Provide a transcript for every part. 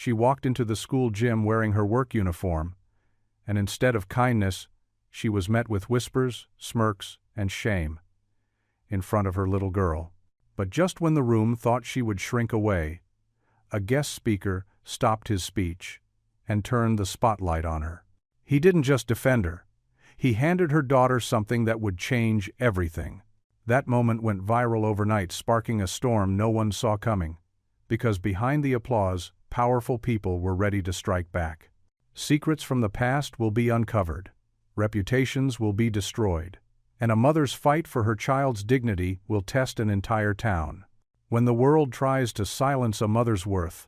She walked into the school gym wearing her work uniform, and instead of kindness, she was met with whispers, smirks, and shame in front of her little girl. But just when the room thought she would shrink away, a guest speaker stopped his speech and turned the spotlight on her. He didn't just defend her. He handed her daughter something that would change everything. That moment went viral overnight, sparking a storm no one saw coming, because behind the applause, powerful people were ready to strike back. Secrets from the past will be uncovered, reputations will be destroyed, and a mother's fight for her child's dignity will test an entire town. When the world tries to silence a mother's worth,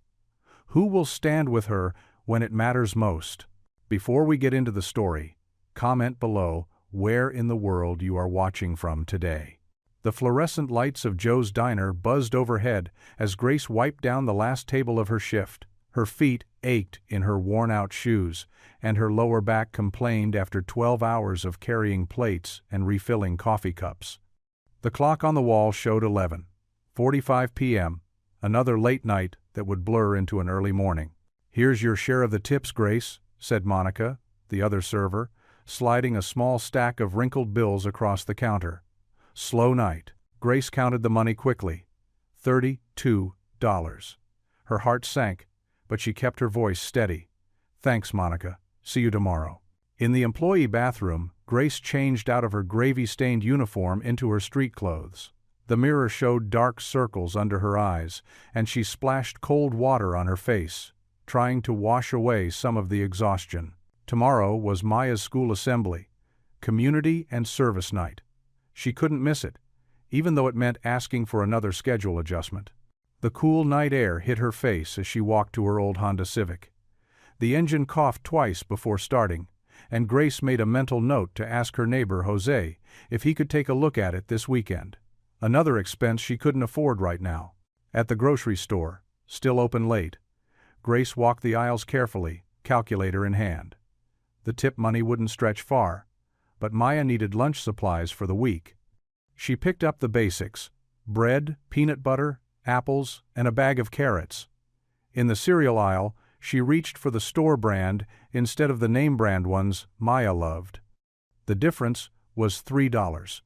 who will stand with her when it matters most? Before we get into the story, comment below where in the world you are watching from today. The fluorescent lights of Joe's Diner buzzed overhead as Grace wiped down the last table of her shift. Her feet ached in her worn-out shoes, and her lower back complained after 12 hours of carrying plates and refilling coffee cups. The clock on the wall showed 11:45 p.m., another late night that would blur into an early morning. "Here's your share of the tips, Grace," said Monica, the other server, sliding a small stack of wrinkled bills across the counter. Slow night. Grace counted the money quickly. $32. Her heart sank, but she kept her voice steady. "Thanks, Monica. See you tomorrow." In the employee bathroom, Grace changed out of her gravy-stained uniform into her street clothes. The mirror showed dark circles under her eyes, and she splashed cold water on her face, trying to wash away some of the exhaustion. Tomorrow was Maya's school assembly, community and service night. She couldn't miss it, even though it meant asking for another schedule adjustment. The cool night air hit her face as she walked to her old Honda Civic. The engine coughed twice before starting, and Grace made a mental note to ask her neighbor Jose if he could take a look at it this weekend. Another expense she couldn't afford right now. At the grocery store, still open late, Grace walked the aisles carefully, calculator in hand. The tip money wouldn't stretch far, but Maya needed lunch supplies for the week. She picked up the basics: bread, peanut butter, apples, and a bag of carrots. In the cereal aisle, she reached for the store brand instead of the name brand ones Maya loved. The difference was $3.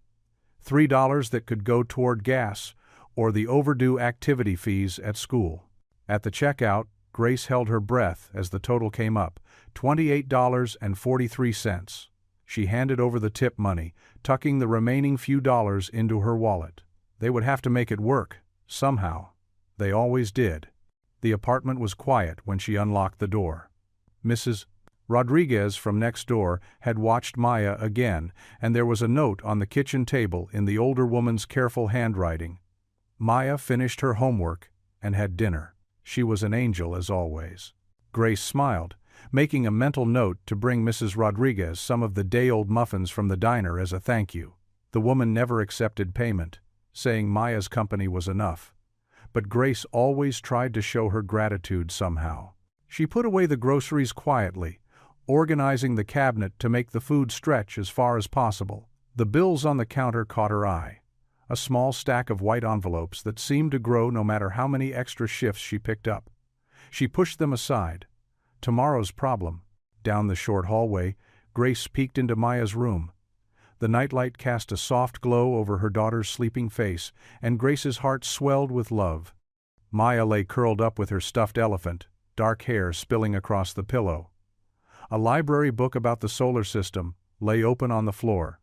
$3 that could go toward gas or the overdue activity fees at school. At the checkout, Grace held her breath as the total came up, $28.43. She handed over the tip money, tucking the remaining few dollars into her wallet. They would have to make it work, somehow. They always did. The apartment was quiet when she unlocked the door. Mrs. Rodriguez from next door had watched Maya again, and there was a note on the kitchen table in the older woman's careful handwriting. Maya finished her homework and had dinner. She was an angel as always. Grace smiled, making a mental note to bring Mrs. Rodriguez some of the day-old muffins from the diner as a thank you. The woman never accepted payment, saying Maya's company was enough. But Grace always tried to show her gratitude somehow. She put away the groceries quietly, organizing the cabinet to make the food stretch as far as possible. The bills on the counter caught her eye, a small stack of white envelopes that seemed to grow no matter how many extra shifts she picked up. She pushed them aside. Tomorrow's problem. Down the short hallway, Grace peeked into Maya's room. The nightlight cast a soft glow over her daughter's sleeping face, and Grace's heart swelled with love. Maya lay curled up with her stuffed elephant, dark hair spilling across the pillow. A library book about the solar system lay open on the floor.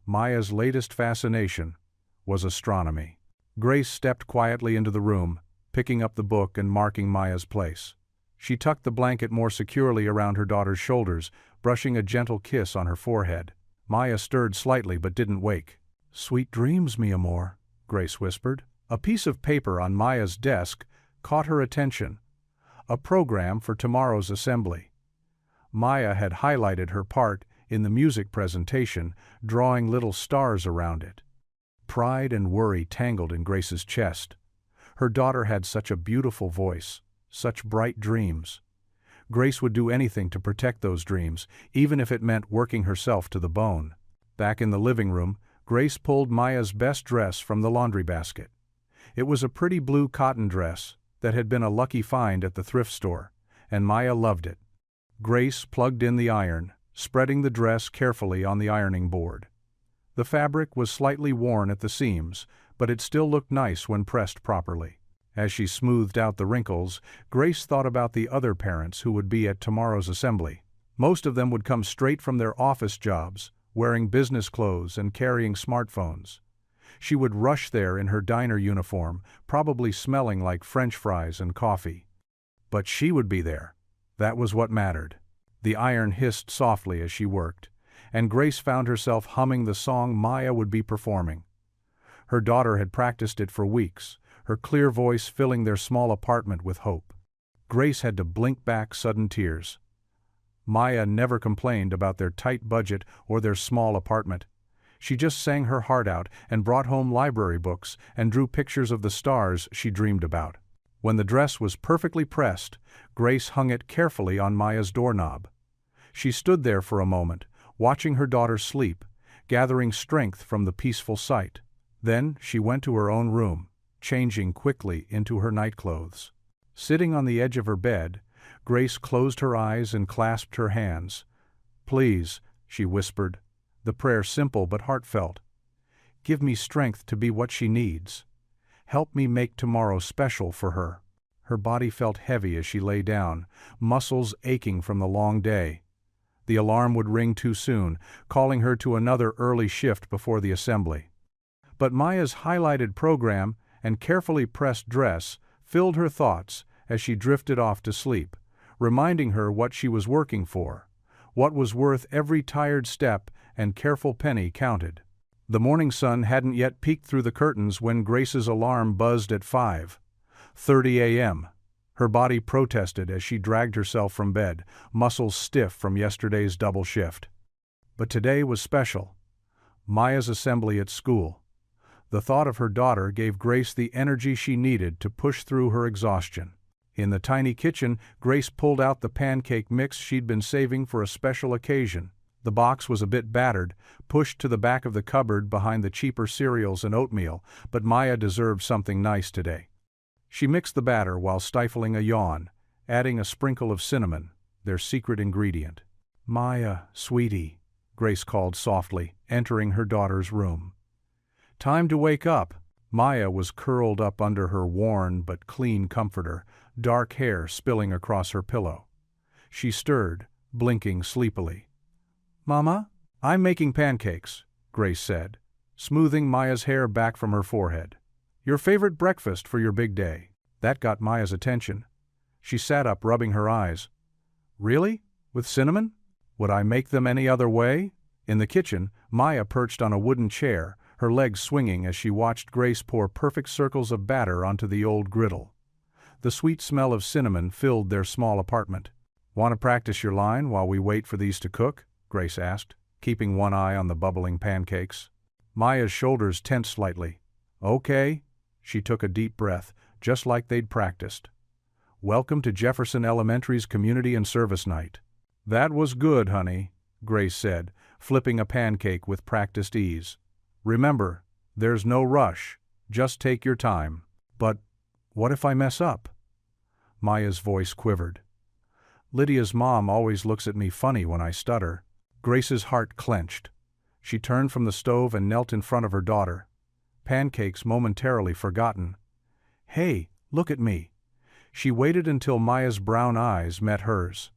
Maya's latest fascination was astronomy. Grace stepped quietly into the room, picking up the book and marking Maya's place. She tucked the blanket more securely around her daughter's shoulders, brushing a gentle kiss on her forehead. Maya stirred slightly but didn't wake. "Sweet dreams, mi amor," Grace whispered. A piece of paper on Maya's desk caught her attention. A program for tomorrow's assembly. Maya had highlighted her part in the music presentation, drawing little stars around it. Pride and worry tangled in Grace's chest. Her daughter had such a beautiful voice, such bright dreams. Grace would do anything to protect those dreams, even if it meant working herself to the bone. Back in the living room, Grace pulled Maya's best dress from the laundry basket. It was a pretty blue cotton dress that had been a lucky find at the thrift store, and Maya loved it. Grace plugged in the iron, spreading the dress carefully on the ironing board. The fabric was slightly worn at the seams, but it still looked nice when pressed properly. As she smoothed out the wrinkles, Grace thought about the other parents who would be at tomorrow's assembly. Most of them would come straight from their office jobs, wearing business clothes and carrying smartphones. She would rush there in her diner uniform, probably smelling like French fries and coffee. But she would be there. That was what mattered. The iron hissed softly as she worked, and Grace found herself humming the song Maya would be performing. Her daughter had practiced it for weeks, her clear voice filling their small apartment with hope. Grace had to blink back sudden tears. Maya never complained about their tight budget or their small apartment. She just sang her heart out and brought home library books and drew pictures of the stars she dreamed about. When the dress was perfectly pressed, Grace hung it carefully on Maya's doorknob. She stood there for a moment, watching her daughter sleep, gathering strength from the peaceful sight. Then she went to her own room, changing quickly into her nightclothes. Sitting on the edge of her bed, Grace closed her eyes and clasped her hands. "Please," she whispered, the prayer simple but heartfelt. "Give me strength to be what she needs. Help me make tomorrow special for her." Her body felt heavy as she lay down, muscles aching from the long day. The alarm would ring too soon, calling her to another early shift before the assembly. But Maya's highlighted program and carefully pressed dress filled her thoughts as she drifted off to sleep, reminding her what she was working for, what was worth every tired step and careful penny counted. The morning sun hadn't yet peeked through the curtains when Grace's alarm buzzed at 5:30 a.m. Her body protested as she dragged herself from bed, muscles stiff from yesterday's double shift. But today was special. Maya's assembly at school. The thought of her daughter gave Grace the energy she needed to push through her exhaustion. In the tiny kitchen, Grace pulled out the pancake mix she'd been saving for a special occasion. The box was a bit battered, pushed to the back of the cupboard behind the cheaper cereals and oatmeal, but Maya deserved something nice today. She mixed the batter while stifling a yawn, adding a sprinkle of cinnamon, their secret ingredient. "Maya, sweetie," Grace called softly, entering her daughter's room. "Time to wake up." Maya was curled up under her worn but clean comforter, dark hair spilling across her pillow. She stirred, blinking sleepily. "Mama, I'm making pancakes," Grace said, smoothing Maya's hair back from her forehead. "Your favorite breakfast for your big day." That got Maya's attention. She sat up, rubbing her eyes. "Really? With cinnamon? Would I make them any other way?" In the kitchen, Maya perched on a wooden chair, her legs swinging as she watched Grace pour perfect circles of batter onto the old griddle. The sweet smell of cinnamon filled their small apartment. "Want to practice your line while we wait for these to cook?" Grace asked, keeping one eye on the bubbling pancakes. Maya's shoulders tensed slightly. "Okay." She took a deep breath, just like they'd practiced. "Welcome to Jefferson Elementary's Community and Service Night." "That was good, honey," Grace said, flipping a pancake with practiced ease. "Remember, there's no rush. Just take your time." "But what if I mess up?" Maya's voice quivered. "Lydia's mom always looks at me funny when I stutter." Grace's heart clenched. She turned from the stove and knelt in front of her daughter. Pancakes momentarily forgotten. "Hey, look at me." She waited until Maya's brown eyes met hers.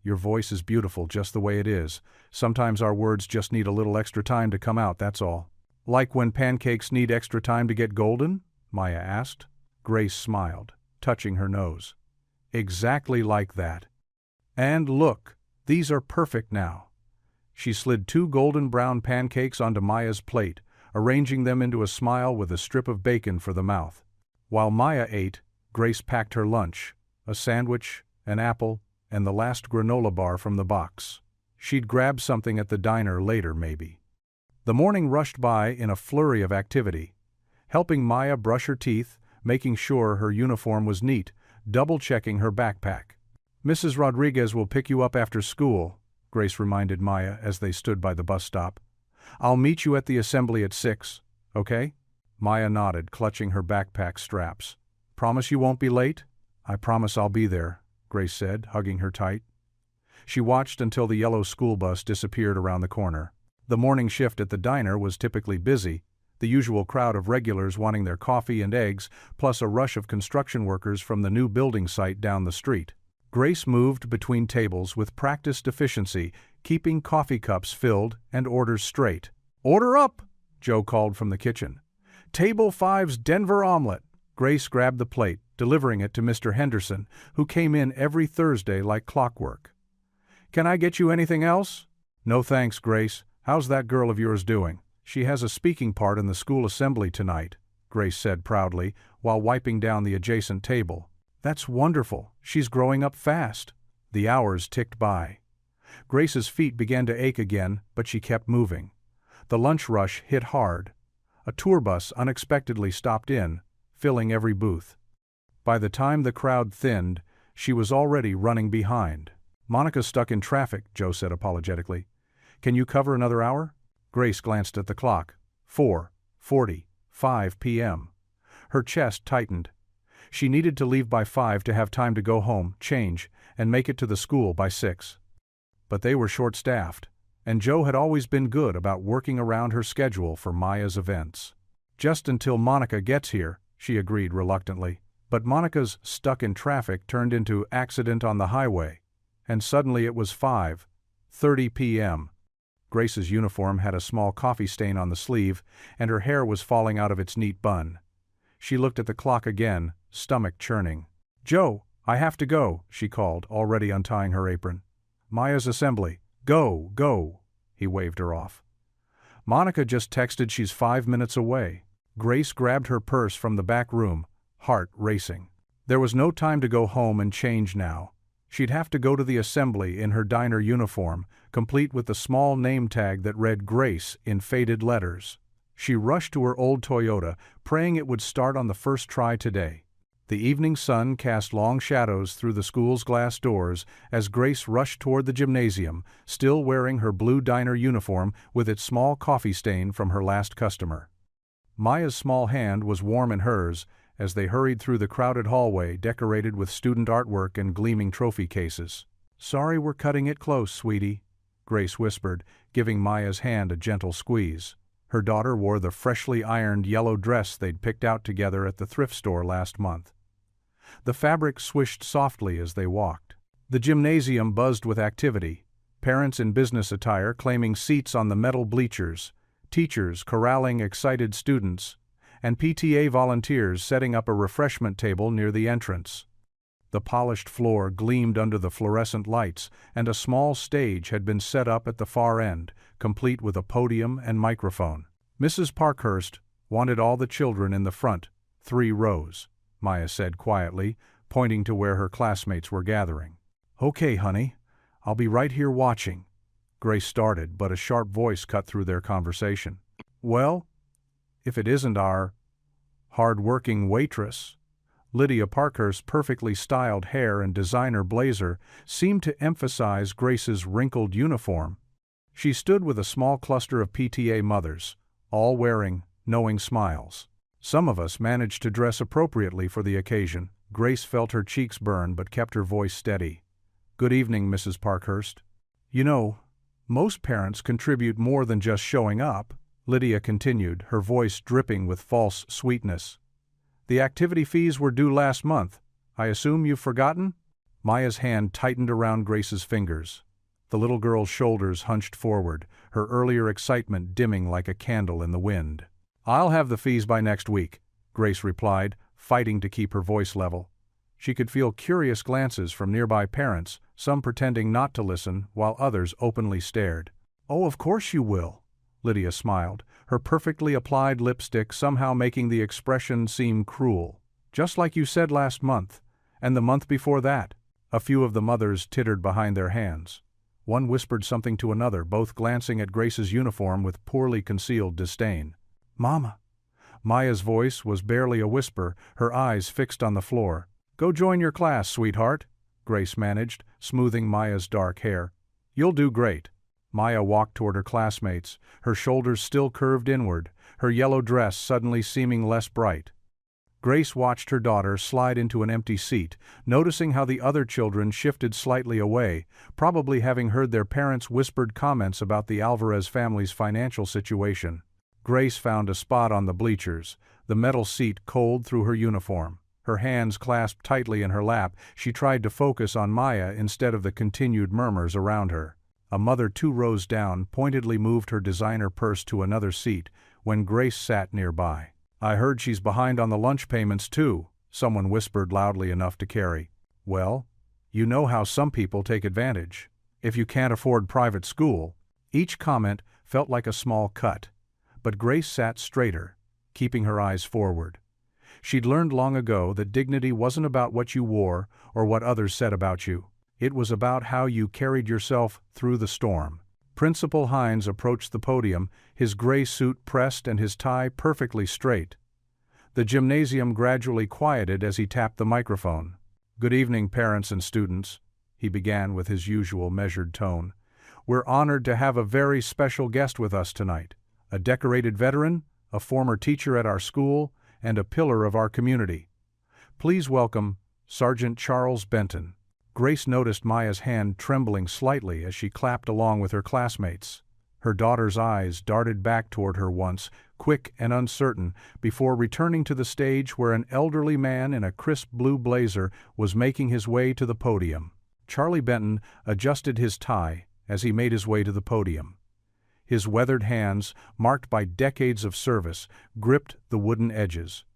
"Your voice is beautiful just the way it is. Sometimes our words just need a little extra time to come out, that's all." "Like when pancakes need extra time to get golden?" Maya asked. Grace smiled, touching her nose. "Exactly like that. And look, these are perfect now." She slid 2 golden brown pancakes onto Maya's plate, arranging them into a smile with a strip of bacon for the mouth. While Maya ate, Grace packed her lunch, a sandwich, an apple, and the last granola bar from the box. She'd grab something at the diner later, maybe. The morning rushed by in a flurry of activity. Helping Maya brush her teeth, making sure her uniform was neat, double-checking her backpack. "Mrs. Rodriguez will pick you up after school," Grace reminded Maya as they stood by the bus stop. "I'll meet you at the assembly at 6, okay?" Maya nodded, clutching her backpack straps. "Promise you won't be late?" "I promise I'll be there," Grace said, hugging her tight. She watched until the yellow school bus disappeared around the corner. The morning shift at the diner was typically busy, the usual crowd of regulars wanting their coffee and eggs, plus a rush of construction workers from the new building site down the street. Grace moved between tables with practiced efficiency, keeping coffee cups filled and orders straight. "Order up!" Joe called from the kitchen. "Table 5's Denver omelet." Grace grabbed the plate, delivering it to Mr. Henderson, who came in every Thursday like clockwork. "Can I get you anything else?" "No thanks, Grace. How's that girl of yours doing?" "She has a speaking part in the school assembly tonight," Grace said proudly, while wiping down the adjacent table. "That's wonderful. She's growing up fast." The hours ticked by. Grace's feet began to ache again, but she kept moving. The lunch rush hit hard. A tour bus unexpectedly stopped in, filling every booth. By the time the crowd thinned, she was already running behind. "Monica's stuck in traffic," Joe said apologetically. "Can you cover another hour?" Grace glanced at the clock. 4:45 p.m. Her chest tightened. She needed to leave by 5 to have time to go home, change, and make it to the school by 6. But they were short-staffed, and Joe had always been good about working around her schedule for Maya's events. "Just until Monica gets here," she agreed reluctantly. But Monica's stuck in traffic turned into accident on the highway, and suddenly it was 5:30 p.m. Grace's uniform had a small coffee stain on the sleeve, and her hair was falling out of its neat bun. She looked at the clock again, stomach churning. "Joe, I have to go," she called, already untying her apron. "Maya's assembly." "Go, go," he waved her off. "Monica just texted she's 5 minutes away." Grace grabbed her purse from the back room, heart racing. There was no time to go home and change now. She'd have to go to the assembly in her diner uniform, complete with the small name tag that read Grace in faded letters. She rushed to her old Toyota, praying it would start on the first try today. The evening sun cast long shadows through the school's glass doors as Grace rushed toward the gymnasium, still wearing her blue diner uniform with its small coffee stain from her last customer. Maya's small hand was warm in hers as they hurried through the crowded hallway decorated with student artwork and gleaming trophy cases. "Sorry we're cutting it close, sweetie," Grace whispered, giving Maya's hand a gentle squeeze. Her daughter wore the freshly ironed yellow dress they'd picked out together at the thrift store last month. The fabric swished softly as they walked. The gymnasium buzzed with activity, parents in business attire claiming seats on the metal bleachers, teachers corralling excited students, and PTA volunteers setting up a refreshment table near the entrance. The polished floor gleamed under the fluorescent lights, and a small stage had been set up at the far end, complete with a podium and microphone. "Mrs. Parkhurst wanted all the children in the front, 3 rows, Maya said quietly, pointing to where her classmates were gathering. "Okay, honey, I'll be right here watching." Grace started, but a sharp voice cut through their conversation. "Well, if it isn't our hard-working waitress." Lydia Parkhurst's perfectly styled hair and designer blazer seemed to emphasize Grace's wrinkled uniform. She stood with a small cluster of PTA mothers, all wearing knowing smiles. Some of us managed to dress appropriately for the occasion. Grace felt her cheeks burn but kept her voice steady. "Good evening, Mrs. Parkhurst." "You know, most parents contribute more than just showing up," Lydia continued, her voice dripping with false sweetness. "The activity fees were due last month. I assume you've forgotten?" Maya's hand tightened around Grace's fingers. The little girl's shoulders hunched forward, her earlier excitement dimming like a candle in the wind. "I'll have the fees by next week," Grace replied, fighting to keep her voice level. She could feel curious glances from nearby parents, some pretending not to listen while others openly stared. "Oh, of course you will," Lydia smiled, her perfectly applied lipstick somehow making the expression seem cruel. "Just like you said last month, and the month before that." A few of the mothers tittered behind their hands. One whispered something to another, both glancing at Grace's uniform with poorly concealed disdain. "Mama." Maya's voice was barely a whisper, her eyes fixed on the floor. "Go join your class, sweetheart," Grace managed, smoothing Maya's dark hair. "You'll do great." Maya walked toward her classmates, her shoulders still curved inward, her yellow dress suddenly seeming less bright. Grace watched her daughter slide into an empty seat, noticing how the other children shifted slightly away, probably having heard their parents' whispered comments about the Alvarez family's financial situation. Grace found a spot on the bleachers, the metal seat cold through her uniform. Her hands clasped tightly in her lap, she tried to focus on Maya instead of the continued murmurs around her. A mother 2 rows down pointedly moved her designer purse to another seat when Grace sat nearby. "I heard she's behind on the lunch payments too," someone whispered loudly enough to carry. "Well, you know how some people take advantage. If you can't afford private school." Each comment felt like a small cut, but Grace sat straighter, keeping her eyes forward. She'd learned long ago that dignity wasn't about what you wore or what others said about you. It was about how you carried yourself through the storm. Principal Hines approached the podium, his gray suit pressed and his tie perfectly straight. The gymnasium gradually quieted as he tapped the microphone. "Good evening, parents and students," he began with his usual measured tone. "We're honored to have a very special guest with us tonight, a decorated veteran, a former teacher at our school, and a pillar of our community. Please welcome Sergeant Charles Benton." Grace noticed Maya's hand trembling slightly as she clapped along with her classmates. Her daughter's eyes darted back toward her once, quick and uncertain, before returning to the stage where an elderly man in a crisp blue blazer was making his way to the podium. Charlie Benton adjusted his tie as he made his way to the podium. His weathered hands, marked by decades of service, gripped the wooden edges.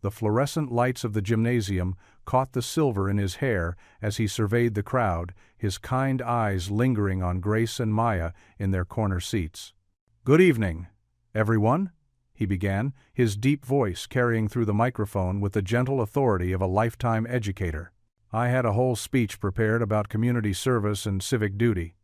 The fluorescent lights of the gymnasium caught the silver in his hair as he surveyed the crowd, his kind eyes lingering on Grace and Maya in their corner seats. "Good evening, everyone," he began, his deep voice carrying through the microphone with the gentle authority of a lifetime educator. "I had a whole speech prepared about community service and civic duty."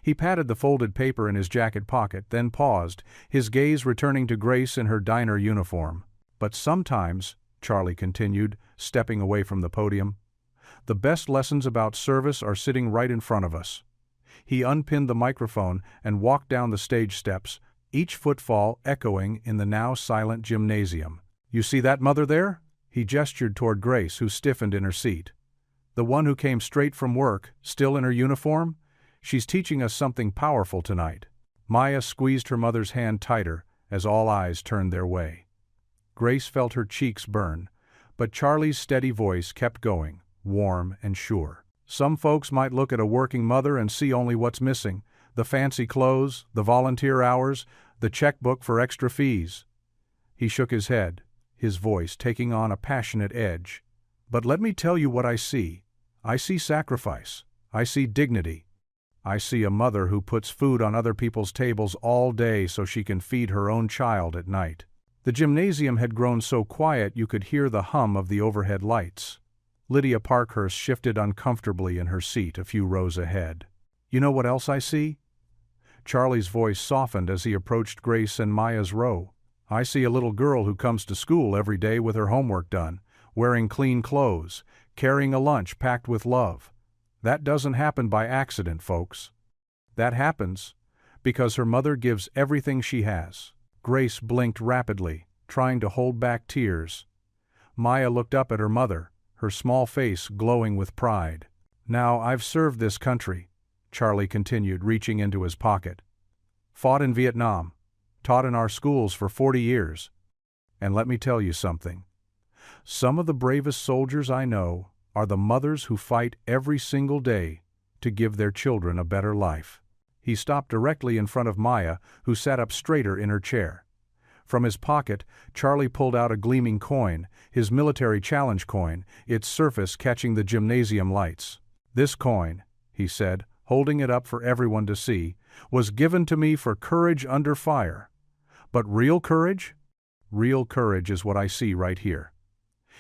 He patted the folded paper in his jacket pocket, then paused, his gaze returning to Grace in her diner uniform. "But sometimes," Charlie continued, stepping away from the podium, "the best lessons about service are sitting right in front of us." He unpinned the microphone and walked down the stage steps, each footfall echoing in the now silent gymnasium. "You see that mother there?" He gestured toward Grace, who stiffened in her seat. "The one who came straight from work, still in her uniform? She's teaching us something powerful tonight." Maya squeezed her mother's hand tighter as all eyes turned their way. Grace felt her cheeks burn, but Charlie's steady voice kept going, warm and sure. "Some folks might look at a working mother and see only what's missing, the fancy clothes, the volunteer hours, the checkbook for extra fees." He shook his head, his voice taking on a passionate edge. "But let me tell you what I see. I see sacrifice. I see dignity. I see a mother who puts food on other people's tables all day so she can feed her own child at night." The gymnasium had grown so quiet you could hear the hum of the overhead lights. Lydia Parkhurst shifted uncomfortably in her seat a few rows ahead. "You know what else I see?" Charlie's voice softened as he approached Grace and Maya's row. "I see a little girl who comes to school every day with her homework done, wearing clean clothes, carrying a lunch packed with love. That doesn't happen by accident, folks. That happens because her mother gives everything she has." Grace blinked rapidly, trying to hold back tears. Maya looked up at her mother, her small face glowing with pride. "Now, I've served this country," Charlie continued, reaching into his pocket. "Fought in Vietnam, taught in our schools for 40 years. And let me tell you something. Some of the bravest soldiers I know are the mothers who fight every single day to give their children a better life." He stopped directly in front of Maya, who sat up straighter in her chair. From his pocket, Charlie pulled out a gleaming coin, his military challenge coin, its surface catching the gymnasium lights. "This coin," he said, holding it up for everyone to see, "was given to me for courage under fire. But real courage? Real courage is what I see right here."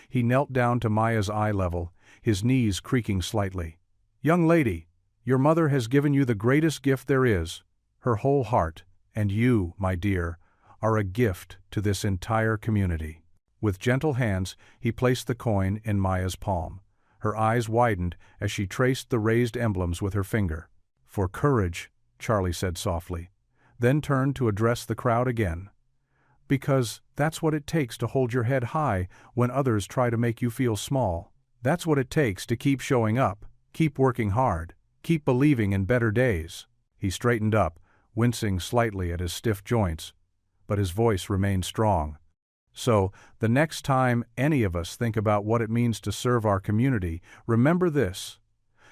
He knelt down to Maya's eye level, his knees creaking slightly. "Young lady, your mother has given you the greatest gift there is, her whole heart, and you, my dear, are a gift to this entire community." With gentle hands, he placed the coin in Maya's palm. Her eyes widened as she traced the raised emblems with her finger. "For courage," Charlie said softly, then turned to address the crowd again. Because that's what it takes to hold your head high when others try to make you feel small. That's what it takes to keep showing up, keep working hard, keep believing in better days. He straightened up, wincing slightly at his stiff joints, but his voice remained strong. So, the next time any of us think about what it means to serve our community, remember this.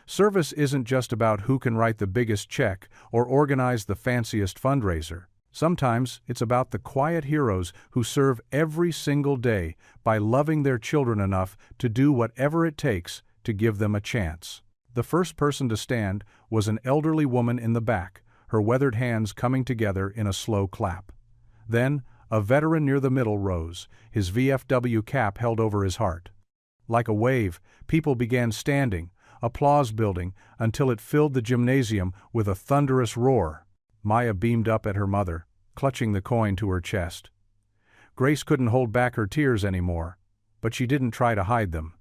Service isn't just about who can write the biggest check or organize the fanciest fundraiser. Sometimes it's about the quiet heroes who serve every single day by loving their children enough to do whatever it takes to give them a chance. The first person to stand was an elderly woman in the back, her weathered hands coming together in a slow clap. Then, a veteran near the middle rose, his VFW cap held over his heart. Like a wave, people began standing, applause building, until it filled the gymnasium with a thunderous roar. Maya beamed up at her mother, clutching the coin to her chest. Grace couldn't hold back her tears anymore, but she didn't try to hide them.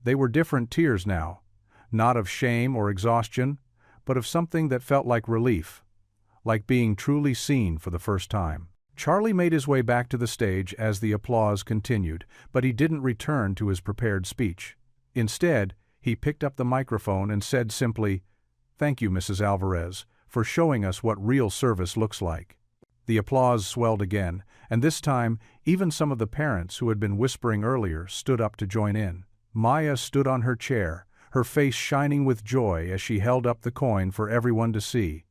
They were different tears now, not of shame or exhaustion, but of something that felt like relief, like being truly seen for the first time. Charlie made his way back to the stage as the applause continued, but he didn't return to his prepared speech. Instead, he picked up the microphone and said simply, "Thank you, Mrs. Alvarez, for showing us what real service looks like." The applause swelled again, and this time, even some of the parents who had been whispering earlier stood up to join in. Maya stood on her chair, her face shining with joy as she held up the coin for everyone to see.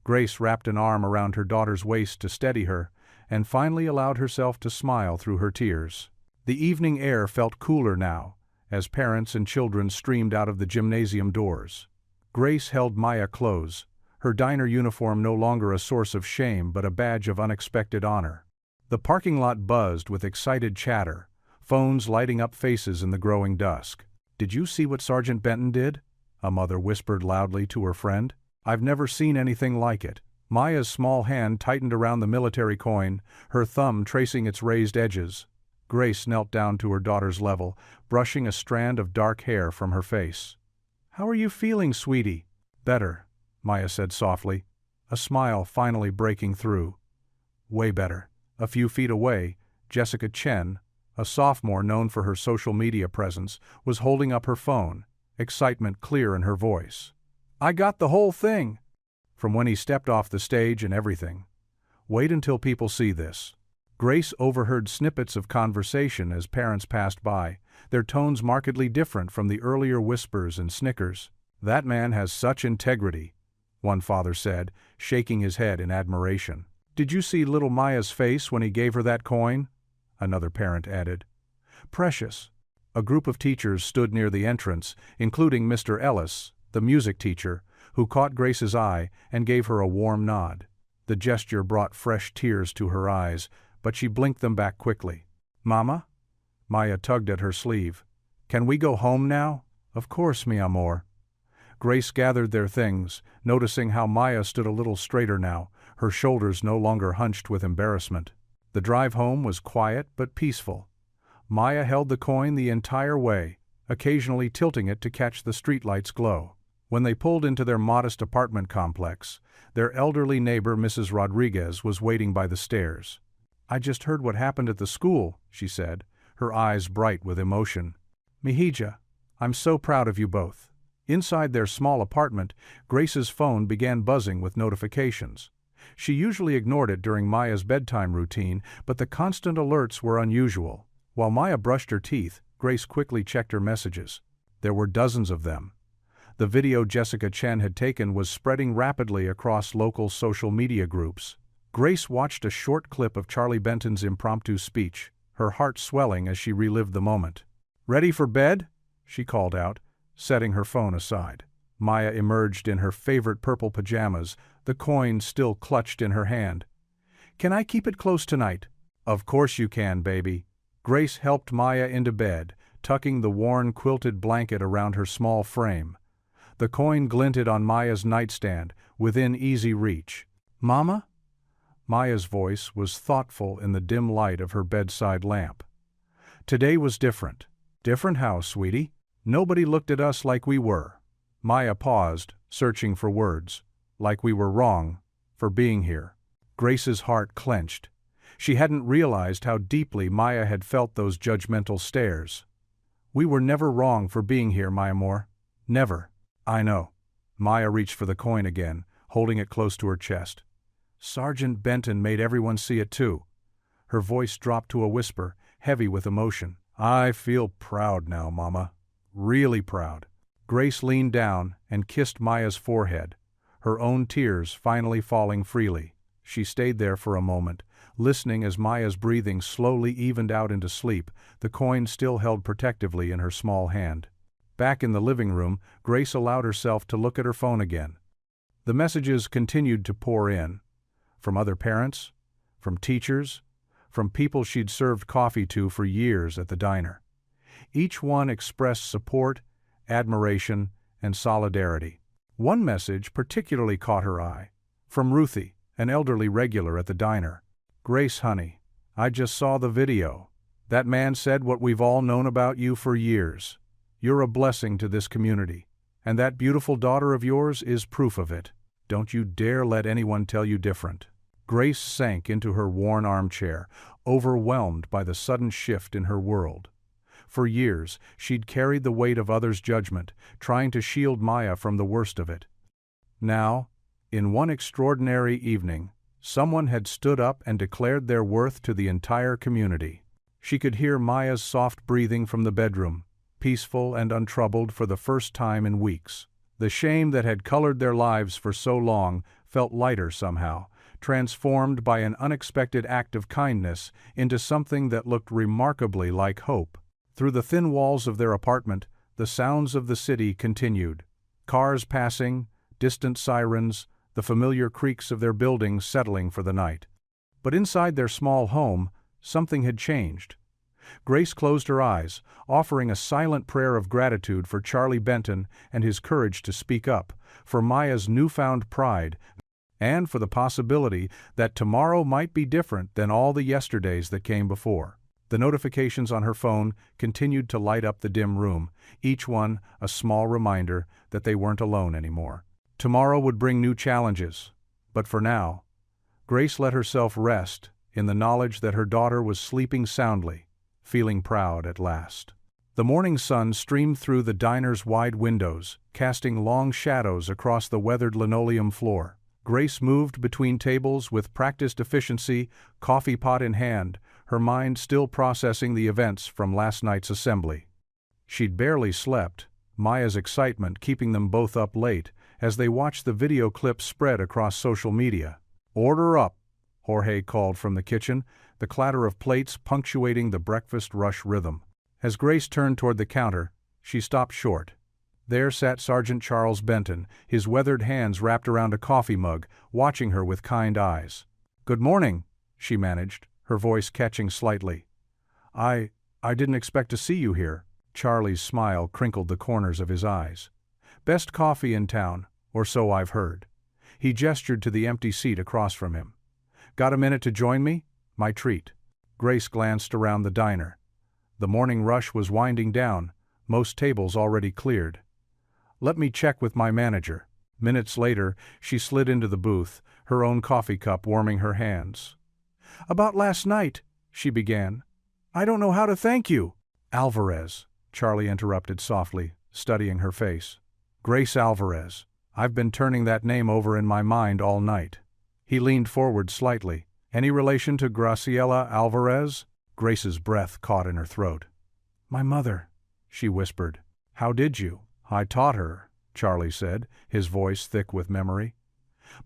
Grace wrapped an arm around her daughter's waist to steady her, and finally allowed herself to smile through her tears. The evening air felt cooler now, as parents and children streamed out of the gymnasium doors. Grace held Maya close, her diner uniform no longer a source of shame but a badge of unexpected honor. The parking lot buzzed with excited chatter, phones lighting up faces in the growing dusk. "Did you see what Sergeant Benton did?" a mother whispered loudly to her friend. "I've never seen anything like it." Maya's small hand tightened around the military coin, her thumb tracing its raised edges. Grace knelt down to her daughter's level, brushing a strand of dark hair from her face. "How are you feeling, sweetie?" "Better," Maya said softly, a smile finally breaking through. "Way better." A few feet away, Jessica Chen, a sophomore known for her social media presence, was holding up her phone, excitement clear in her voice. "I got the whole thing!" From when he stepped off the stage and everything. Wait until people see this. Grace overheard snippets of conversation as parents passed by, their tones markedly different from the earlier whispers and snickers. "That man has such integrity," one father said, shaking his head in admiration. "Did you see little Maya's face when he gave her that coin?" another parent added. "Precious." A group of teachers stood near the entrance, including Mr. Ellis, the music teacher, who caught Grace's eye and gave her a warm nod. The gesture brought fresh tears to her eyes, but she blinked them back quickly. "Mama?" Maya tugged at her sleeve. "Can we go home now?" "Of course, mi amor." Grace gathered their things, noticing how Maya stood a little straighter now, her shoulders no longer hunched with embarrassment. The drive home was quiet but peaceful. Maya held the coin the entire way, occasionally tilting it to catch the streetlight's glow. When they pulled into their modest apartment complex, their elderly neighbor Mrs. Rodriguez was waiting by the stairs. "I just heard what happened at the school," she said, her eyes bright with emotion. "Mihija, I'm so proud of you both." Inside their small apartment, Grace's phone began buzzing with notifications. She usually ignored it during Maya's bedtime routine, but the constant alerts were unusual. While Maya brushed her teeth, Grace quickly checked her messages. There were dozens of them. The video Jessica Chen had taken was spreading rapidly across local social media groups. Grace watched a short clip of Charlie Benton's impromptu speech, her heart swelling as she relived the moment. "Ready for bed?" she called out, setting her phone aside. Maya emerged in her favorite purple pajamas, the coin still clutched in her hand. "Can I keep it close tonight?" "Of course you can, baby." Grace helped Maya into bed, tucking the worn quilted blanket around her small frame. The coin glinted on Maya's nightstand, within easy reach. "Mama?" Maya's voice was thoughtful in the dim light of her bedside lamp. "Today was different." "Different how, sweetie?" "Nobody looked at us like we were." Maya paused, searching for words. "Like we were wrong for being here." Grace's heart clenched. She hadn't realized how deeply Maya had felt those judgmental stares. "We were never wrong for being here, my amor. Never." "I know." Maya reached for the coin again, holding it close to her chest. "Sergeant Benton made everyone see it too." Her voice dropped to a whisper, heavy with emotion. "I feel proud now, Mama. Really proud." Grace leaned down and kissed Maya's forehead, her own tears finally falling freely. She stayed there for a moment, listening as Maya's breathing slowly evened out into sleep, the coin still held protectively in her small hand. Back in the living room, Grace allowed herself to look at her phone again. The messages continued to pour in. From other parents, from teachers, from people she'd served coffee to for years at the diner. Each one expressed support, admiration, and solidarity. One message particularly caught her eye. From Ruthie, an elderly regular at the diner. "Grace, honey, I just saw the video. That man said what we've all known about you for years. You're a blessing to this community, and that beautiful daughter of yours is proof of it. Don't you dare let anyone tell you different." Grace sank into her worn armchair, overwhelmed by the sudden shift in her world. For years, she'd carried the weight of others' judgment, trying to shield Maya from the worst of it. Now, in one extraordinary evening, someone had stood up and declared their worth to the entire community. She could hear Maya's soft breathing from the bedroom, peaceful and untroubled for the first time in weeks. The shame that had colored their lives for so long felt lighter somehow, transformed by an unexpected act of kindness into something that looked remarkably like hope. Through the thin walls of their apartment, the sounds of the city continued. Cars passing, distant sirens, the familiar creaks of their buildings settling for the night. But inside their small home, something had changed. Grace closed her eyes, offering a silent prayer of gratitude for Charlie Benton and his courage to speak up, for Maya's newfound pride, and for the possibility that tomorrow might be different than all the yesterdays that came before. The notifications on her phone continued to light up the dim room, each one a small reminder that they weren't alone anymore. Tomorrow would bring new challenges, but for now, Grace let herself rest in the knowledge that her daughter was sleeping soundly, feeling proud at last. The morning sun streamed through the diner's wide windows, casting long shadows across the weathered linoleum floor. Grace moved between tables with practiced efficiency, coffee pot in hand, her mind still processing the events from last night's assembly. She'd barely slept, Maya's excitement keeping them both up late, as they watched the video clip spread across social media. "Order up," Jorge called from the kitchen, the clatter of plates punctuating the breakfast rush rhythm. As Grace turned toward the counter, she stopped short. There sat Sergeant Charles Benton, his weathered hands wrapped around a coffee mug, watching her with kind eyes. "Good morning," she managed, her voice catching slightly. I didn't expect to see you here." Charlie's smile crinkled the corners of his eyes. "Best coffee in town, or so I've heard." He gestured to the empty seat across from him. "Got a minute to join me? My treat." Grace glanced around the diner. The morning rush was winding down, most tables already cleared. "Let me check with my manager." Minutes later, she slid into the booth, her own coffee cup warming her hands. "About last night," she began. "I don't know how to thank you." "Alvarez," Charlie interrupted softly, studying her face. "Grace Alvarez. I've been turning that name over in my mind all night." He leaned forward slightly. "Any relation to Graciela Alvarez?" Grace's breath caught in her throat. "My mother," she whispered. "How did you?" "I taught her," Charlie said, his voice thick with memory.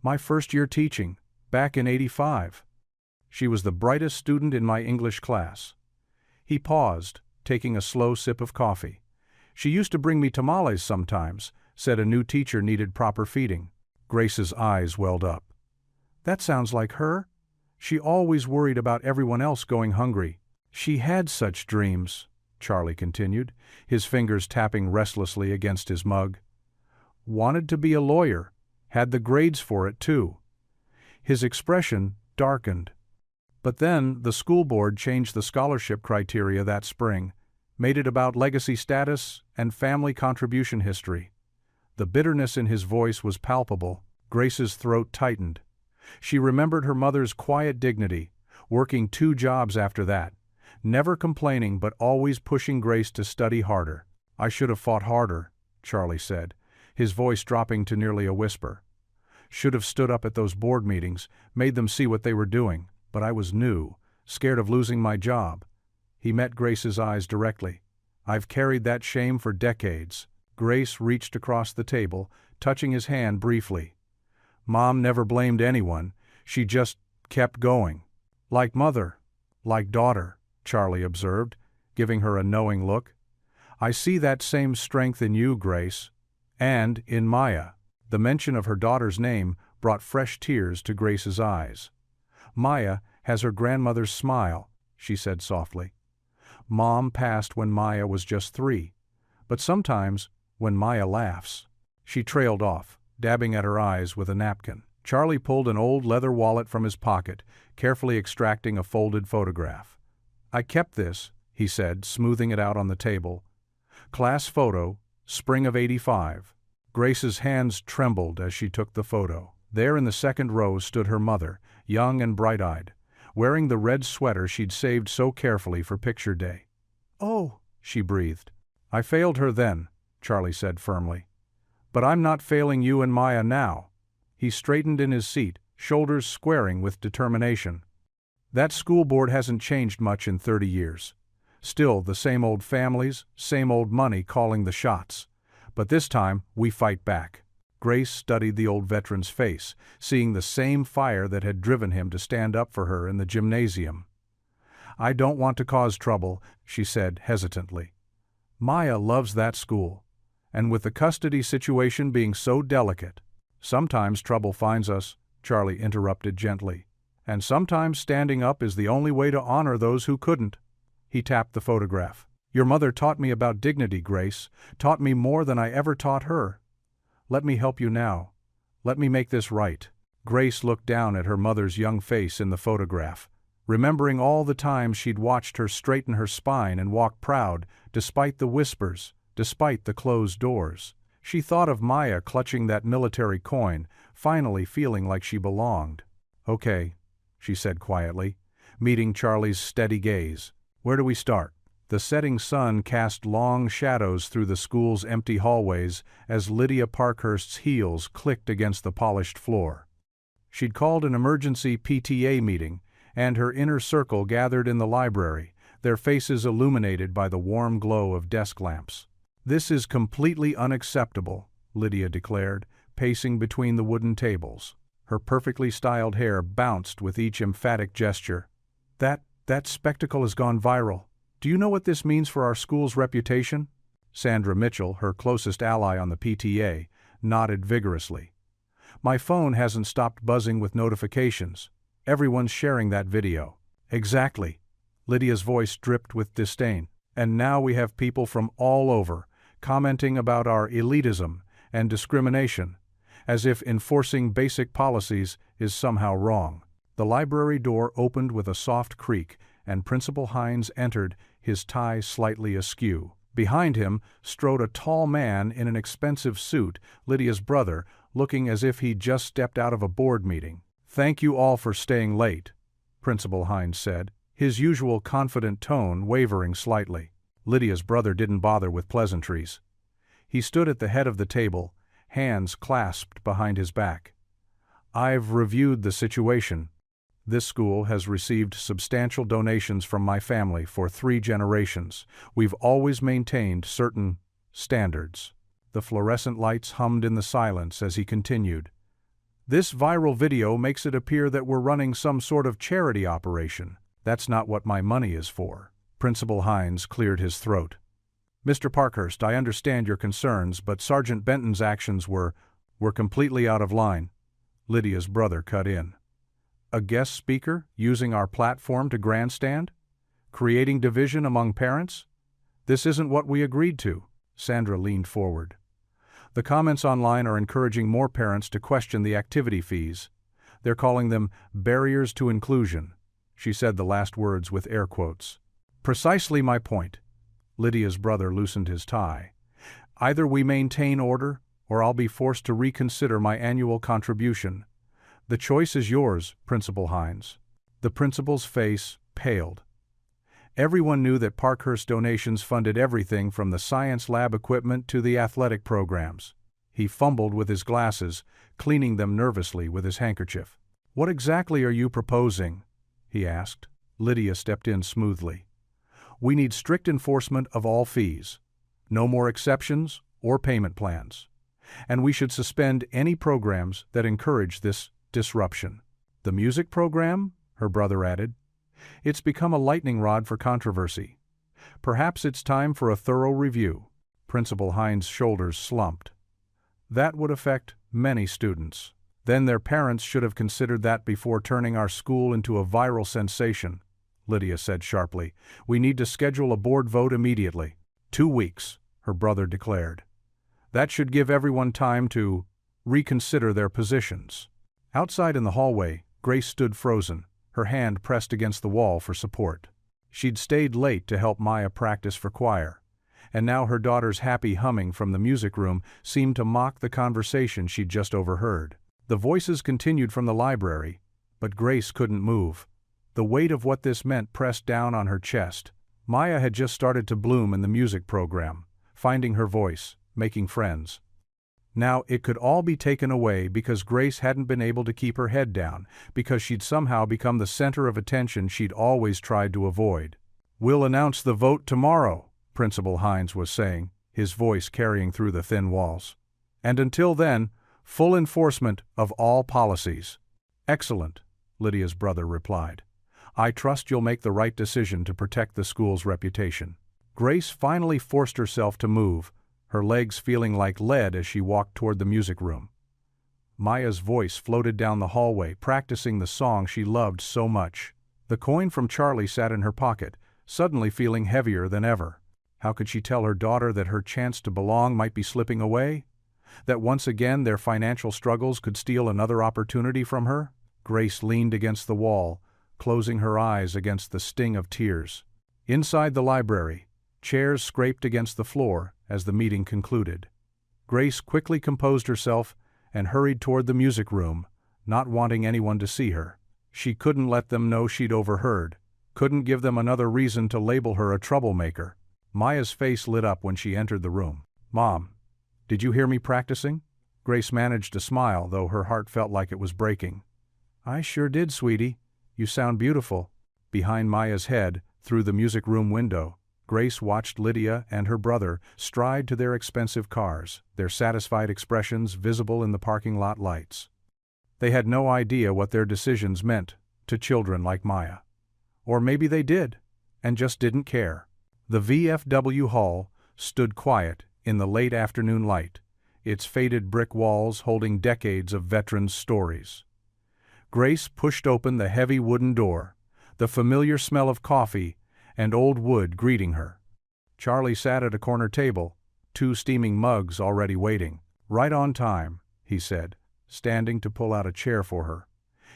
"My first year teaching, back in '85. She was the brightest student in my English class." He paused, taking a slow sip of coffee. "She used to bring me tamales sometimes, said a new teacher needed proper feeding." Grace's eyes welled up. "That sounds like her. She always worried about everyone else going hungry. She had such dreams," Charlie continued, his fingers tapping restlessly against his mug. "Wanted to be a lawyer, had the grades for it too." His expression darkened. But then the school board changed the scholarship criteria that spring, made it about legacy status and family contribution history. The bitterness in his voice was palpable. Grace's throat tightened. She remembered her mother's quiet dignity, working 2 jobs after that, never complaining but always pushing Grace to study harder. "I should have fought harder," Charlie said, his voice dropping to nearly a whisper. "Should have stood up at those board meetings, made them see what they were doing, but I was new, scared of losing my job." He met Grace's eyes directly. "I've carried that shame for decades." Grace reached across the table, touching his hand briefly. "Mom never blamed anyone, she just kept going. Like mother, like daughter," Charlie observed, giving her a knowing look. "I see that same strength in you, Grace. And in Maya." The mention of her daughter's name brought fresh tears to Grace's eyes. "Maya has her grandmother's smile," she said softly. "Mom passed when Maya was just 3. But sometimes, when Maya laughs." She trailed off, dabbing at her eyes with a napkin. Charlie pulled an old leather wallet from his pocket, carefully extracting a folded photograph. "I kept this," he said, smoothing it out on the table. "Class photo, spring of '85. Grace's hands trembled as she took the photo. There in the second row stood her mother, young and bright-eyed, wearing the red sweater she'd saved so carefully for picture day. "Oh," she breathed. "I failed her then," Charlie said firmly. "But I'm not failing you and Maya now." He straightened in his seat, shoulders squaring with determination. "That school board hasn't changed much in 30 years. Still the same old families, same old money calling the shots. But this time, we fight back." Grace studied the old veteran's face, seeing the same fire that had driven him to stand up for her in the gymnasium. "I don't want to cause trouble," she said hesitantly. "Maya loves that school. And with the custody situation being so delicate—" "Sometimes trouble finds us," Charlie interrupted gently. "And sometimes standing up is the only way to honor those who couldn't." He tapped the photograph. "Your mother taught me about dignity, Grace, taught me more than I ever taught her. Let me help you now. Let me make this right." Grace looked down at her mother's young face in the photograph, remembering all the times she'd watched her straighten her spine and walk proud, despite the whispers, despite the closed doors. She thought of Maya clutching that military coin, finally feeling like she belonged. "Okay," she said quietly, meeting Charlie's steady gaze. "Where do we start?" The setting sun cast long shadows through the school's empty hallways as Lydia Parkhurst's heels clicked against the polished floor. She'd called an emergency PTA meeting, and her inner circle gathered in the library, their faces illuminated by the warm glow of desk lamps. "This is completely unacceptable," Lydia declared, pacing between the wooden tables. Her perfectly styled hair bounced with each emphatic gesture. That spectacle has gone viral. Do you know what this means for our school's reputation?" Sandra Mitchell, her closest ally on the PTA, nodded vigorously. "My phone hasn't stopped buzzing with notifications. Everyone's sharing that video." "Exactly." Lydia's voice dripped with disdain. "And now we have people from all over, commenting about our elitism and discrimination, as if enforcing basic policies is somehow wrong." The library door opened with a soft creak, and Principal Hines entered, his tie slightly askew. Behind him strode a tall man in an expensive suit, Lydia's brother, looking as if he'd just stepped out of a board meeting. "Thank you all for staying late," Principal Hines said, his usual confident tone wavering slightly. Lydia's brother didn't bother with pleasantries. He stood at the head of the table, hands clasped behind his back. "I've reviewed the situation. This school has received substantial donations from my family for 3 generations. We've always maintained certain standards." The fluorescent lights hummed in the silence as he continued. "This viral video makes it appear that we're running some sort of charity operation. That's not what my money is for." Principal Hines cleared his throat. "Mr. Parkhurst, I understand your concerns, but Sergeant Benton's actions were completely out of line." Lydia's brother cut in. "A guest speaker using our platform to grandstand? Creating division among parents? This isn't what we agreed to." Sandra leaned forward. "The comments online are encouraging more parents to question the activity fees. They're calling them barriers to inclusion." She said the last words with air quotes. "Precisely my point." Lydia's brother loosened his tie. "Either we maintain order, or I'll be forced to reconsider my annual contribution. The choice is yours, Principal Hines." The principal's face paled. Everyone knew that Parkhurst donations funded everything from the science lab equipment to the athletic programs. He fumbled with his glasses, cleaning them nervously with his handkerchief. "What exactly are you proposing?" he asked. Lydia stepped in smoothly. "We need strict enforcement of all fees. No more exceptions or payment plans. And we should suspend any programs that encourage this disruption." "The music program?" her brother added. "It's become a lightning rod for controversy. Perhaps it's time for a thorough review." Principal Hines' shoulders slumped. "That would affect many students. Then their parents should have considered that before turning our school into a viral sensation," Lydia said sharply. "We need to schedule a board vote immediately." 2 weeks, her brother declared. "That should give everyone time to reconsider their positions." Outside in the hallway, Grace stood frozen, her hand pressed against the wall for support. She'd stayed late to help Maya practice for choir, and now her daughter's happy humming from the music room seemed to mock the conversation she'd just overheard. The voices continued from the library, but Grace couldn't move. The weight of what this meant pressed down on her chest. Maya had just started to bloom in the music program, finding her voice, making friends. Now it could all be taken away because Grace hadn't been able to keep her head down, because she'd somehow become the center of attention she'd always tried to avoid. "We'll announce the vote tomorrow," Principal Hines was saying, his voice carrying through the thin walls. "And until then, full enforcement of all policies." "Excellent," Lydia's brother replied. "I trust you'll make the right decision to protect the school's reputation." Grace finally forced herself to move, her legs feeling like lead as she walked toward the music room. Maya's voice floated down the hallway, practicing the song she loved so much. The coin from Charlie sat in her pocket, suddenly feeling heavier than ever. How could she tell her daughter that her chance to belong might be slipping away? That once again their financial struggles could steal another opportunity from her? Grace leaned against the wall, closing her eyes against the sting of tears. Inside the library, chairs scraped against the floor as the meeting concluded. Grace quickly composed herself and hurried toward the music room, not wanting anyone to see her. She couldn't let them know she'd overheard, couldn't give them another reason to label her a troublemaker. Maya's face lit up when she entered the room. "Mom, did you hear me practicing?" Grace managed to smile, though her heart felt like it was breaking. "I sure did, sweetie. You sound beautiful." Behind Maya's head, through the music room window, Grace watched Lydia and her brother stride to their expensive cars, their satisfied expressions visible in the parking lot lights. They had no idea what their decisions meant to children like Maya. Or maybe they did, and just didn't care. The VFW hall stood quiet in the late afternoon light, its faded brick walls holding decades of veterans' stories. Grace pushed open the heavy wooden door, the familiar smell of coffee and old wood greeting her. Charlie sat at a corner table, 2 steaming mugs already waiting. "Right on time," he said, standing to pull out a chair for her.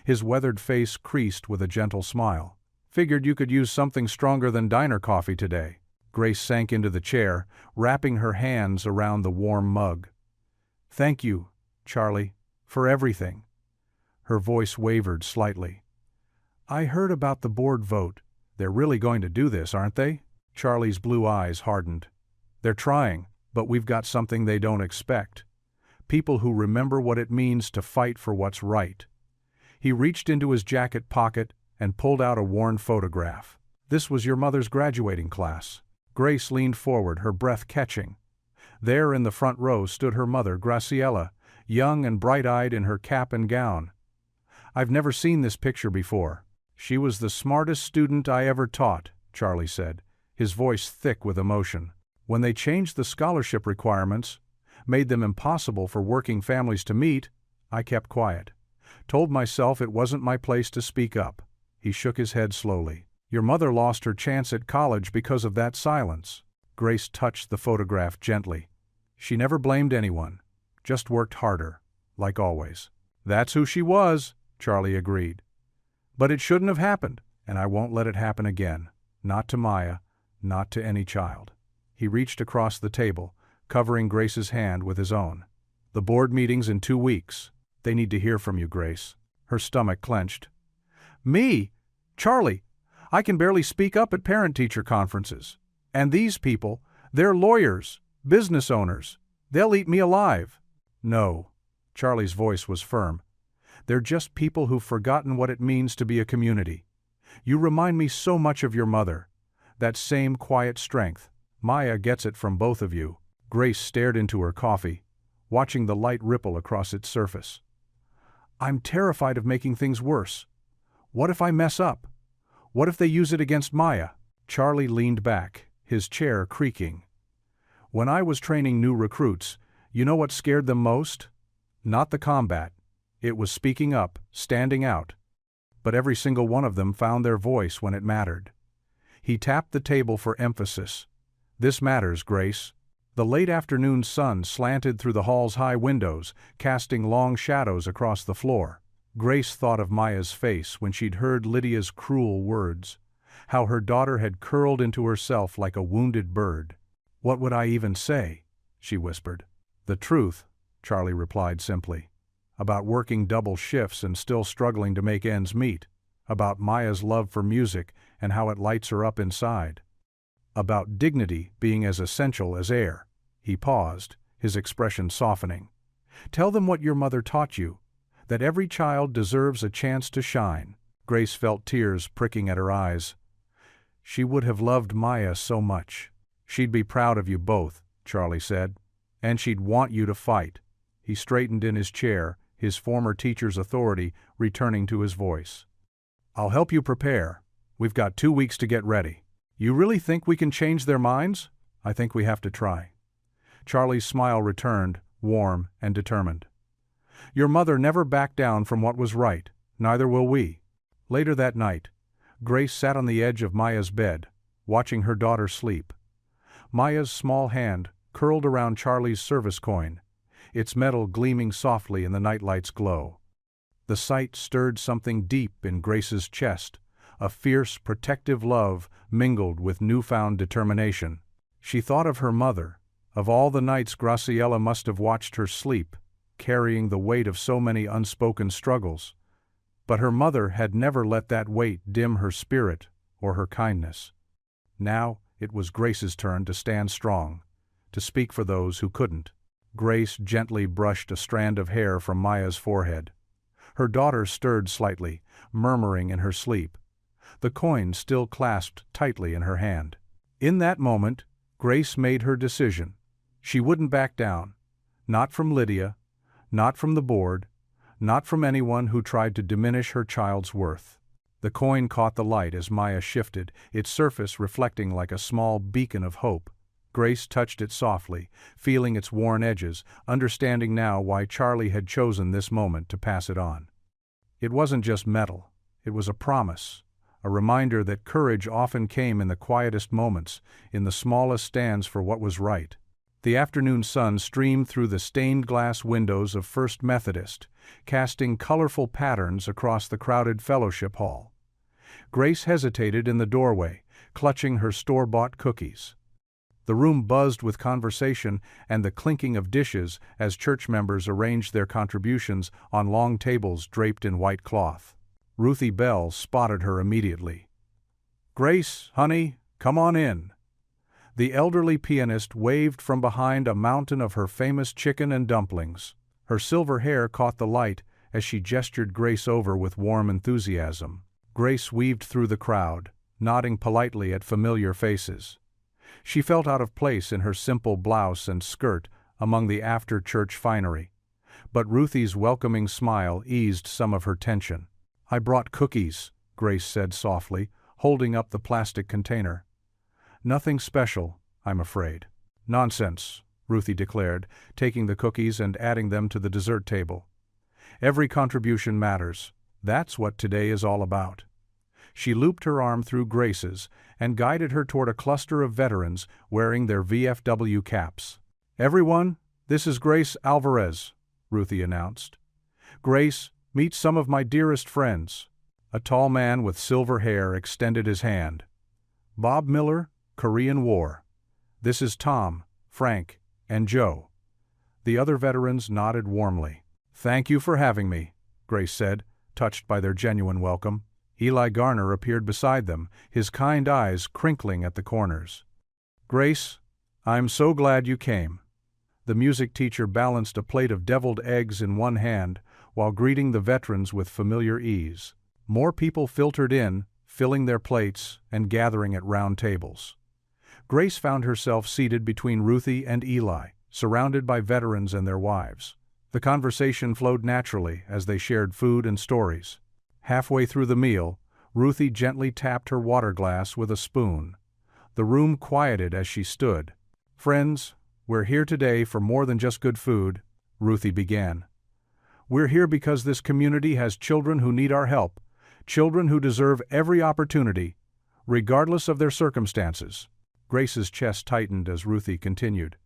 His weathered face creased with a gentle smile. "Figured you could use something stronger than diner coffee today." Grace sank into the chair, wrapping her hands around the warm mug. "Thank you, Charlie, for everything." Her voice wavered slightly. "I heard about the board vote. They're really going to do this, aren't they?" Charlie's blue eyes hardened. "They're trying, but we've got something they don't expect. People who remember what it means to fight for what's right." He reached into his jacket pocket and pulled out a worn photograph. "This was your mother's graduating class." Grace leaned forward, her breath catching. There in the front row stood her mother, Graciela, young and bright-eyed in her cap and gown. "I've never seen this picture before." "She was the smartest student I ever taught," Charlie said, his voice thick with emotion. "When they changed the scholarship requirements, made them impossible for working families to meet, I kept quiet. Told myself it wasn't my place to speak up." He shook his head slowly. "Your mother lost her chance at college because of that silence." Grace touched the photograph gently. She never blamed anyone, just worked harder, like always. "That's who she was," Charlie agreed. "But it shouldn't have happened, and I won't let it happen again. Not to Maya, not to any child." He reached across the table, covering Grace's hand with his own. "The board meeting's in 2 weeks. They need to hear from you, Grace." Her stomach clenched. "Me? Charlie, I can barely speak up at parent-teacher conferences. And these people, they're lawyers, business owners. They'll eat me alive." "No." Charlie's voice was firm. "They're just people who've forgotten what it means to be a community. You remind me so much of your mother. That same quiet strength. Maya gets it from both of you." Grace stared into her coffee, watching the light ripple across its surface. "I'm terrified of making things worse. What if I mess up? What if they use it against Maya?" Charlie leaned back, his chair creaking. "When I was training new recruits, you know what scared them most? Not the combat. It was speaking up, standing out. But every single one of them found their voice when it mattered." He tapped the table for emphasis. "This matters, Grace." The late afternoon sun slanted through the hall's high windows, casting long shadows across the floor. Grace thought of Maya's face when she'd heard Lydia's cruel words, how her daughter had curled into herself like a wounded bird. "What would I even say?" she whispered. "The truth," Charlie replied simply. "About working double shifts and still struggling to make ends meet. About Maya's love for music and how it lights her up inside. About dignity being as essential as air." He paused, his expression softening. "Tell them what your mother taught you, that every child deserves a chance to shine." Grace felt tears pricking at her eyes. She would have loved Maya so much. "She'd be proud of you both," Charlie said. "And she'd want you to fight." He straightened in his chair, his former teacher's authority returning to his voice. "I'll help you prepare. We've got 2 weeks to get ready. You really think we can change their minds?" "I think we have to try." Charlie's smile returned, warm and determined. "Your mother never backed down from what was right. Neither will we." Later that night, Grace sat on the edge of Maya's bed, watching her daughter sleep. Maya's small hand curled around Charlie's service coin, its metal gleaming softly in the nightlight's glow. The sight stirred something deep in Grace's chest, a fierce, protective love mingled with newfound determination. She thought of her mother, of all the nights Graciela must have watched her sleep, carrying the weight of so many unspoken struggles. But her mother had never let that weight dim her spirit or her kindness. Now it was Grace's turn to stand strong, to speak for those who couldn't. Grace gently brushed a strand of hair from Maya's forehead. Her daughter stirred slightly, murmuring in her sleep, the coin still clasped tightly in her hand. In that moment, Grace made her decision. She wouldn't back down. Not from Lydia, not from the board, not from anyone who tried to diminish her child's worth. The coin caught the light as Maya shifted, its surface reflecting like a small beacon of hope. Grace touched it softly, feeling its worn edges, understanding now why Charlie had chosen this moment to pass it on. It wasn't just metal. It was a promise, a reminder that courage often came in the quietest moments, in the smallest stands for what was right. The afternoon sun streamed through the stained glass windows of First Methodist, casting colorful patterns across the crowded fellowship hall. Grace hesitated in the doorway, clutching her store-bought cookies. The room buzzed with conversation and the clinking of dishes as church members arranged their contributions on long tables draped in white cloth. Ruthie Bell spotted her immediately. "Grace, honey, come on in." The elderly pianist waved from behind a mountain of her famous chicken and dumplings. Her silver hair caught the light as she gestured Grace over with warm enthusiasm. Grace weaved through the crowd, nodding politely at familiar faces. She felt out of place in her simple blouse and skirt among the after-church finery, but Ruthie's welcoming smile eased some of her tension. "I brought cookies," Grace said softly, holding up the plastic container. "Nothing special, I'm afraid." "Nonsense," Ruthie declared, taking the cookies and adding them to the dessert table. "Every contribution matters. That's what today is all about." She looped her arm through Grace's and guided her toward a cluster of veterans wearing their VFW caps. "Everyone, this is Grace Alvarez," Ruthie announced. "Grace, meet some of my dearest friends." A tall man with silver hair extended his hand. "Bob Miller, Korean War. This is Tom, Frank, and Joe." The other veterans nodded warmly. "Thank you for having me," Grace said, touched by their genuine welcome. Eli Garner appeared beside them, his kind eyes crinkling at the corners. "Grace, I'm so glad you came." The music teacher balanced a plate of deviled eggs in one hand while greeting the veterans with familiar ease. More people filtered in, filling their plates and gathering at round tables. Grace found herself seated between Ruthie and Eli, surrounded by veterans and their wives. The conversation flowed naturally as they shared food and stories. Halfway through the meal, Ruthie gently tapped her water glass with a spoon. The room quieted as she stood. "Friends, we're here today for more than just good food," Ruthie began. "We're here because this community has children who need our help, children who deserve every opportunity, regardless of their circumstances." Grace's chest tightened as Ruthie continued.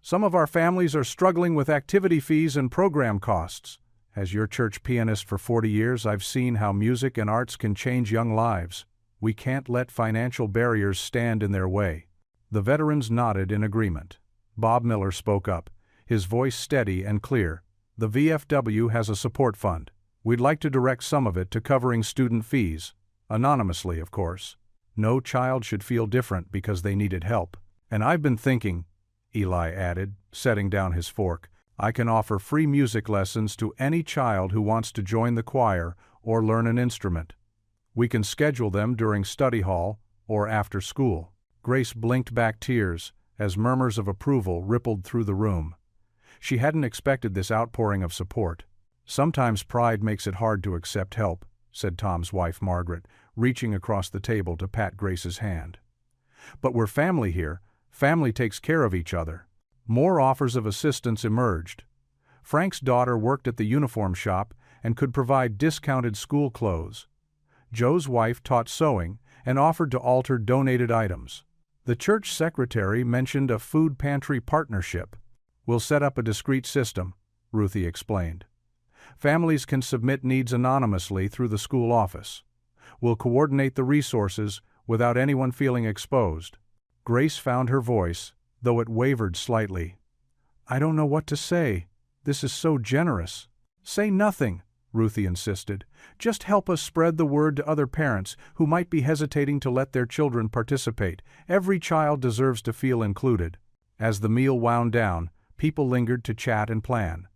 "Some of our families are struggling with activity fees and program costs. As your church pianist for 40 years, I've seen how music and arts can change young lives. We can't let financial barriers stand in their way." The veterans nodded in agreement. Bob Miller spoke up, his voice steady and clear. "The VFW has a support fund. We'd like to direct some of it to covering student fees, anonymously, of course. No child should feel different because they needed help. And I've been thinking," Eli added, setting down his fork, "I can offer free music lessons to any child who wants to join the choir or learn an instrument. We can schedule them during study hall or after school." Grace blinked back tears as murmurs of approval rippled through the room. She hadn't expected this outpouring of support. "Sometimes pride makes it hard to accept help," said Tom's wife Margaret, reaching across the table to pat Grace's hand. "But we're family here. Family takes care of each other." More offers of assistance emerged. Frank's daughter worked at the uniform shop and could provide discounted school clothes. Joe's wife taught sewing and offered to alter donated items. The church secretary mentioned a food pantry partnership. "We'll set up a discreet system," Ruthie explained. "Families can submit needs anonymously through the school office. We'll coordinate the resources without anyone feeling exposed." Grace found her voice, though it wavered slightly. "I don't know what to say. This is so generous." "Say nothing," Ruthie insisted. "Just help us spread the word to other parents who might be hesitating to let their children participate. Every child deserves to feel included." As the meal wound down, people lingered to chat and plan.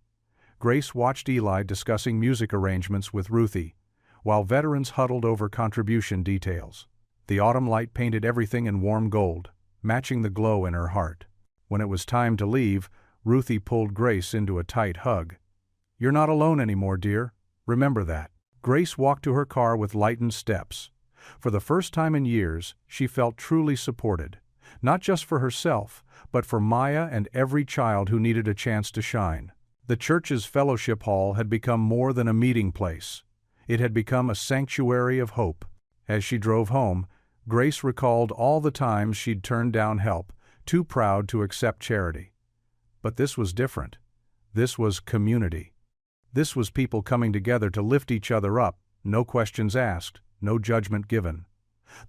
Grace watched Eli discussing music arrangements with Ruthie, while veterans huddled over contribution details. The autumn light painted everything in warm gold, matching the glow in her heart. When it was time to leave, Ruthie pulled Grace into a tight hug. "You're not alone anymore, dear. Remember that." Grace walked to her car with lightened steps. For the first time in years, she felt truly supported, not just for herself, but for Maya and every child who needed a chance to shine. The church's fellowship hall had become more than a meeting place. It had become a sanctuary of hope. As she drove home, Grace recalled all the times she'd turned down help, too proud to accept charity. But this was different. This was community. This was people coming together to lift each other up, no questions asked, no judgment given.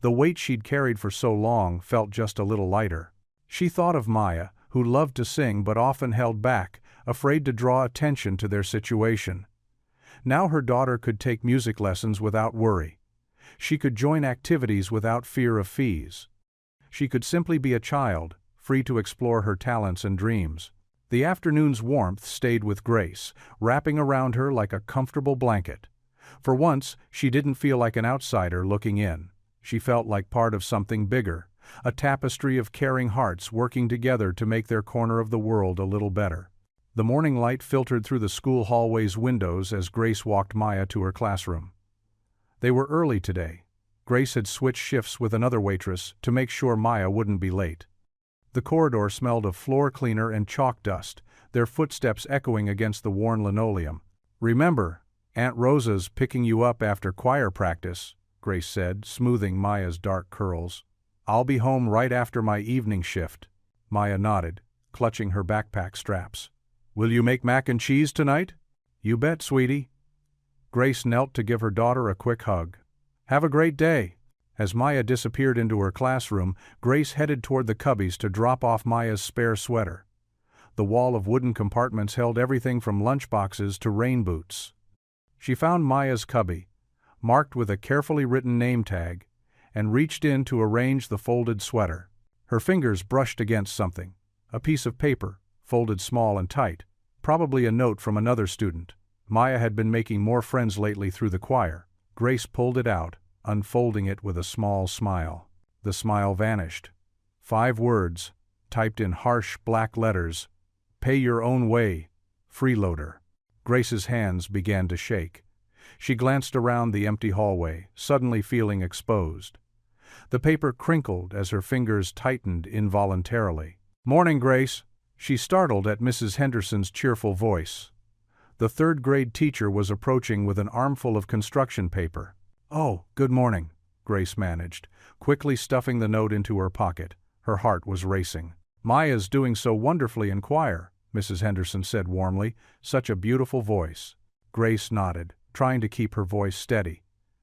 The weight she'd carried for so long felt just a little lighter. She thought of Maya, who loved to sing but often held back, afraid to draw attention to their situation. Now her daughter could take music lessons without worry. She could join activities without fear of fees. She could simply be a child, free to explore her talents and dreams. The afternoon's warmth stayed with Grace, wrapping around her like a comfortable blanket. For once, she didn't feel like an outsider looking in. She felt like part of something bigger, a tapestry of caring hearts working together to make their corner of the world a little better. The morning light filtered through the school hallway's windows as Grace walked Maya to her classroom. They were early today. Grace had switched shifts with another waitress to make sure Maya wouldn't be late. The corridor smelled of floor cleaner and chalk dust, their footsteps echoing against the worn linoleum. "Remember, Aunt Rosa's picking you up after choir practice," Grace said, smoothing Maya's dark curls. "I'll be home right after my evening shift." Maya nodded, clutching her backpack straps. "Will you make mac and cheese tonight?" "You bet, sweetie." Grace knelt to give her daughter a quick hug. "Have a great day." As Maya disappeared into her classroom, Grace headed toward the cubbies to drop off Maya's spare sweater. The wall of wooden compartments held everything from lunchboxes to rain boots. She found Maya's cubby, marked with a carefully written name tag, and reached in to arrange the folded sweater. Her fingers brushed against something, a piece of paper, folded small and tight, probably a note from another student. Maya had been making more friends lately through the choir. Grace pulled it out, unfolding it with a small smile. The smile vanished. 5 words, typed in harsh black letters: "Pay your own way, freeloader." Grace's hands began to shake. She glanced around the empty hallway, suddenly feeling exposed. The paper crinkled as her fingers tightened involuntarily. "Morning, Grace." She startled at Mrs. Henderson's cheerful voice. The 3rd grade teacher was approaching with an armful of construction paper. "Oh, good morning," Grace managed, quickly stuffing the note into her pocket. Her heart was racing. "Maya's doing so wonderfully in choir," Mrs. Henderson said warmly. "Such a beautiful voice." Grace nodded, trying to keep her voice steady.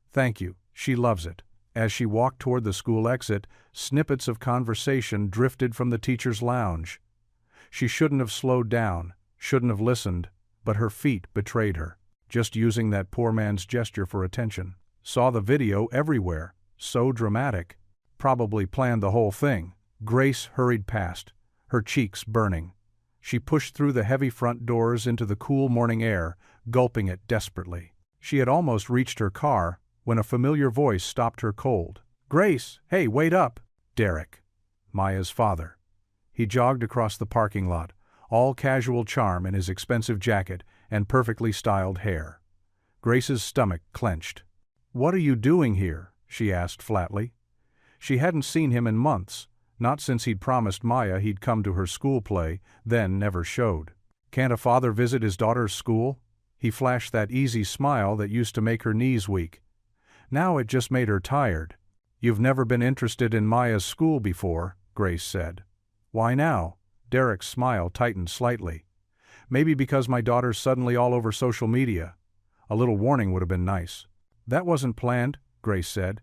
"Thank you, she loves it." As she walked toward the school exit, snippets of conversation drifted from the teacher's lounge. She shouldn't have slowed down, shouldn't have listened, but her feet betrayed her. Just using that poor man's gesture for attention. Saw the video everywhere. So dramatic. Probably planned the whole thing. Grace hurried past, her cheeks burning. She pushed through the heavy front doors into the cool morning air, gulping it desperately. She had almost reached her car when a familiar voice stopped her cold. "Grace, hey, wait up!" Derek, Maya's father. He jogged across the parking lot, all casual charm in his expensive jacket and perfectly styled hair. Grace's stomach clenched. "What are you doing here?" she asked flatly. She hadn't seen him in months, not since he'd promised Maya he'd come to her school play, then never showed. "Can't a father visit his daughter's school?" He flashed that easy smile that used to make her knees weak. Now it just made her tired. "You've never been interested in Maya's school before," Grace said. "Why now?" Derek's smile tightened slightly. "Maybe because my daughter's suddenly all over social media. A little warning would have been nice." "That wasn't planned," Grace said.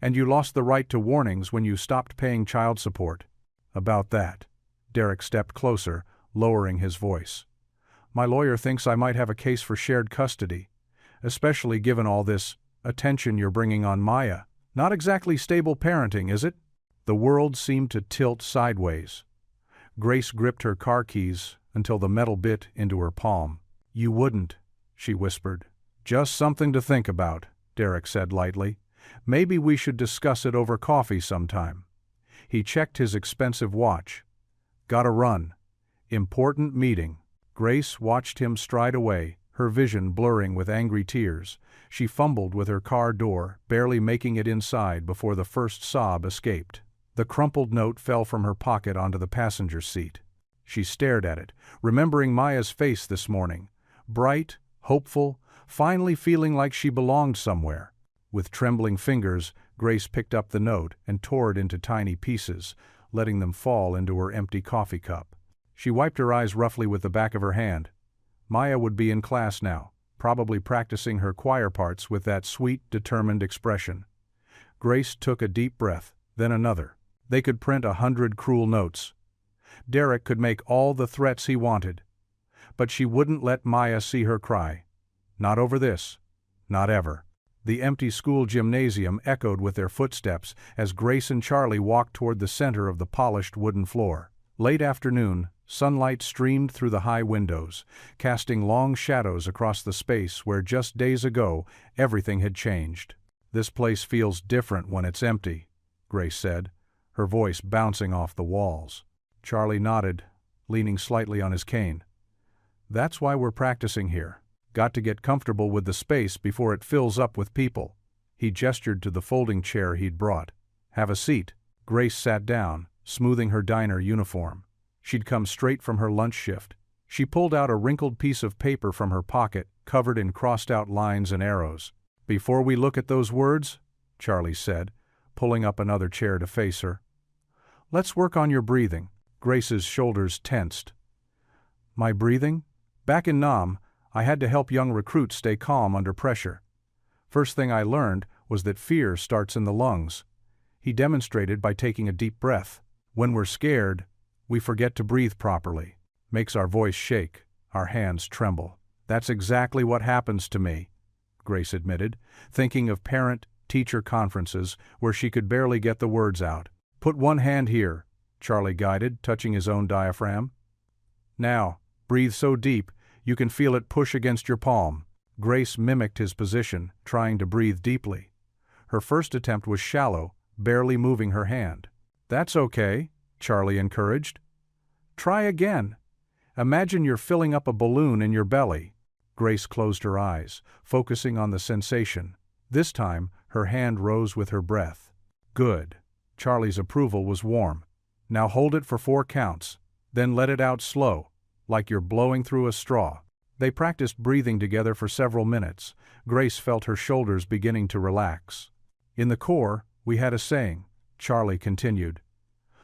"And you lost the right to warnings when you stopped paying child support." "About that." Derek stepped closer, lowering his voice. "My lawyer thinks I might have a case for shared custody, especially given all this attention you're bringing on Maya. Not exactly stable parenting, is it?" The world seemed to tilt sideways. Grace gripped her car keys until the metal bit into her palm. "You wouldn't," she whispered. "Just something to think about," Derek said lightly. "Maybe we should discuss it over coffee sometime." He checked his expensive watch. "Gotta run. Important meeting." Grace watched him stride away, her vision blurring with angry tears. She fumbled with her car door, barely making it inside before the first sob escaped. The crumpled note fell from her pocket onto the passenger seat. She stared at it, remembering Maya's face this morning. Bright, hopeful, finally feeling like she belonged somewhere. With trembling fingers, Grace picked up the note and tore it into tiny pieces, letting them fall into her empty coffee cup. She wiped her eyes roughly with the back of her hand. Maya would be in class now, probably practicing her choir parts with that sweet, determined expression. Grace took a deep breath, then another. They could print 100 cruel notes. Derek could make all the threats he wanted. But she wouldn't let Maya see her cry. Not over this. Not ever. The empty school gymnasium echoed with their footsteps as Grace and Charlie walked toward the center of the polished wooden floor. Late afternoon, sunlight streamed through the high windows, casting long shadows across the space where just days ago everything had changed. "This place feels different when it's empty," Grace said, her voice bouncing off the walls. Charlie nodded, leaning slightly on his cane. "That's why we're practicing here. Got to get comfortable with the space before it fills up with people." He gestured to the folding chair he'd brought. "Have a seat." Grace sat down, smoothing her diner uniform. She'd come straight from her lunch shift. She pulled out a wrinkled piece of paper from her pocket, covered in crossed-out lines and arrows. "Before we look at those words," Charlie said, pulling up another chair to face her, "let's work on your breathing." Grace's shoulders tensed. "My breathing? Back in Nam, I had to help young recruits stay calm under pressure. First thing I learned was that fear starts in the lungs." He demonstrated by taking a deep breath. "When we're scared, we forget to breathe properly. Makes our voice shake, our hands tremble. That's exactly what happens to me." Grace admitted, thinking of parent-teacher conferences where she could barely get the words out. "Put one hand here," Charlie guided, touching his own diaphragm. "Now, breathe so deep you can feel it push against your palm." Grace mimicked his position, trying to breathe deeply. Her first attempt was shallow, barely moving her hand. "That's okay," Charlie encouraged. "Try again. Imagine you're filling up a balloon in your belly." Grace closed her eyes, focusing on the sensation. This time, her hand rose with her breath. "Good." Charlie's approval was warm. "Now hold it for 4 counts, then let it out slow, like you're blowing through a straw." They practiced breathing together for several minutes. Grace felt her shoulders beginning to relax. "In the Corps, we had a saying," Charlie continued.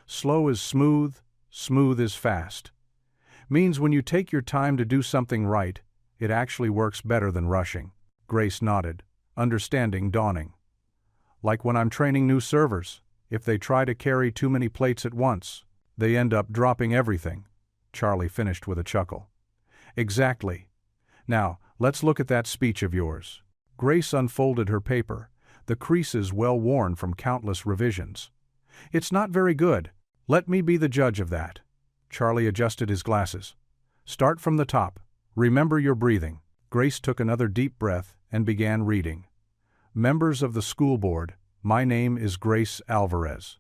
"Slow is smooth, smooth is fast." Means when you take your time to do something right, it actually works better than rushing. Grace nodded, understanding dawning. "Like when I'm training new servers, if they try to carry too many plates at once, they end up dropping everything," Charlie finished with a chuckle. "Exactly. Now, let's look at that speech of yours." Grace unfolded her paper, the creases well worn from countless revisions. "It's not very good. Let me be the judge of that." Charlie adjusted his glasses. "Start from the top. Remember your breathing." Grace took another deep breath and began reading. "Members of the school board, my name is Grace Alvarez."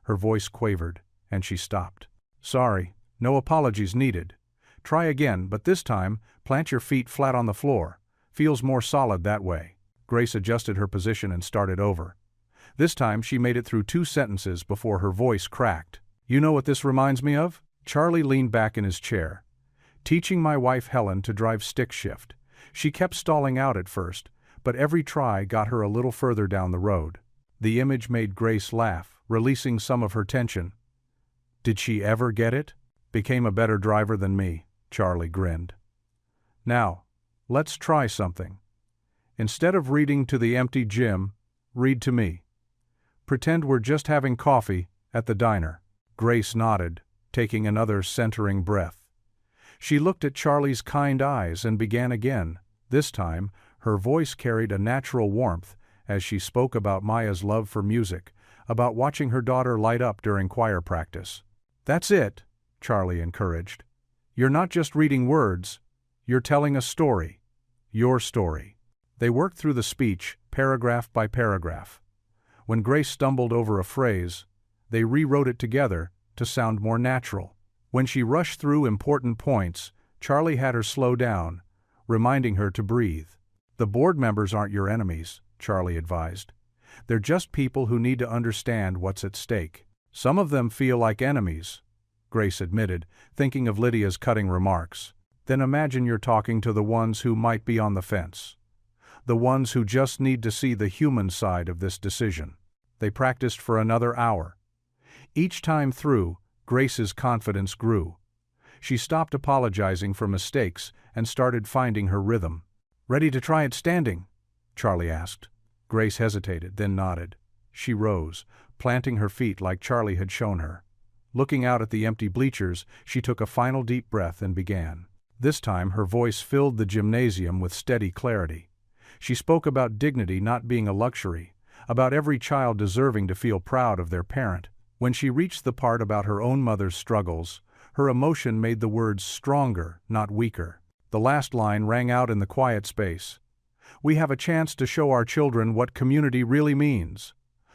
Her voice quavered, and she stopped. "Sorry, no apologies needed. Try again, but this time, plant your feet flat on the floor. Feels more solid that way." Grace adjusted her position and started over. This time she made it through 2 sentences before her voice cracked. "You know what this reminds me of?" Charlie leaned back in his chair. "Teaching my wife Helen to drive stick shift. She kept stalling out at first, but every try got her a little further down the road." The image made Grace laugh, releasing some of her tension. "Did she ever get it?" "Became a better driver than me," Charlie grinned. "Now, let's try something. Instead of reading to the empty gym, read to me. Pretend we're just having coffee at the diner." Grace nodded, taking another centering breath. She looked at Charlie's kind eyes and began again. This time, her voice carried a natural warmth as she spoke about Maya's love for music, about watching her daughter light up during choir practice. "That's it," Charlie encouraged. "You're not just reading words, you're telling a story. Your story." They worked through the speech, paragraph by paragraph. When Grace stumbled over a phrase, they rewrote it together to sound more natural. When she rushed through important points, Charlie had her slow down, reminding her to breathe. "The board members aren't your enemies," Charlie advised. "They're just people who need to understand what's at stake." "Some of them feel like enemies," Grace admitted, thinking of Lydia's cutting remarks. "Then imagine you're talking to the ones who might be on the fence. The ones who just need to see the human side of this decision." They practiced for another hour. Each time through, Grace's confidence grew. She stopped apologizing for mistakes and started finding her rhythm. "Ready to try it standing?" Charlie asked. Grace hesitated, then nodded. She rose, planting her feet like Charlie had shown her. Looking out at the empty bleachers, she took a final deep breath and began. This time her voice filled the gymnasium with steady clarity. She spoke about dignity not being a luxury, about every child deserving to feel proud of their parent. When she reached the part about her own mother's struggles, her emotion made the words stronger, not weaker. The last line rang out in the quiet space. "We have a chance to show our children what community really means.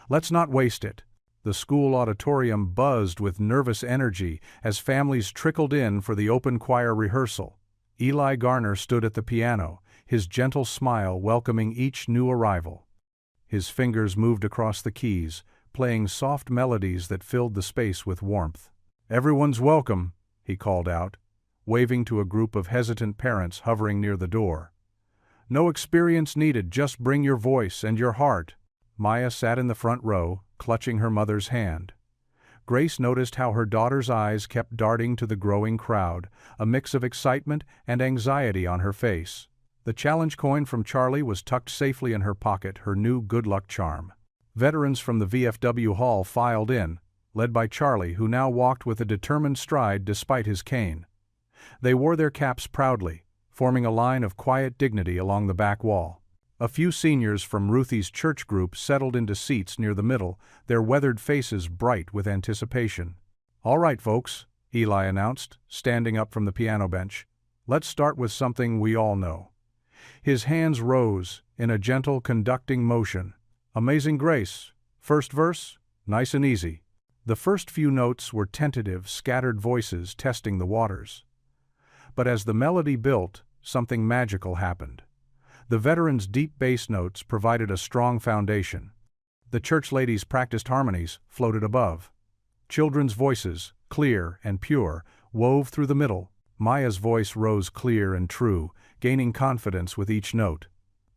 Let's not waste it." The school auditorium buzzed with nervous energy as families trickled in for the open choir rehearsal. Eli Garner stood at the piano, his gentle smile welcoming each new arrival. His fingers moved across the keys, playing soft melodies that filled the space with warmth. "Everyone's welcome," he called out, waving to a group of hesitant parents hovering near the door. "No experience needed, just bring your voice and your heart." Maya sat in the front row, clutching her mother's hand. Grace noticed how her daughter's eyes kept darting to the growing crowd, a mix of excitement and anxiety on her face. The challenge coin from Charlie was tucked safely in her pocket, her new good luck charm. Veterans from the VFW hall filed in, led by Charlie, who now walked with a determined stride despite his cane. They wore their caps proudly, forming a line of quiet dignity along the back wall. A few seniors from Ruthie's church group settled into seats near the middle, their weathered faces bright with anticipation. "All right, folks," Eli announced, standing up from the piano bench. "Let's start with something we all know." His hands rose in a gentle conducting motion. "Amazing Grace. First verse, nice and easy." The first few notes were tentative, scattered voices testing the waters. But as the melody built, something magical happened. The veterans' deep bass notes provided a strong foundation. The church ladies' practiced harmonies floated above. Children's voices, clear and pure, wove through the middle. Maya's voice rose clear and true, gaining confidence with each note.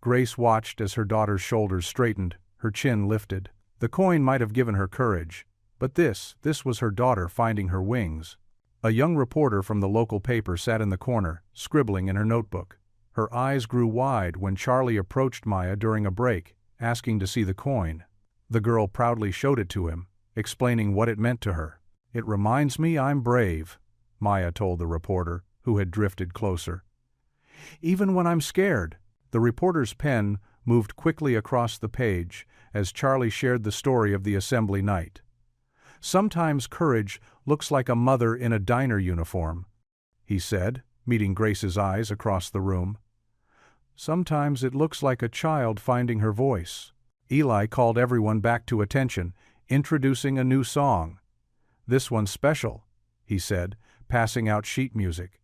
Grace watched as her daughter's shoulders straightened, her chin lifted. The coin might have given her courage, but this was her daughter finding her wings. A young reporter from the local paper sat in the corner, scribbling in her notebook. Her eyes grew wide when Charlie approached Maya during a break, asking to see the coin. The girl proudly showed it to him, explaining what it meant to her. "It reminds me I'm brave," Maya told the reporter, who had drifted closer. "Even when I'm scared." The reporter's pen moved quickly across the page as Charlie shared the story of the assembly night. "Sometimes courage looks like a mother in a diner uniform," he said, meeting Grace's eyes across the room. "Sometimes it looks like a child finding her voice." Eli called everyone back to attention, introducing a new song. "This one's special," he said, passing out sheet music.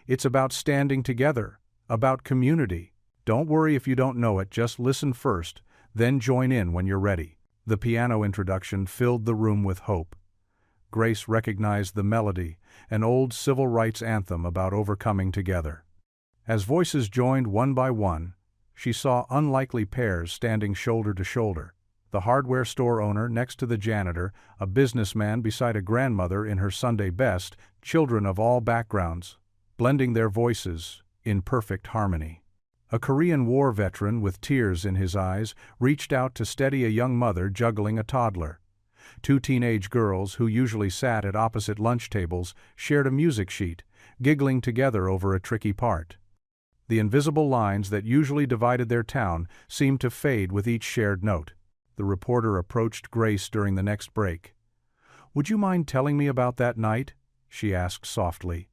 "It's about standing together, about community. Don't worry if you don't know it, just listen first, then join in when you're ready." The piano introduction filled the room with hope. Grace recognized the melody, an old civil rights anthem about overcoming together. As voices joined one by one, she saw unlikely pairs standing shoulder to shoulder. The hardware store owner next to the janitor, a businessman beside a grandmother in her Sunday best, children of all backgrounds, blending their voices in perfect harmony. A Korean War veteran with tears in his eyes reached out to steady a young mother juggling a toddler. Two teenage girls who usually sat at opposite lunch tables shared a music sheet, giggling together over a tricky part. The invisible lines that usually divided their town seemed to fade with each shared note. The reporter approached Grace during the next break. "Would you mind telling me about that night?" she asked softly.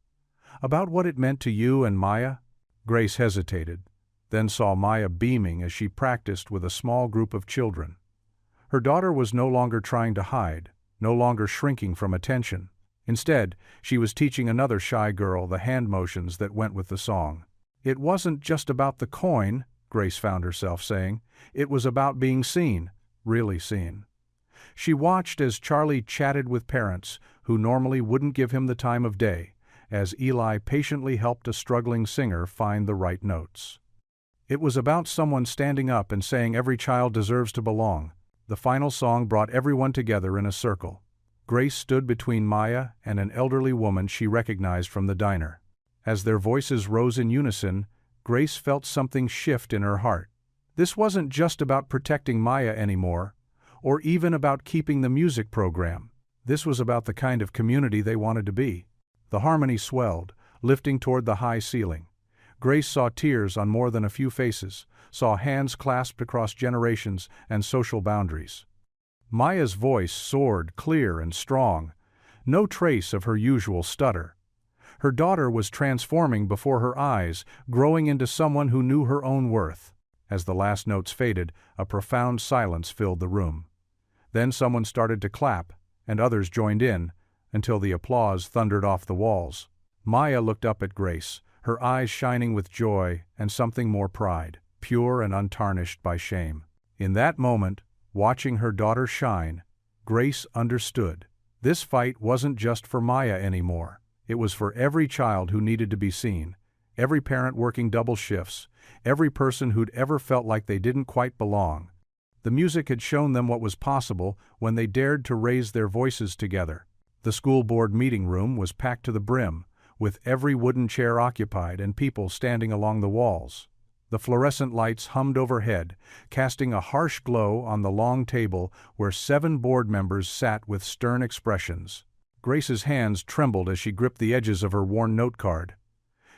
"About what it meant to you and Maya?" Grace hesitated, then saw Maya beaming as she practiced with a small group of children. Her daughter was no longer trying to hide, no longer shrinking from attention. Instead, she was teaching another shy girl the hand motions that went with the song. "It wasn't just about the coin," Grace found herself saying. "It was about being seen, really seen." She watched as Charlie chatted with parents who normally wouldn't give him the time of day, as Eli patiently helped a struggling singer find the right notes. It was about someone standing up and saying every child deserves to belong. The final song brought everyone together in a circle. Grace stood between Maya and an elderly woman she recognized from the diner. As their voices rose in unison, Grace felt something shift in her heart. This wasn't just about protecting Maya anymore, or even about keeping the music program. This was about the kind of community they wanted to be. The harmony swelled, lifting toward the high ceiling. Grace saw tears on more than a few faces, saw hands clasped across generations and social boundaries. Maya's voice soared clear and strong, no trace of her usual stutter. Her daughter was transforming before her eyes, growing into someone who knew her own worth. As the last notes faded, a profound silence filled the room. Then someone started to clap, and others joined in, until the applause thundered off the walls. Maya looked up at Grace, her eyes shining with joy and something more pride, pure and untarnished by shame. In that moment, watching her daughter shine, Grace understood. This fight wasn't just for Maya anymore. It was for every child who needed to be seen, every parent working double shifts, every person who'd ever felt like they didn't quite belong. The music had shown them what was possible when they dared to raise their voices together. The school board meeting room was packed to the brim, with every wooden chair occupied and people standing along the walls. The fluorescent lights hummed overhead, casting a harsh glow on the long table where 7 board members sat with stern expressions. Grace's hands trembled as she gripped the edges of her worn note card.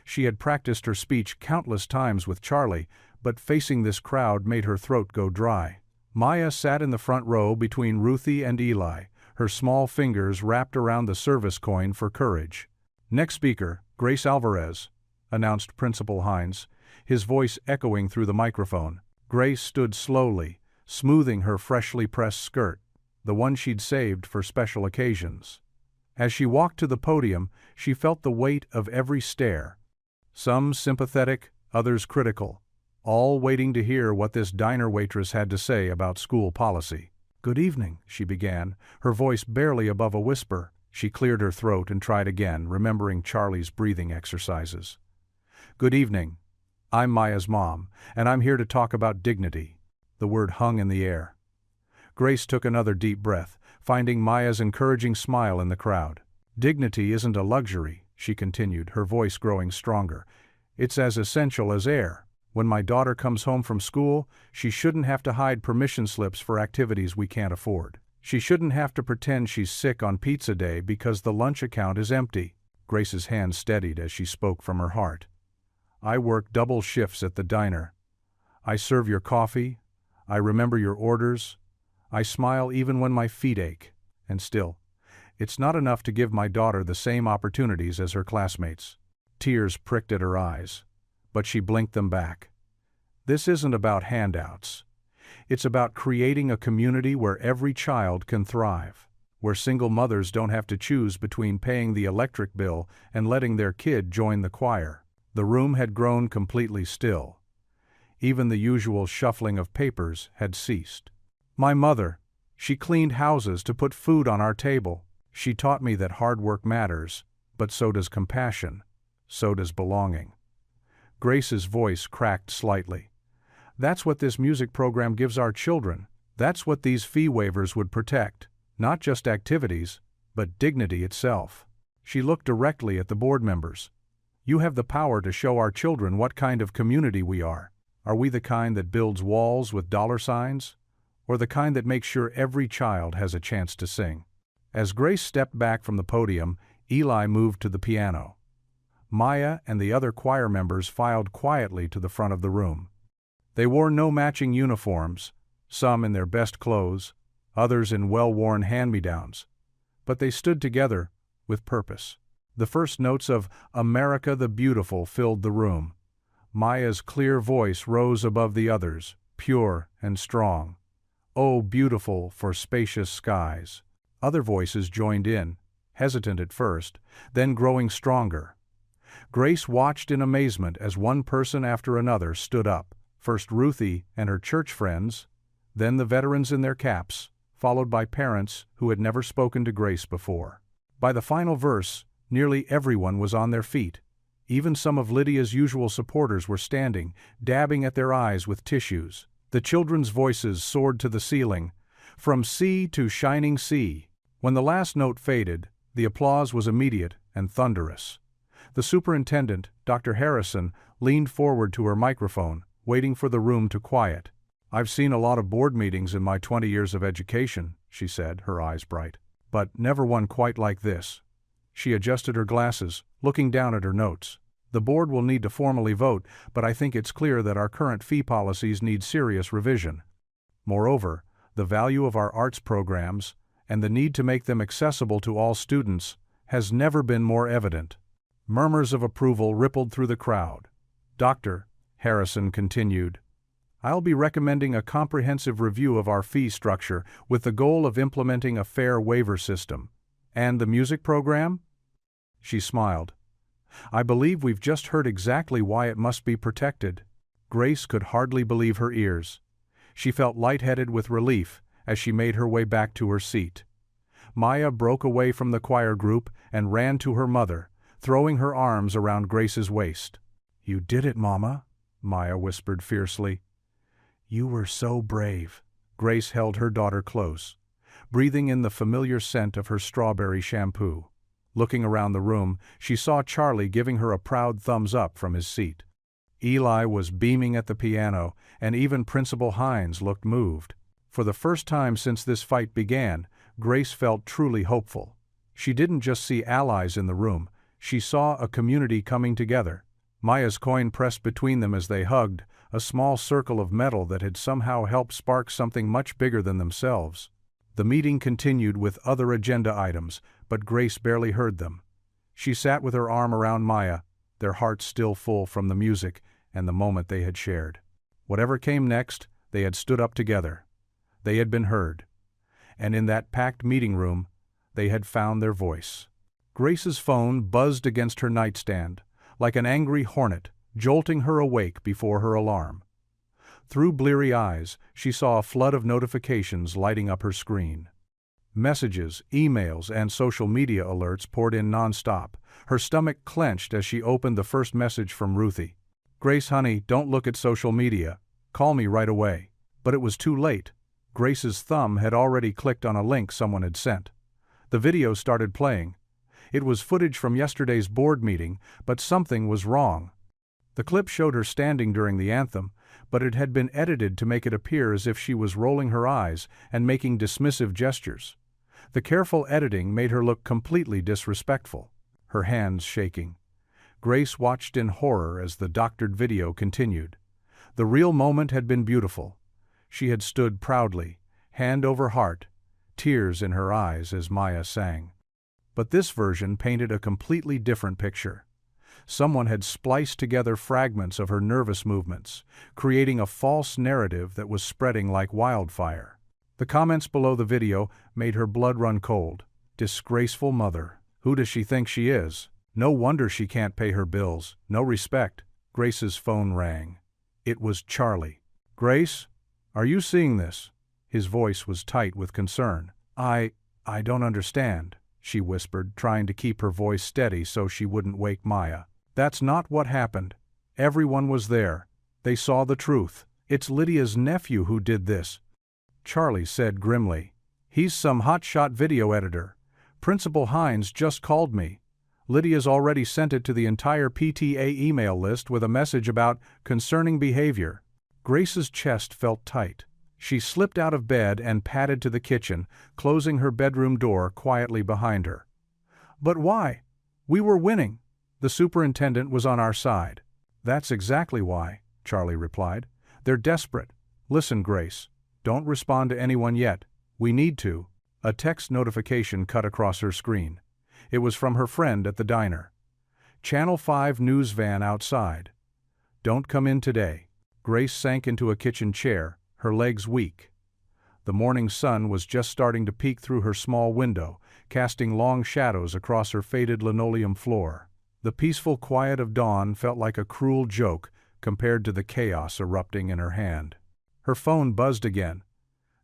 She had practiced her speech countless times with Charlie, but facing this crowd made her throat go dry. Maya sat in the front row between Ruthie and Eli, her small fingers wrapped around the service coin for courage. "Next speaker, Grace Alvarez," announced Principal Hines, his voice echoing through the microphone. Grace stood slowly, smoothing her freshly pressed skirt, the one she'd saved for special occasions. As she walked to the podium, she felt the weight of every stare. Some sympathetic, others critical, all waiting to hear what this diner waitress had to say about school policy. "Good evening," she began, her voice barely above a whisper. She cleared her throat and tried again, remembering Charlie's breathing exercises. "Good evening. I'm Maya's mom, and I'm here to talk about dignity." The word hung in the air. Grace took another deep breath, finding Maya's encouraging smile in the crowd. "Dignity isn't a luxury," she continued, her voice growing stronger. "It's as essential as air. When my daughter comes home from school, she shouldn't have to hide permission slips for activities we can't afford. She shouldn't have to pretend she's sick on pizza day because the lunch account is empty." Grace's hand steadied as she spoke from her heart. "I work double shifts at the diner. I serve your coffee. I remember your orders. I smile even when my feet ache. And still, it's not enough to give my daughter the same opportunities as her classmates." Tears pricked at her eyes, but she blinked them back. "This isn't about handouts. It's about creating a community where every child can thrive, where single mothers don't have to choose between paying the electric bill and letting their kid join the choir." The room had grown completely still. Even the usual shuffling of papers had ceased. "My mother, she cleaned houses to put food on our table. She taught me that hard work matters, but so does compassion, so does belonging." Grace's voice cracked slightly. "That's what this music program gives our children. That's what these fee waivers would protect. Not just activities, but dignity itself." She looked directly at the board members. "You have the power to show our children what kind of community we are. Are we the kind that builds walls with dollar signs, or the kind that makes sure every child has a chance to sing?" As Grace stepped back from the podium, Eli moved to the piano. Maya and the other choir members filed quietly to the front of the room. They wore no matching uniforms, some in their best clothes, others in well-worn hand-me-downs, but they stood together with purpose. The first notes of "America the Beautiful" filled the room. Maya's clear voice rose above the others, pure and strong. "Oh, beautiful for spacious skies." Other voices joined in, hesitant at first, then growing stronger. Grace watched in amazement as one person after another stood up, first Ruthie and her church friends, then the veterans in their caps, followed by parents who had never spoken to Grace before. By the final verse, nearly everyone was on their feet. Even some of Lydia's usual supporters were standing, dabbing at their eyes with tissues. The children's voices soared to the ceiling, "From sea to shining sea." When the last note faded, the applause was immediate and thunderous. The superintendent, Dr. Harrison, leaned forward to her microphone, waiting for the room to quiet. "I've seen a lot of board meetings in my 20 years of education," she said, her eyes bright, "but never one quite like this." She adjusted her glasses, looking down at her notes. "The board will need to formally vote, but I think it's clear that our current fee policies need serious revision. Moreover, the value of our arts programs, and the need to make them accessible to all students, has never been more evident." Murmurs of approval rippled through the crowd. "Dr. Harrison continued, I'll be recommending a comprehensive review of our fee structure with the goal of implementing a fair waiver system. And the music program?" She smiled. "I believe we've just heard exactly why it must be protected." Grace could hardly believe her ears. She felt lightheaded with relief as she made her way back to her seat. Maya broke away from the choir group and ran to her mother, throwing her arms around Grace's waist. "You did it, Mama," Maya whispered fiercely. "You were so brave." Grace held her daughter close, breathing in the familiar scent of her strawberry shampoo. Looking around the room, she saw Charlie giving her a proud thumbs up from his seat. Eli was beaming at the piano, and even Principal Hines looked moved. For the first time since this fight began, Grace felt truly hopeful. She didn't just see allies in the room, she saw a community coming together. Maya's coin pressed between them as they hugged, a small circle of metal that had somehow helped spark something much bigger than themselves. The meeting continued with other agenda items, but Grace barely heard them. She sat with her arm around Maya, their hearts still full from the music and the moment they had shared. Whatever came next, they had stood up together. They had been heard. And in that packed meeting room, they had found their voice. Grace's phone buzzed against her nightstand, like an angry hornet, jolting her awake before her alarm. Through bleary eyes, she saw a flood of notifications lighting up her screen. Messages, emails, and social media alerts poured in nonstop. Her stomach clenched as she opened the first message from Ruthie. "Grace, honey, don't look at social media. Call me right away." But it was too late. Grace's thumb had already clicked on a link someone had sent. The video started playing. It was footage from yesterday's board meeting, but something was wrong. The clip showed her standing during the anthem, but it had been edited to make it appear as if she was rolling her eyes and making dismissive gestures. The careful editing made her look completely disrespectful, her hands shaking. Grace watched in horror as the doctored video continued. The real moment had been beautiful. She had stood proudly, hand over heart, tears in her eyes as Maya sang. But this version painted a completely different picture. Someone had spliced together fragments of her nervous movements, creating a false narrative that was spreading like wildfire. The comments below the video made her blood run cold. "Disgraceful mother. Who does she think she is? No wonder she can't pay her bills. No respect." Grace's phone rang. It was Charlie. "Grace, are you seeing this?" His voice was tight with concern. I don't understand," she whispered, trying to keep her voice steady so she wouldn't wake Maya. "That's not what happened. Everyone was there. They saw the truth. It's Lydia's nephew who did this," Charlie said grimly. "He's some hotshot video editor. Principal Hines just called me. Lydia's already sent it to the entire PTA email list with a message about concerning behavior." Grace's chest felt tight. She slipped out of bed and padded to the kitchen, closing her bedroom door quietly behind her. "But why? We were winning. The superintendent was on our side." "That's exactly why," Charlie replied. "They're desperate. Listen, Grace. Don't respond to anyone yet. We need to." A text notification cut across her screen. It was from her friend at the diner. "Channel 5 news van outside. Don't come in today." Grace sank into a kitchen chair, her legs weak. The morning sun was just starting to peek through her small window, casting long shadows across her faded linoleum floor. The peaceful quiet of dawn felt like a cruel joke compared to the chaos erupting in her hand. Her phone buzzed again.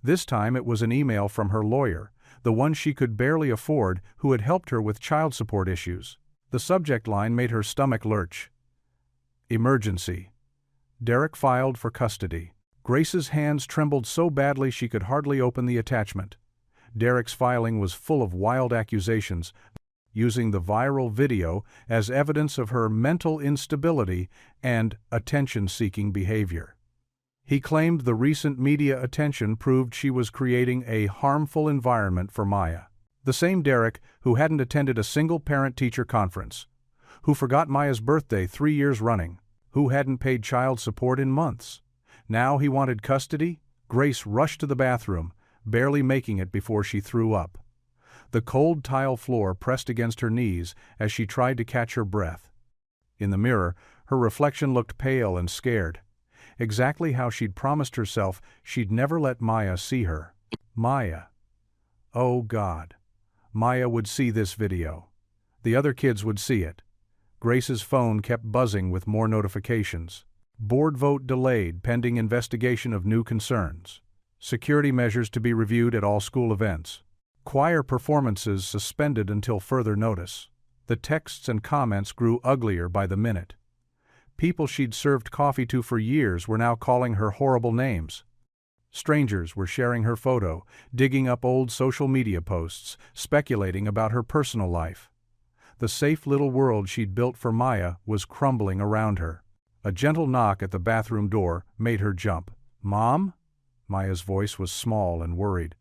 This time it was an email from her lawyer, the one she could barely afford, who had helped her with child support issues. The subject line made her stomach lurch. "Emergency. Derek filed for custody." Grace's hands trembled so badly she could hardly open the attachment. Derek's filing was full of wild accusations, using the viral video as evidence of her mental instability and attention-seeking behavior. He claimed the recent media attention proved she was creating a harmful environment for Maya. The same Derek who hadn't attended a single parent-teacher conference, who forgot Maya's birthday 3 years running, who hadn't paid child support in months. Now he wanted custody? Grace rushed to the bathroom, barely making it before she threw up. The cold tile floor pressed against her knees as she tried to catch her breath. In the mirror, her reflection looked pale and scared. Exactly how she'd promised herself she'd never let Maya see her. Maya. Oh God. Maya would see this video. The other kids would see it. Grace's phone kept buzzing with more notifications. Board vote delayed pending investigation of new concerns. Security measures to be reviewed at all school events. Choir performances suspended until further notice. The texts and comments grew uglier by the minute. People she'd served coffee to for years were now calling her horrible names. Strangers were sharing her photo, digging up old social media posts, speculating about her personal life. The safe little world she'd built for Maya was crumbling around her. A gentle knock at the bathroom door made her jump. "Mom?" Maya's voice was small and worried.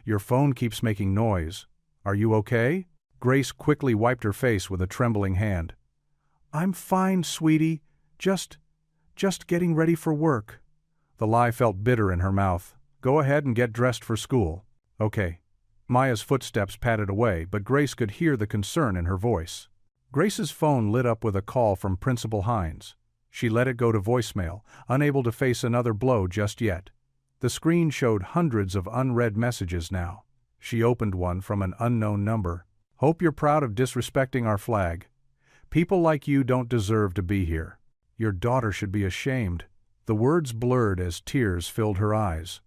"Your phone keeps making noise. Are you okay?" Grace quickly wiped her face with a trembling hand. "I'm fine, sweetie. Just Just getting ready for work. The lie felt bitter in her mouth. Go ahead and get dressed for school. Okay. Maya's footsteps padded away, but Grace could hear the concern in her voice. Grace's phone lit up with a call from Principal Hines. She let it go to voicemail, unable to face another blow just yet. The screen showed hundreds of unread messages now. She opened one from an unknown number. Hope you're proud of disrespecting our flag. People like you don't deserve to be here. Your daughter should be ashamed. The words blurred as tears filled her eyes.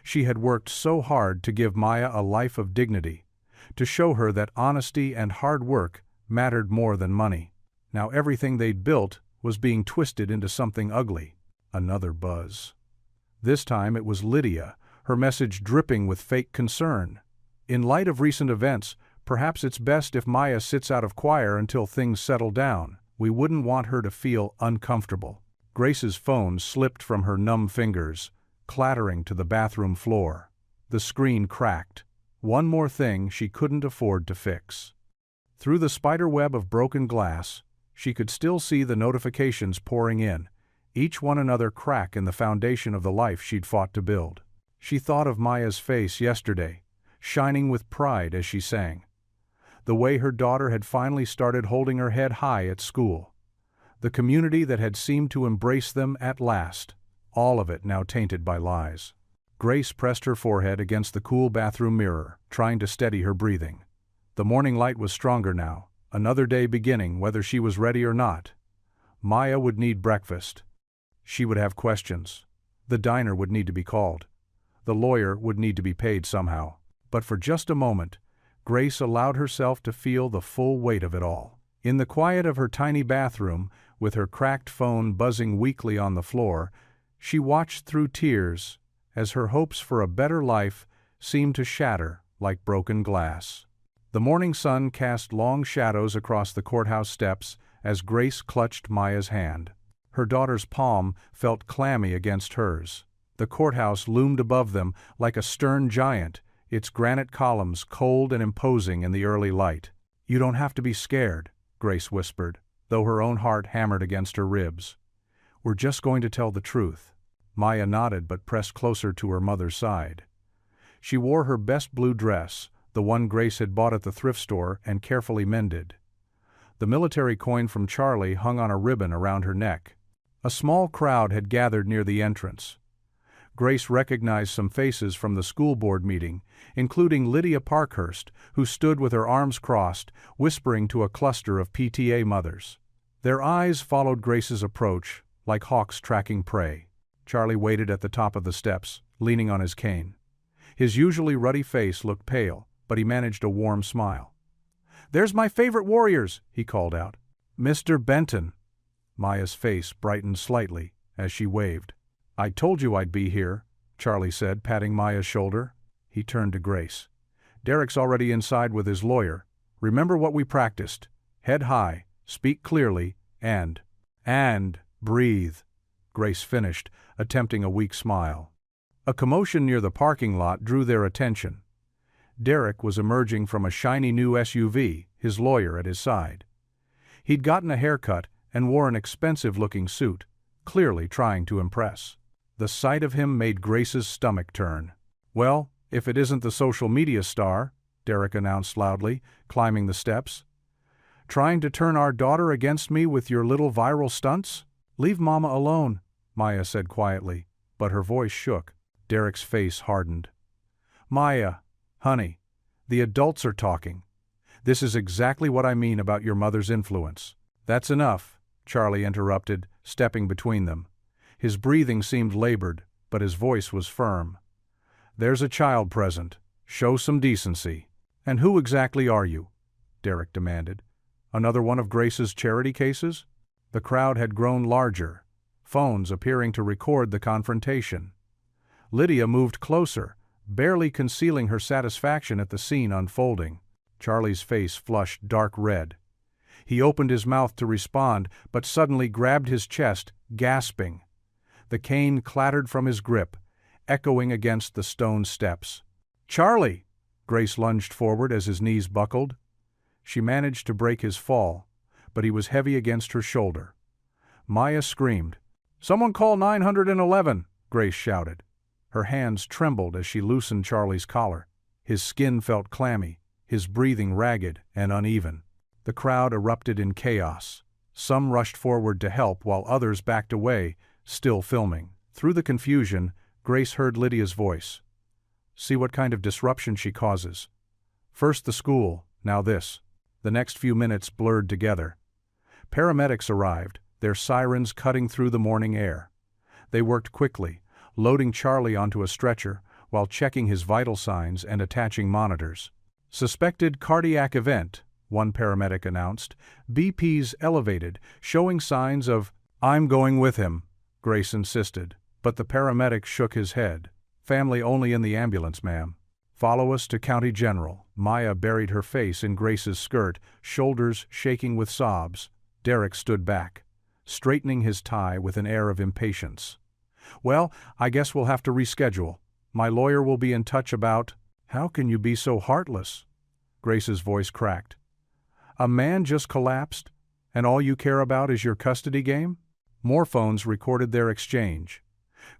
She had worked so hard to give Maya a life of dignity, to show her that honesty and hard work mattered more than money. Now everything they'd built was being twisted into something ugly. Another buzz. This time it was Lydia, her message dripping with fake concern. In light of recent events, perhaps it's best if Maya sits out of choir until things settle down. We wouldn't want her to feel uncomfortable. Grace's phone slipped from her numb fingers, clattering to the bathroom floor. The screen cracked. One more thing she couldn't afford to fix. Through the spiderweb of broken glass, she could still see the notifications pouring in, each one another crack in the foundation of the life she'd fought to build. She thought of Maya's face yesterday, shining with pride as she sang. The way her daughter had finally started holding her head high at school. The community that had seemed to embrace them at last, all of it now tainted by lies. Grace pressed her forehead against the cool bathroom mirror, trying to steady her breathing. The morning light was stronger now, another day beginning whether she was ready or not. Maya would need breakfast. She would have questions. The diner would need to be called. The lawyer would need to be paid somehow. But for just a moment, Grace allowed herself to feel the full weight of it all. In the quiet of her tiny bathroom, with her cracked phone buzzing weakly on the floor, she watched through tears as her hopes for a better life seemed to shatter like broken glass. The morning sun cast long shadows across the courthouse steps as Grace clutched Maya's hand. Her daughter's palm felt clammy against hers. The courthouse loomed above them like a stern giant, its granite columns cold and imposing in the early light. "You don't have to be scared," Grace whispered, though her own heart hammered against her ribs. "We're just going to tell the truth." Maya nodded but pressed closer to her mother's side. She wore her best blue dress, the one Grace had bought at the thrift store and carefully mended. The military coin from Charlie hung on a ribbon around her neck. A small crowd had gathered near the entrance. Grace recognized some faces from the school board meeting, including Lydia Parkhurst, who stood with her arms crossed, whispering to a cluster of PTA mothers. Their eyes followed Grace's approach, like hawks tracking prey. Charlie waited at the top of the steps, leaning on his cane. His usually ruddy face looked pale, but he managed a warm smile. "There's my favorite warriors," he called out. "Mr. Benton." Maya's face brightened slightly as she waved. "I told you I'd be here," Charlie said, patting Maya's shoulder. He turned to Grace. "Derek's already inside with his lawyer. Remember what we practiced. Head high, speak clearly, and breathe," Grace finished, attempting a weak smile. A commotion near the parking lot drew their attention. Derek was emerging from a shiny new SUV, his lawyer at his side. He'd gotten a haircut and wore an expensive-looking suit, clearly trying to impress. The sight of him made Grace's stomach turn. "Well, if it isn't the social media star," Derek announced loudly, climbing the steps. "Trying to turn our daughter against me with your little viral stunts? Leave Mama alone," Maya said quietly, but her voice shook. Derek's face hardened. "Maya, honey, the adults are talking. This is exactly what I mean about your mother's influence." "That's enough," Charlie interrupted, stepping between them. His breathing seemed labored, but his voice was firm. "There's a child present. Show some decency." "And who exactly are you?" Derek demanded. "Another one of Grace's charity cases?" The crowd had grown larger, phones appearing to record the confrontation. Lydia moved closer, barely concealing her satisfaction at the scene unfolding. Charlie's face flushed dark red. He opened his mouth to respond, but suddenly grabbed his chest, gasping. The cane clattered from his grip, echoing against the stone steps. "Charlie!" Grace lunged forward as his knees buckled. She managed to break his fall, but he was heavy against her shoulder. Maya screamed. "Someone call 911, Grace shouted. Her hands trembled as she loosened Charlie's collar. His skin felt clammy, his breathing ragged and uneven. The crowd erupted in chaos. Some rushed forward to help while others backed away, still filming. Through the confusion, Grace heard Lydia's voice. See what kind of disruption she causes. First the school, now this. The next few minutes blurred together. Paramedics arrived, their sirens cutting through the morning air. They worked quickly, loading Charlie onto a stretcher while checking his vital signs and attaching monitors. Suspected cardiac event, one paramedic announced. BP's elevated, showing signs of, I'm going with him, Grace insisted, but the paramedic shook his head. Family only in the ambulance, ma'am. Follow us to County General. Maya buried her face in Grace's skirt, shoulders shaking with sobs. Derek stood back, straightening his tie with an air of impatience. Well, I guess we'll have to reschedule. My lawyer will be in touch about— How can you be so heartless? Grace's voice cracked. A man just collapsed, and all you care about is your custody game? More phones recorded their exchange.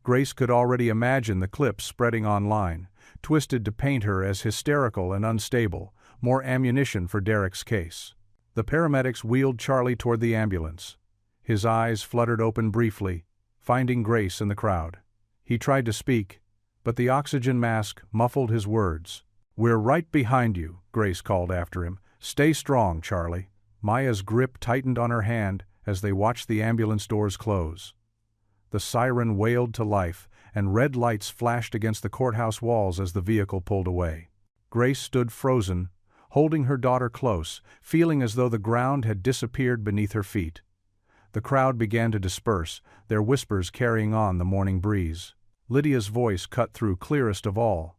Grace could already imagine the clips spreading online, twisted to paint her as hysterical and unstable, more ammunition for Derek's case. The paramedics wheeled Charlie toward the ambulance. His eyes fluttered open briefly, finding Grace in the crowd. He tried to speak, but the oxygen mask muffled his words. We're right behind you, Grace called after him. Stay strong, Charlie. Maya's grip tightened on her hand as they watched the ambulance doors close. The siren wailed to life, and red lights flashed against the courthouse walls as the vehicle pulled away. Grace stood frozen, holding her daughter close, feeling as though the ground had disappeared beneath her feet. The crowd began to disperse, their whispers carrying on the morning breeze. Lydia's voice cut through clearest of all.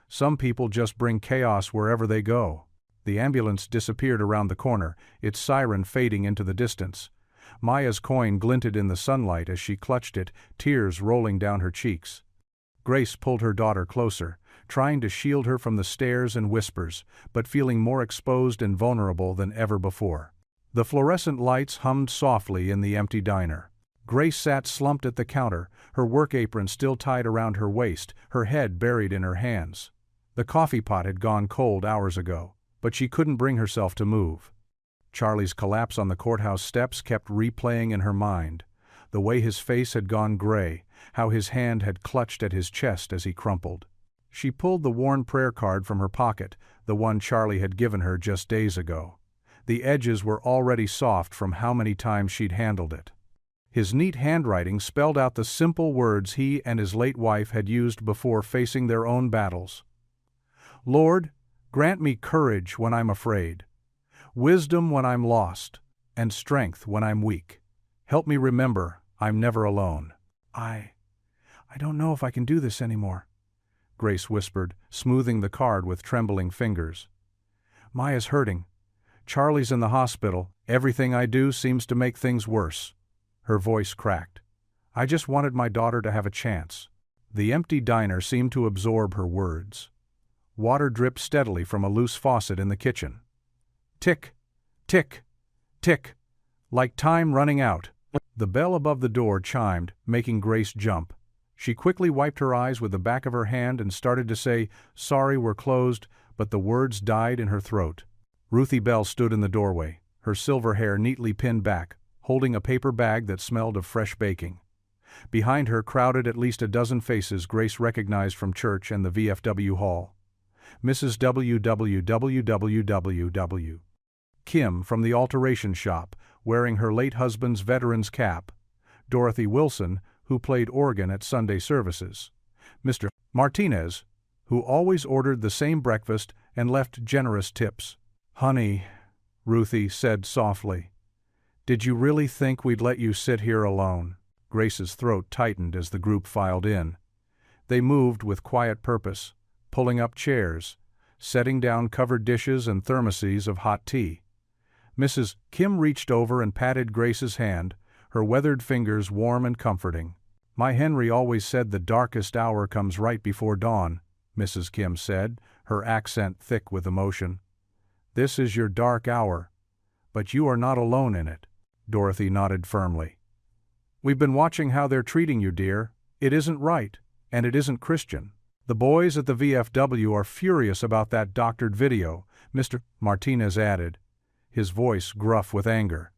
Some people just bring chaos wherever they go. The ambulance disappeared around the corner, its siren fading into the distance. Maya's coin glinted in the sunlight as she clutched it, tears rolling down her cheeks. Grace pulled her daughter closer, trying to shield her from the stares and whispers, but feeling more exposed and vulnerable than ever before. The fluorescent lights hummed softly in the empty diner. Grace sat slumped at the counter, her work apron still tied around her waist, her head buried in her hands. The coffee pot had gone cold hours ago, but she couldn't bring herself to move. Charlie's collapse on the courthouse steps kept replaying in her mind. The way his face had gone gray, how his hand had clutched at his chest as he crumpled. She pulled the worn prayer card from her pocket, the one Charlie had given her just days ago. The edges were already soft from how many times she'd handled it. His neat handwriting spelled out the simple words he and his late wife had used before facing their own battles. Lord, grant me courage when I'm afraid, wisdom when I'm lost, and strength when I'm weak. Help me remember I'm never alone. I don't know if I can do this anymore, Grace whispered, smoothing the card with trembling fingers. Maya's hurting. Charlie's in the hospital. Everything I do seems to make things worse. Her voice cracked. I just wanted my daughter to have a chance. The empty diner seemed to absorb her words. Water dripped steadily from a loose faucet in the kitchen. Tick, tick, tick, like time running out. The bell above the door chimed, making Grace jump. She quickly wiped her eyes with the back of her hand and started to say, "Sorry, we're closed," but the words died in her throat. Ruthie Bell stood in the doorway, her silver hair neatly pinned back, holding a paper bag that smelled of fresh baking. Behind her crowded at least a dozen faces Grace recognized from church and the VFW hall. Mrs. WWWWW. Kim from the alteration shop, wearing her late husband's veteran's cap. Dorothy Wilson, who played organ at Sunday services. Mr. Martinez, who always ordered the same breakfast and left generous tips. Honey, Ruthie said softly, did you really think we'd let you sit here alone? Grace's throat tightened as the group filed in. They moved with quiet purpose, pulling up chairs, setting down covered dishes and thermoses of hot tea. Mrs. Kim reached over and patted Grace's hand, her weathered fingers warm and comforting. My Henry always said the darkest hour comes right before dawn, Mrs. Kim said, her accent thick with emotion. This is your dark hour, but you are not alone in it. Dorothy nodded firmly. We've been watching how they're treating you, dear. It isn't right, and it isn't Christian. The boys at the VFW are furious about that doctored video," Mr. Martinez added, his voice gruff with anger.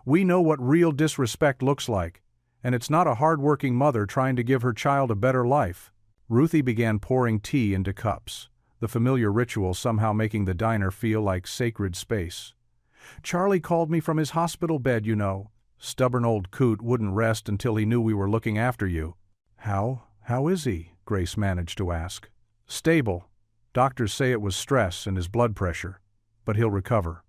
"We know what real disrespect looks like, and it's not a hard-working mother trying to give her child a better life." Ruthie began pouring tea into cups, the familiar ritual somehow making the diner feel like sacred space. "Charlie called me from his hospital bed, you know. Stubborn old coot wouldn't rest until he knew we were looking after you." How is he?" Grace managed to ask. "Stable. Doctors say it was stress and his blood pressure. But he'll recover."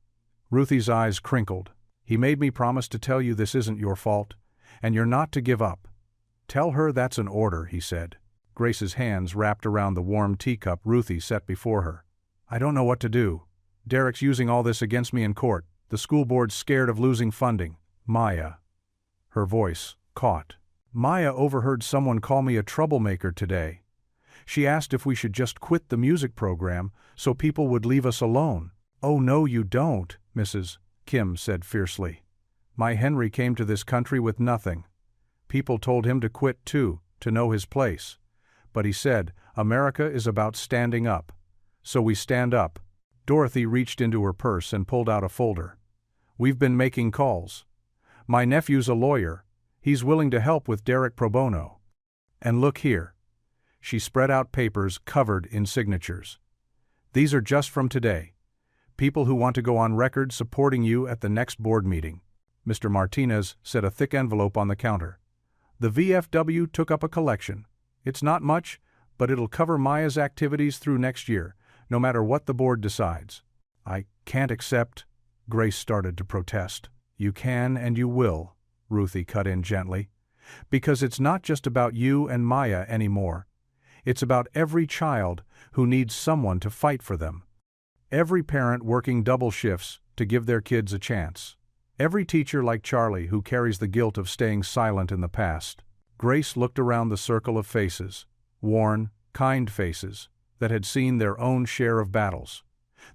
Ruthie's eyes crinkled. "He made me promise to tell you this isn't your fault, and you're not to give up." "Tell her that's an order," he said. Grace's hands wrapped around the warm teacup Ruthie set before her. "I don't know what to do. Derek's using all this against me in court. The school board's scared of losing funding. Maya." Her voice caught. "Maya overheard someone call me a troublemaker today. She asked if we should just quit the music program so people would leave us alone." "Oh no you don't," Mrs. Kim said fiercely. "My Henry came to this country with nothing. People told him to quit too, to know his place. But he said, America is about standing up. So we stand up." Dorothy reached into her purse and pulled out a folder. "We've been making calls. My nephew's a lawyer. He's willing to help with Derek pro bono. And look here." She spread out papers covered in signatures. "These are just from today. People who want to go on record supporting you at the next board meeting." Mr. Martinez set a thick envelope on the counter. "The VFW took up a collection. It's not much, but it'll cover Maya's activities through next year, no matter what the board decides." "I can't accept," Grace started to protest. "You can and you will," Ruthie cut in gently. "Because it's not just about you and Maya anymore. It's about every child who needs someone to fight for them. Every parent working double shifts to give their kids a chance. Every teacher like Charlie who carries the guilt of staying silent in the past." Grace looked around the circle of faces, worn, kind faces, that had seen their own share of battles.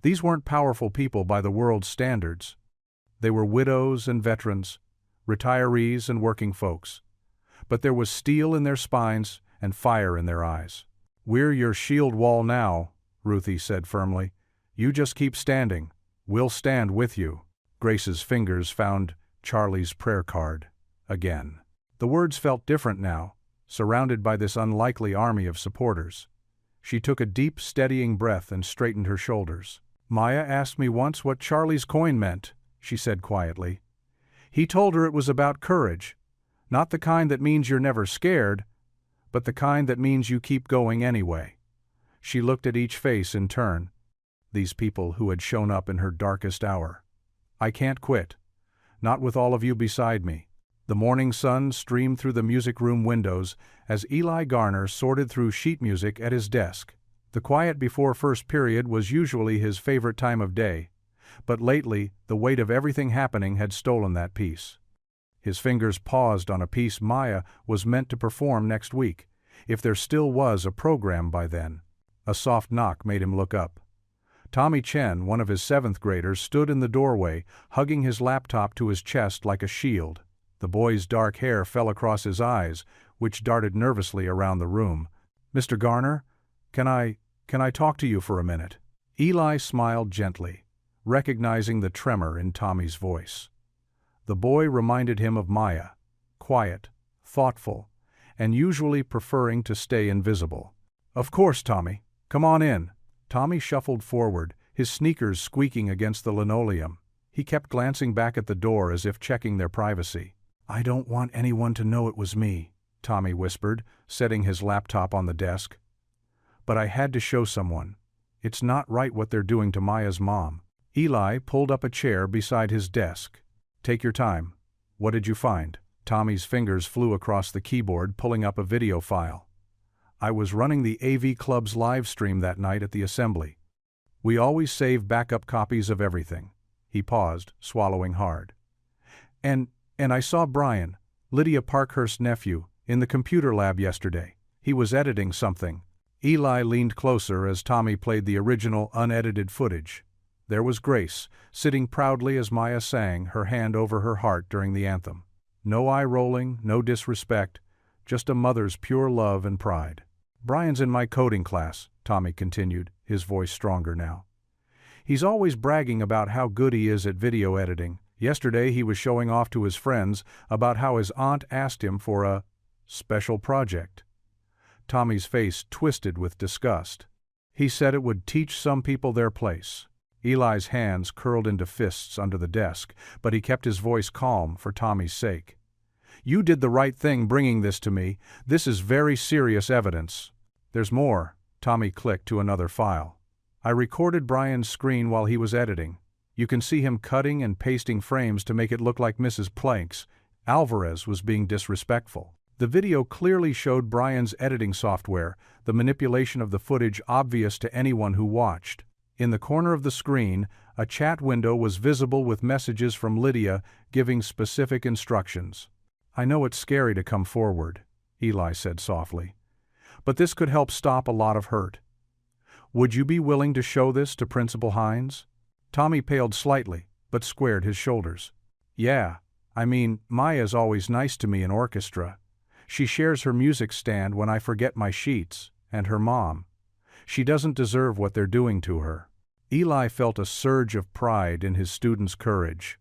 These weren't powerful people by the world's standards. They were widows and veterans, retirees and working folks. But there was steel in their spines and fire in their eyes. "We're your shield wall now," Ruthie said firmly. "You just keep standing. We'll stand with you." Grace's fingers found Charlie's prayer card again. The words felt different now, surrounded by this unlikely army of supporters. She took a deep, steadying breath and straightened her shoulders. "Maya asked me once what Charlie's coin meant," she said quietly. "He told her it was about courage. Not the kind that means you're never scared, but the kind that means you keep going anyway." She looked at each face in turn, these people who had shown up in her darkest hour. "I can't quit. Not with all of you beside me." The morning sun streamed through the music room windows as Eli Garner sorted through sheet music at his desk. The quiet before first period was usually his favorite time of day, but lately the weight of everything happening had stolen that peace. His fingers paused on a piece Maya was meant to perform next week, if there still was a program by then. A soft knock made him look up. Tommy Chen, one of his 7th graders, stood in the doorway, hugging his laptop to his chest like a shield. The boy's dark hair fell across his eyes, which darted nervously around the room. "Mr. Garner, can I talk to you for a minute?" Eli smiled gently, recognizing the tremor in Tommy's voice. The boy reminded him of Maya, quiet, thoughtful, and usually preferring to stay invisible. "Of course, Tommy. Come on in." Tommy shuffled forward, his sneakers squeaking against the linoleum. He kept glancing back at the door as if checking their privacy. "I don't want anyone to know it was me," Tommy whispered, setting his laptop on the desk. "But I had to show someone. It's not right what they're doing to Maya's mom." Eli pulled up a chair beside his desk. "Take your time. What did you find?" Tommy's fingers flew across the keyboard, pulling up a video file. "I was running the AV Club's live stream that night at the assembly. We always save backup copies of everything." He paused, swallowing hard. And I saw Brian, Lydia Parkhurst's nephew, in the computer lab yesterday. He was editing something." Eli leaned closer as Tommy played the original unedited footage. There was Grace, sitting proudly as Maya sang, her hand over her heart during the anthem. No eye-rolling, no disrespect, just a mother's pure love and pride. "Brian's in my coding class," Tommy continued, his voice stronger now. "He's always bragging about how good he is at video editing. Yesterday he was showing off to his friends about how his aunt asked him for a special project." Tommy's face twisted with disgust. "He said it would teach some people their place." Eli's hands curled into fists under the desk, but he kept his voice calm for Tommy's sake. "You did the right thing bringing this to me. This is very serious evidence." "There's more." Tommy clicked to another file. "I recorded Brian's screen while he was editing. You can see him cutting and pasting frames to make it look like Mrs. Planks. Alvarez was being disrespectful." The video clearly showed Brian's editing software, the manipulation of the footage obvious to anyone who watched. In the corner of the screen, a chat window was visible with messages from Lydia giving specific instructions. "I know it's scary to come forward," Eli said softly, "but this could help stop a lot of hurt. Would you be willing to show this to Principal Hines?" Tommy paled slightly, but squared his shoulders. "Yeah, I mean, Maya's always nice to me in orchestra. She shares her music stand when I forget my sheets, and her mom. She doesn't deserve what they're doing to her." Eli felt a surge of pride in his student's courage.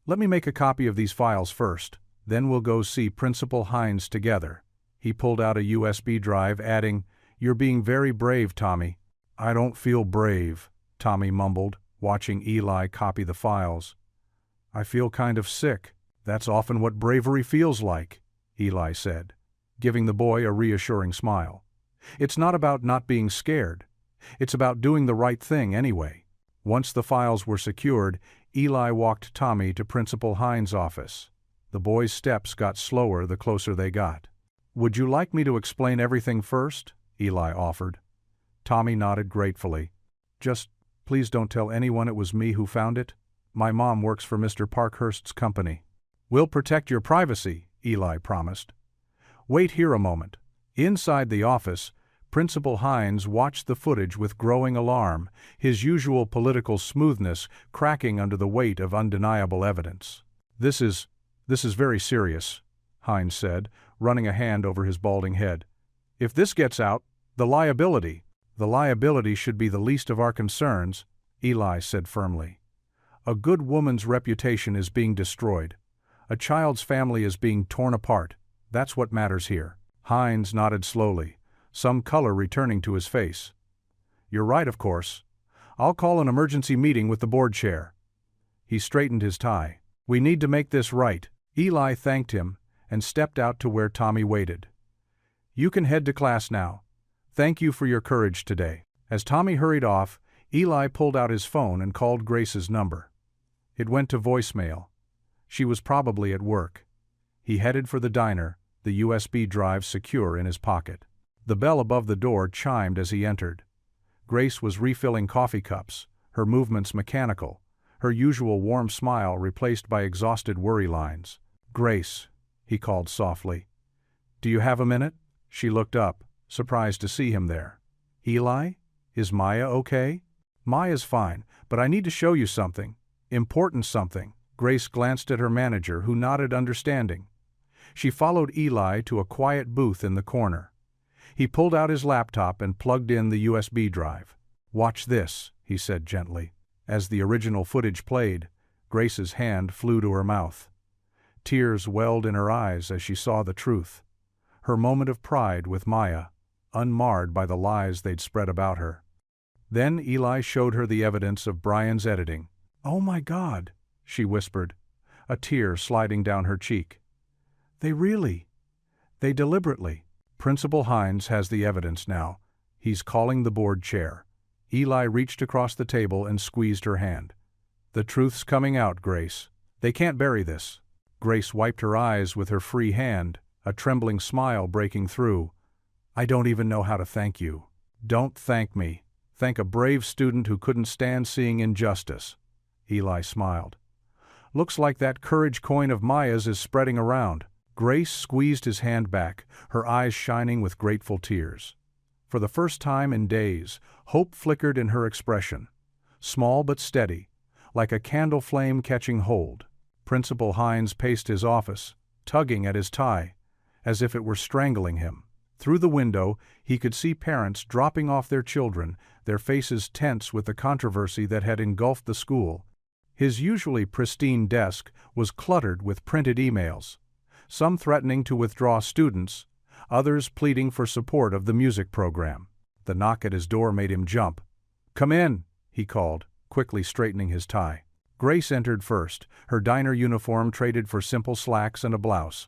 "Let me make a copy of these files first, then we'll go see Principal Hines together." He pulled out a USB drive, adding, "You're being very brave, Tommy." "I don't feel brave," Tommy mumbled, watching Eli copy the files. "I feel kind of sick." "That's often what bravery feels like," Eli said, giving the boy a reassuring smile. "It's not about not being scared. It's about doing the right thing anyway." Once the files were secured, Eli walked Tommy to Principal Hines' office. The boy's steps got slower the closer they got. "Would you like me to explain everything first?" Eli offered. Tommy nodded gratefully. "Just, please don't tell anyone it was me who found it. My mom works for Mr. Parkhurst's company." "We'll protect your privacy," Eli promised. "Wait here a moment." Inside the office, Principal Hines watched the footage with growing alarm, his usual political smoothness cracking under the weight of undeniable evidence. This is very serious," Hines said, running a hand over his balding head. "If this gets out, the liability should be the least of our concerns," Eli said firmly. "A good woman's reputation is being destroyed. A child's family is being torn apart. That's what matters here." Hines nodded slowly, some color returning to his face. "You're right, of course. I'll call an emergency meeting with the board chair." He straightened his tie. "We need to make this right." Eli thanked him and stepped out to where Tommy waited. "You can head to class now. Thank you for your courage today." As Tommy hurried off, Eli pulled out his phone and called Grace's number. It went to voicemail. She was probably at work. He headed for the diner, the USB drive secure in his pocket. The bell above the door chimed as he entered. Grace was refilling coffee cups, her movements mechanical, her usual warm smile replaced by exhausted worry lines. "Grace," he called softly. "Do you have a minute?" She looked up, surprised to see him there. "Eli? Is Maya okay?" "Maya's fine, but I need to show you something. Important something." Grace glanced at her manager, who nodded understanding. She followed Eli to a quiet booth in the corner. He pulled out his laptop and plugged in the USB drive. "Watch this," he said gently. As the original footage played, Grace's hand flew to her mouth. Tears welled in her eyes as she saw the truth. Her moment of pride with Maya, unmarred by the lies they'd spread about her. Then Eli showed her the evidence of Brian's editing. "Oh my God," she whispered, a tear sliding down her cheek. They deliberately." Principal Hines has the evidence now. He's calling the board chair." Eli reached across the table and squeezed her hand. "The truth's coming out, Grace. They can't bury this." Grace wiped her eyes with her free hand, a trembling smile breaking through. "I don't even know how to thank you." "Don't thank me. Thank a brave student who couldn't stand seeing injustice." Eli smiled. "Looks like that courage coin of Maya's is spreading around." Grace squeezed his hand back, her eyes shining with grateful tears. For the first time in days, hope flickered in her expression. Small but steady, like a candle flame catching hold. Principal Hines paced his office, tugging at his tie, as if it were strangling him. Through the window, he could see parents dropping off their children, their faces tense with the controversy that had engulfed the school. His usually pristine desk was cluttered with printed emails, some threatening to withdraw students, others pleading for support of the music program. The knock at his door made him jump. "Come in," he called, quickly straightening his tie. Grace entered first, her diner uniform traded for simple slacks and a blouse.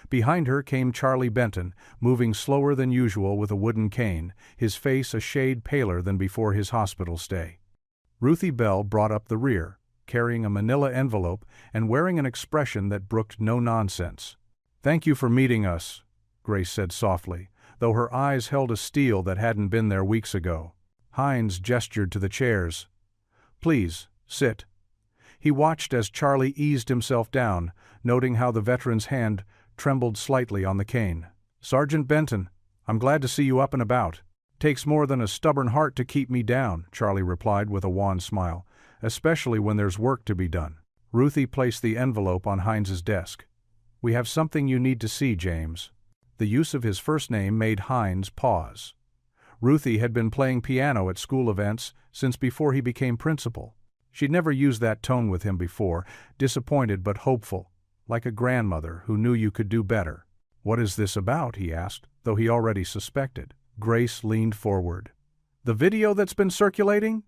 Behind her came Charlie Benton, moving slower than usual with a wooden cane, his face a shade paler than before his hospital stay. Ruthie Bell brought up the rear, carrying a manila envelope and wearing an expression that brooked no nonsense. "Thank you for meeting us," Grace said softly, though her eyes held a steel that hadn't been there weeks ago. Hines gestured to the chairs. "Please, sit." He watched as Charlie eased himself down, noting how the veteran's hand trembled slightly on the cane. "Sergeant Benton, I'm glad to see you up and about." "Takes more than a stubborn heart to keep me down," Charlie replied with a wan smile, "especially when there's work to be done." Ruthie placed the envelope on Hines's desk. "We have something you need to see, James." The use of his first name made Hines pause. Ruthie had been playing piano at school events since before he became principal. She'd never used that tone with him before, disappointed but hopeful, like a grandmother who knew you could do better. "What is this about?" he asked, though he already suspected. Grace leaned forward. "The video that's been circulating?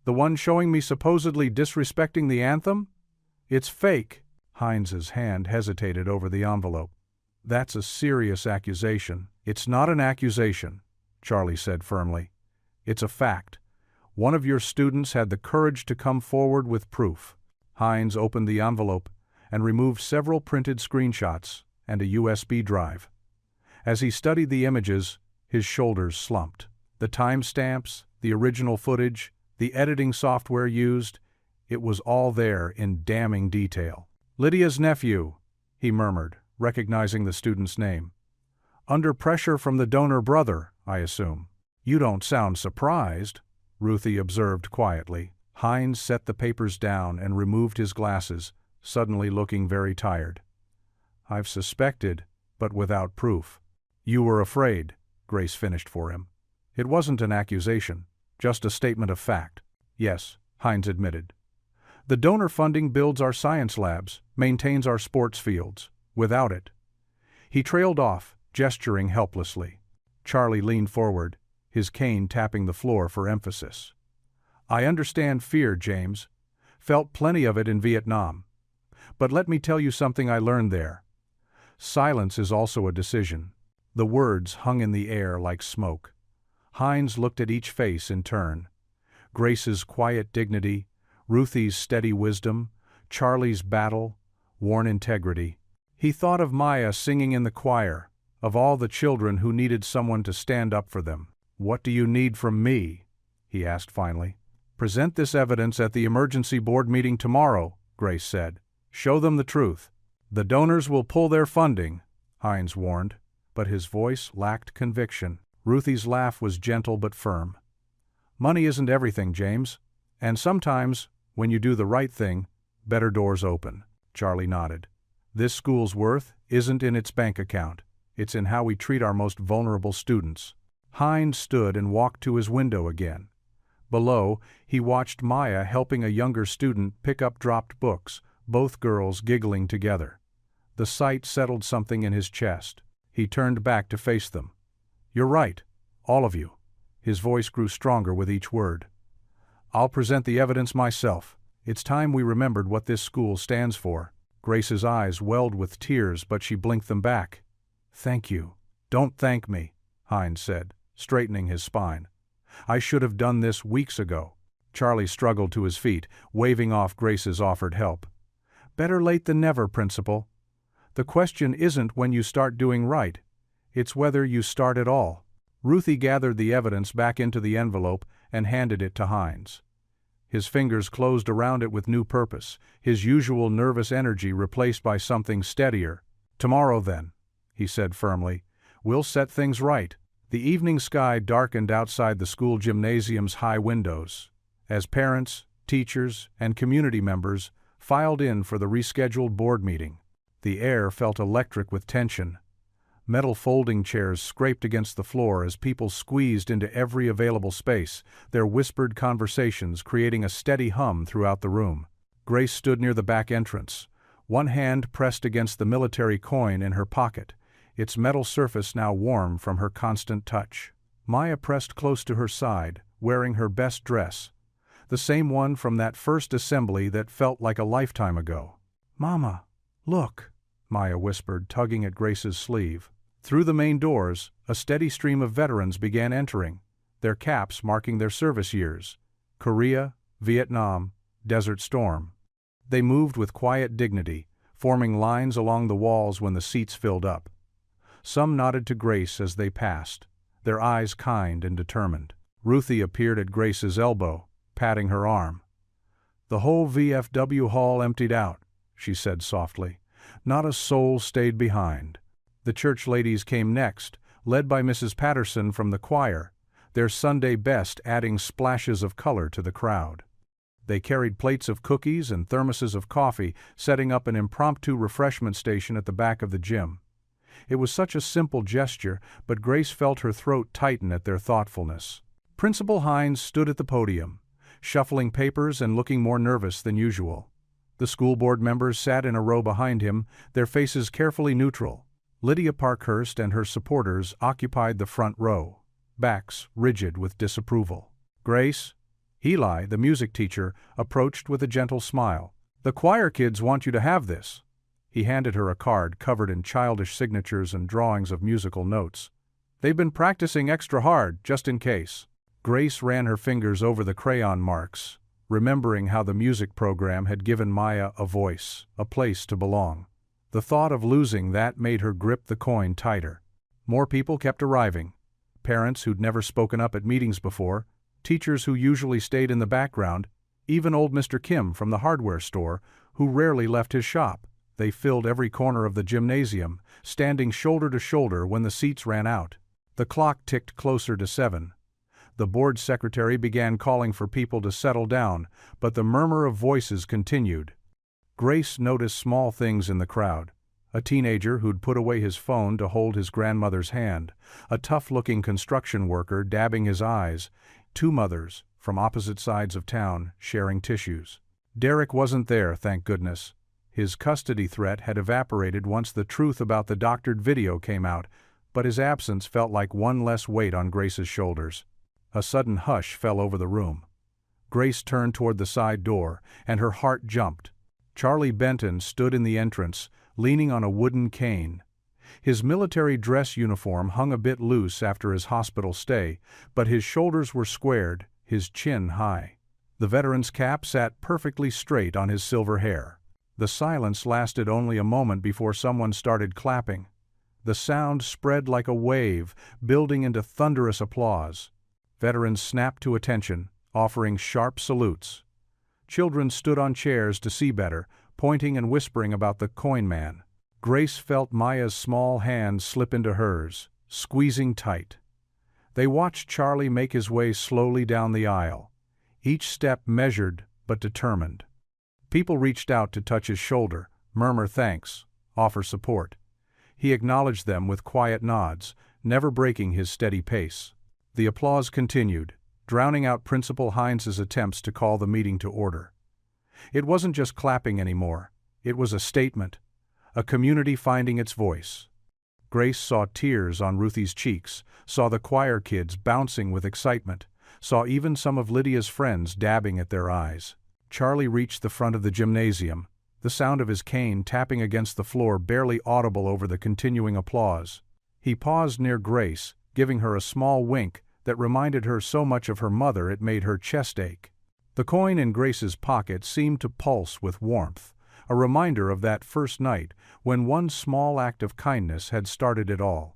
The one showing me supposedly disrespecting the anthem? It's fake." Hines's hand hesitated over the envelope. "That's a serious accusation." "It's not an accusation," Charlie said firmly. "It's a fact. One of your students had the courage to come forward with proof." Hines opened the envelope and removed several printed screenshots and a USB drive. As he studied the images, his shoulders slumped. The timestamps, the original footage, the editing software used, it was all there in damning detail. "Lydia's nephew," he murmured, recognizing the student's name. "Under pressure from the donor brother, I assume." "You don't sound surprised," Ruthie observed quietly. Hines set the papers down and removed his glasses, suddenly looking very tired. "I've suspected, but without proof." "You were afraid," Grace finished for him. "It wasn't an accusation, just a statement of fact." "Yes," Hines admitted. "The donor funding builds our science labs, maintains our sports fields. Without it—" He trailed off, gesturing helplessly. Charlie leaned forward, his cane tapping the floor for emphasis. "I understand fear, James. Felt plenty of it in Vietnam. But let me tell you something I learned there. Silence is also a decision." The words hung in the air like smoke. Hines looked at each face in turn. Grace's quiet dignity, Ruthie's steady wisdom, Charlie's battle-worn integrity. He thought of Maya singing in the choir, of all the children who needed someone to stand up for them. "What do you need from me?" he asked finally. "Present this evidence at the emergency board meeting tomorrow," Grace said. "Show them the truth." "The donors will pull their funding," Hines warned, but his voice lacked conviction. Ruthie's laugh was gentle but firm. "Money isn't everything, James. And sometimes, when you do the right thing, better doors open." Charlie nodded. "This school's worth isn't in its bank account. It's in how we treat our most vulnerable students." Hines stood and walked to his window again. Below, he watched Maya helping a younger student pick up dropped books, both girls giggling together. The sight settled something in his chest. He turned back to face them. "You're right, all of you." His voice grew stronger with each word. "I'll present the evidence myself. It's time we remembered what this school stands for." Grace's eyes welled with tears, but she blinked them back. "Thank you." "Don't thank me," Hines said, straightening his spine. "I should have done this weeks ago." Charlie struggled to his feet, waving off Grace's offered help. "Better late than never, Principal. The question isn't when you start doing right. It's whether you start at all." Ruthie gathered the evidence back into the envelope and handed it to Hines. His fingers closed around it with new purpose, his usual nervous energy replaced by something steadier. "Tomorrow, then," he said firmly, "we'll set things right." The evening sky darkened outside the school gymnasium's high windows, as parents, teachers, and community members filed in for the rescheduled board meeting. The air felt electric with tension. Metal folding chairs scraped against the floor as people squeezed into every available space, their whispered conversations creating a steady hum throughout the room. Grace stood near the back entrance, one hand pressed against the military coin in her pocket, its metal surface now warm from her constant touch. Maya pressed close to her side, wearing her best dress, the same one from that first assembly that felt like a lifetime ago. "Mama, look," Maya whispered, tugging at Grace's sleeve. Through the main doors, a steady stream of veterans began entering, their caps marking their service years: Korea, Vietnam, Desert Storm. They moved with quiet dignity, forming lines along the walls when the seats filled up. Some nodded to Grace as they passed, their eyes kind and determined. Ruthie appeared at Grace's elbow, patting her arm. "The whole VFW hall emptied out," she said softly. "Not a soul stayed behind." The church ladies came next, led by Mrs. Patterson from the choir, their Sunday best adding splashes of color to the crowd. They carried plates of cookies and thermoses of coffee, setting up an impromptu refreshment station at the back of the gym. It was such a simple gesture, but Grace felt her throat tighten at their thoughtfulness. Principal Hines stood at the podium, shuffling papers and looking more nervous than usual. The school board members sat in a row behind him, their faces carefully neutral. Lydia Parkhurst and her supporters occupied the front row, backs rigid with disapproval. Grace, Eli, the music teacher, approached with a gentle smile. "The choir kids want you to have this." He handed her a card covered in childish signatures and drawings of musical notes. "They've been practicing extra hard, just in case." Grace ran her fingers over the crayon marks, remembering how the music program had given Maya a voice, a place to belong. The thought of losing that made her grip the coin tighter. More people kept arriving. Parents who'd never spoken up at meetings before, teachers who usually stayed in the background, even old Mr. Kim from the hardware store, who rarely left his shop. They filled every corner of the gymnasium, standing shoulder to shoulder when the seats ran out. The clock ticked closer to 7. The board secretary began calling for people to settle down, but the murmur of voices continued. Grace noticed small things in the crowd. A teenager who'd put away his phone to hold his grandmother's hand, a tough-looking construction worker dabbing his eyes, two mothers, from opposite sides of town, sharing tissues. Derek wasn't there, thank goodness. His custody threat had evaporated once the truth about the doctored video came out, but his absence felt like one less weight on Grace's shoulders. A sudden hush fell over the room. Grace turned toward the side door, and her heart jumped. Charlie Benton stood in the entrance, leaning on a wooden cane. His military dress uniform hung a bit loose after his hospital stay, but his shoulders were squared, his chin high. The veteran's cap sat perfectly straight on his silver hair. The silence lasted only a moment before someone started clapping. The sound spread like a wave, building into thunderous applause. Veterans snapped to attention, offering sharp salutes. Children stood on chairs to see better, pointing and whispering about the coin man. Grace felt Maya's small hand slip into hers, squeezing tight. They watched Charlie make his way slowly down the aisle, each step measured but determined. People reached out to touch his shoulder, murmur thanks, offer support. He acknowledged them with quiet nods, never breaking his steady pace. The applause continued, drowning out Principal Hines's attempts to call the meeting to order. It wasn't just clapping anymore, it was a statement, a community finding its voice. Grace saw tears on Ruthie's cheeks, saw the choir kids bouncing with excitement, saw even some of Lydia's friends dabbing at their eyes. Charlie reached the front of the gymnasium, the sound of his cane tapping against the floor barely audible over the continuing applause. He paused near Grace, giving her a small wink that reminded her so much of her mother it made her chest ache. The coin in Grace's pocket seemed to pulse with warmth, a reminder of that first night when one small act of kindness had started it all.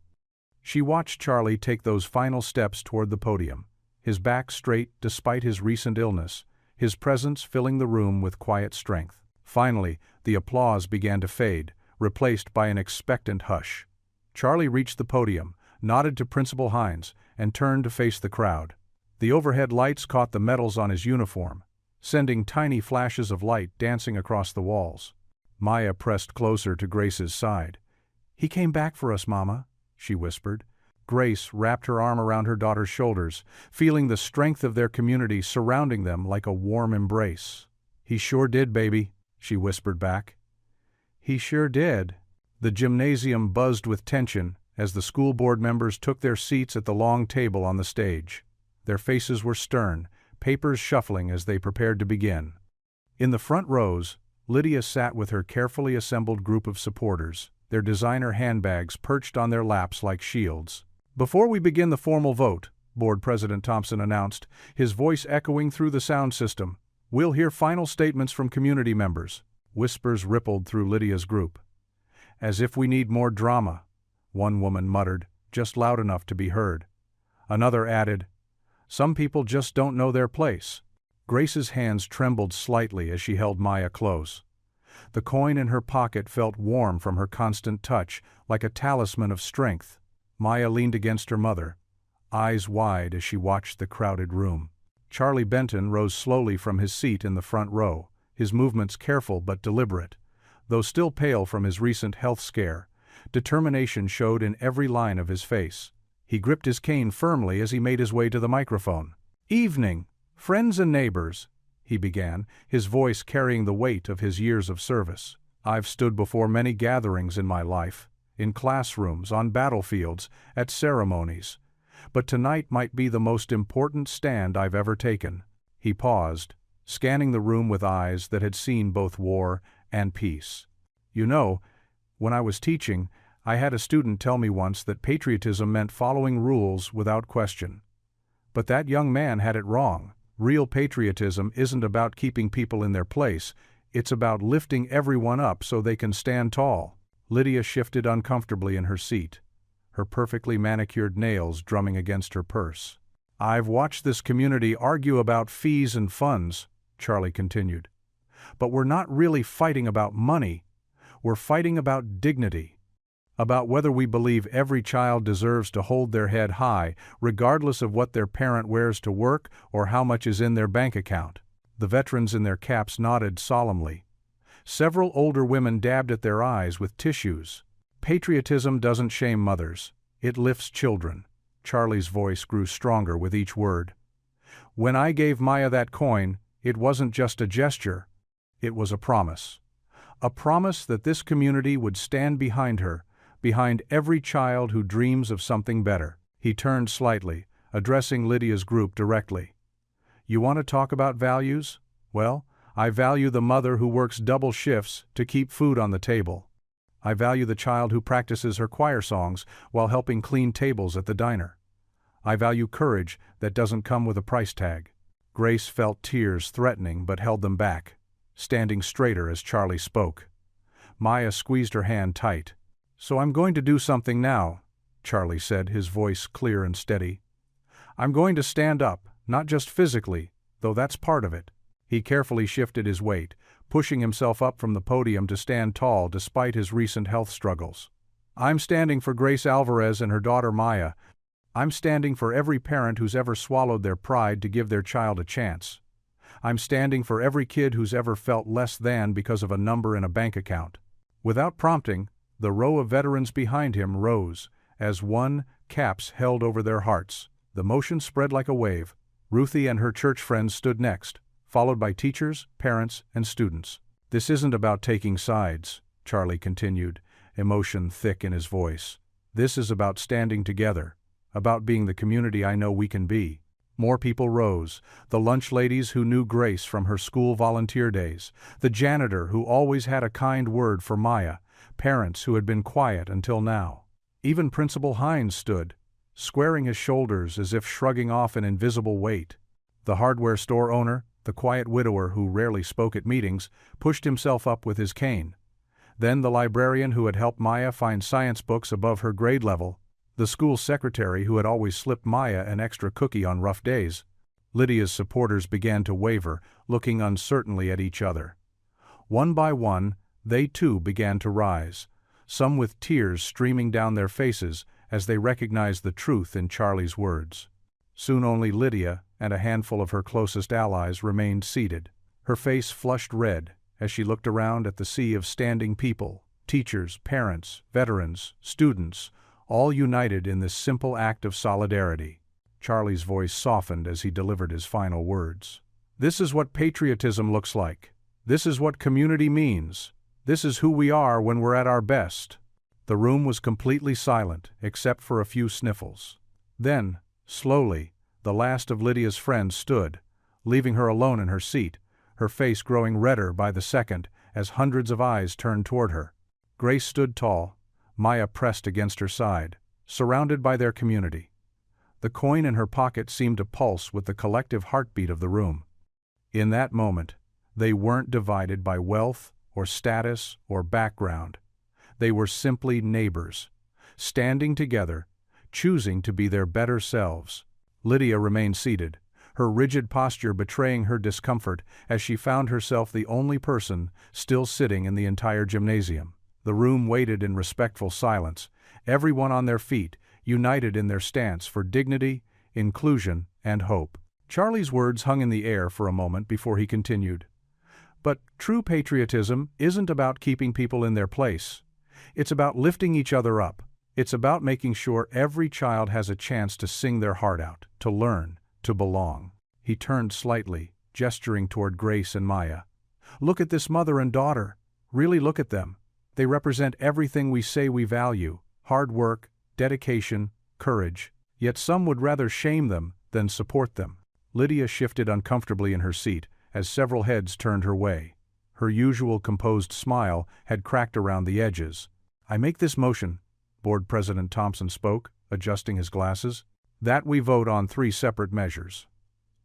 She watched Charlie take those final steps toward the podium, his back straight despite his recent illness, his presence filling the room with quiet strength. Finally, the applause began to fade, replaced by an expectant hush. Charlie reached the podium, nodded to Principal Hines, and turned to face the crowd. The overhead lights caught the medals on his uniform, sending tiny flashes of light dancing across the walls. Maya pressed closer to Grace's side. "He came back for us, Mama," she whispered. Grace wrapped her arm around her daughter's shoulders, feeling the strength of their community surrounding them like a warm embrace. "He sure did, baby," she whispered back. "He sure did." The gymnasium buzzed with tension as the school board members took their seats at the long table on the stage. Their faces were stern, papers shuffling as they prepared to begin. In the front rows, Lydia sat with her carefully assembled group of supporters, their designer handbags perched on their laps like shields. "Before we begin the formal vote," Board President Thompson announced, his voice echoing through the sound system, "we'll hear final statements from community members." Whispers rippled through Lydia's group. "As if we need more drama," one woman muttered, just loud enough to be heard. Another added, "Some people just don't know their place." Grace's hands trembled slightly as she held Maya close. The coin in her pocket felt warm from her constant touch, like a talisman of strength. Maya leaned against her mother, eyes wide as she watched the crowded room. Charlie Benton rose slowly from his seat in the front row, his movements careful but deliberate. Though still pale from his recent health scare, determination showed in every line of his face. He gripped his cane firmly as he made his way to the microphone. "Evening, friends and neighbors," he began, his voice carrying the weight of his years of service. "I've stood before many gatherings in my life, in classrooms, on battlefields, at ceremonies. But tonight might be the most important stand I've ever taken." He paused, scanning the room with eyes that had seen both war and peace. "You know, when I was teaching, I had a student tell me once that patriotism meant following rules without question. But that young man had it wrong. Real patriotism isn't about keeping people in their place, it's about lifting everyone up so they can stand tall." Lydia shifted uncomfortably in her seat, her perfectly manicured nails drumming against her purse. "I've watched this community argue about fees and funds," Charlie continued. "But we're not really fighting about money, we're fighting about dignity. About whether we believe every child deserves to hold their head high, regardless of what their parent wears to work or how much is in their bank account." The veterans in their caps nodded solemnly. Several older women dabbed at their eyes with tissues. "Patriotism doesn't shame mothers, it lifts children." Charlie's voice grew stronger with each word. "When I gave Maya that coin, it wasn't just a gesture, it was a promise. A promise that this community would stand behind her, behind every child who dreams of something better." He turned slightly, addressing Lydia's group directly. "You want to talk about values? Well, I value the mother who works double shifts to keep food on the table. I value the child who practices her choir songs while helping clean tables at the diner. I value courage that doesn't come with a price tag." Grace felt tears threatening but held them back, standing straighter as Charlie spoke. Maya squeezed her hand tight. "So I'm going to do something now," Charlie said, his voice clear and steady. "I'm going to stand up, not just physically, though that's part of it." He carefully shifted his weight, pushing himself up from the podium to stand tall despite his recent health struggles. "I'm standing for Grace Alvarez and her daughter Maya. I'm standing for every parent who's ever swallowed their pride to give their child a chance. I'm standing for every kid who's ever felt less than because of a number in a bank account." Without prompting, the row of veterans behind him rose, as one, caps held over their hearts. The motion spread like a wave. Ruthie and her church friends stood next, followed by teachers, parents, and students. "This isn't about taking sides," Charlie continued, emotion thick in his voice. "This is about standing together, about being the community I know we can be." More people rose, the lunch ladies who knew Grace from her school volunteer days, the janitor who always had a kind word for Maya, parents who had been quiet until now. Even Principal Hines stood, squaring his shoulders as if shrugging off an invisible weight. The hardware store owner, the quiet widower who rarely spoke at meetings, pushed himself up with his cane. Then the librarian who had helped Maya find science books above her grade level, the school secretary who had always slipped Maya an extra cookie on rough days. Lydia's supporters began to waver, looking uncertainly at each other. One by one, they too began to rise, some with tears streaming down their faces as they recognized the truth in Charlie's words. Soon only Lydia and a handful of her closest allies remained seated. Her face flushed red, as she looked around at the sea of standing people, teachers, parents, veterans, students, all united in this simple act of solidarity. Charlie's voice softened as he delivered his final words. This is what patriotism looks like. This is what community means. This is who we are when we're at our best. The room was completely silent, except for a few sniffles. Then, slowly, the last of Lydia's friends stood, leaving her alone in her seat, her face growing redder by the second as hundreds of eyes turned toward her. Grace stood tall, Maya pressed against her side, surrounded by their community. The coin in her pocket seemed to pulse with the collective heartbeat of the room. In that moment, they weren't divided by wealth or status or background. They were simply neighbors, standing together, choosing to be their better selves. Lydia remained seated, her rigid posture betraying her discomfort as she found herself the only person still sitting in the entire gymnasium. The room waited in respectful silence, everyone on their feet, united in their stance for dignity, inclusion, and hope. Charlie's words hung in the air for a moment before he continued. But true patriotism isn't about keeping people in their place. It's about lifting each other up. It's about making sure every child has a chance to sing their heart out, to learn, to belong. He turned slightly, gesturing toward Grace and Maya. Look at this mother and daughter. Really look at them. They represent everything we say we value: hard work, dedication, courage. Yet some would rather shame them than support them. Lydia shifted uncomfortably in her seat as several heads turned her way. Her usual composed smile had cracked around the edges. I make this motion, Board President Thompson spoke, adjusting his glasses, that we vote on 3 separate measures.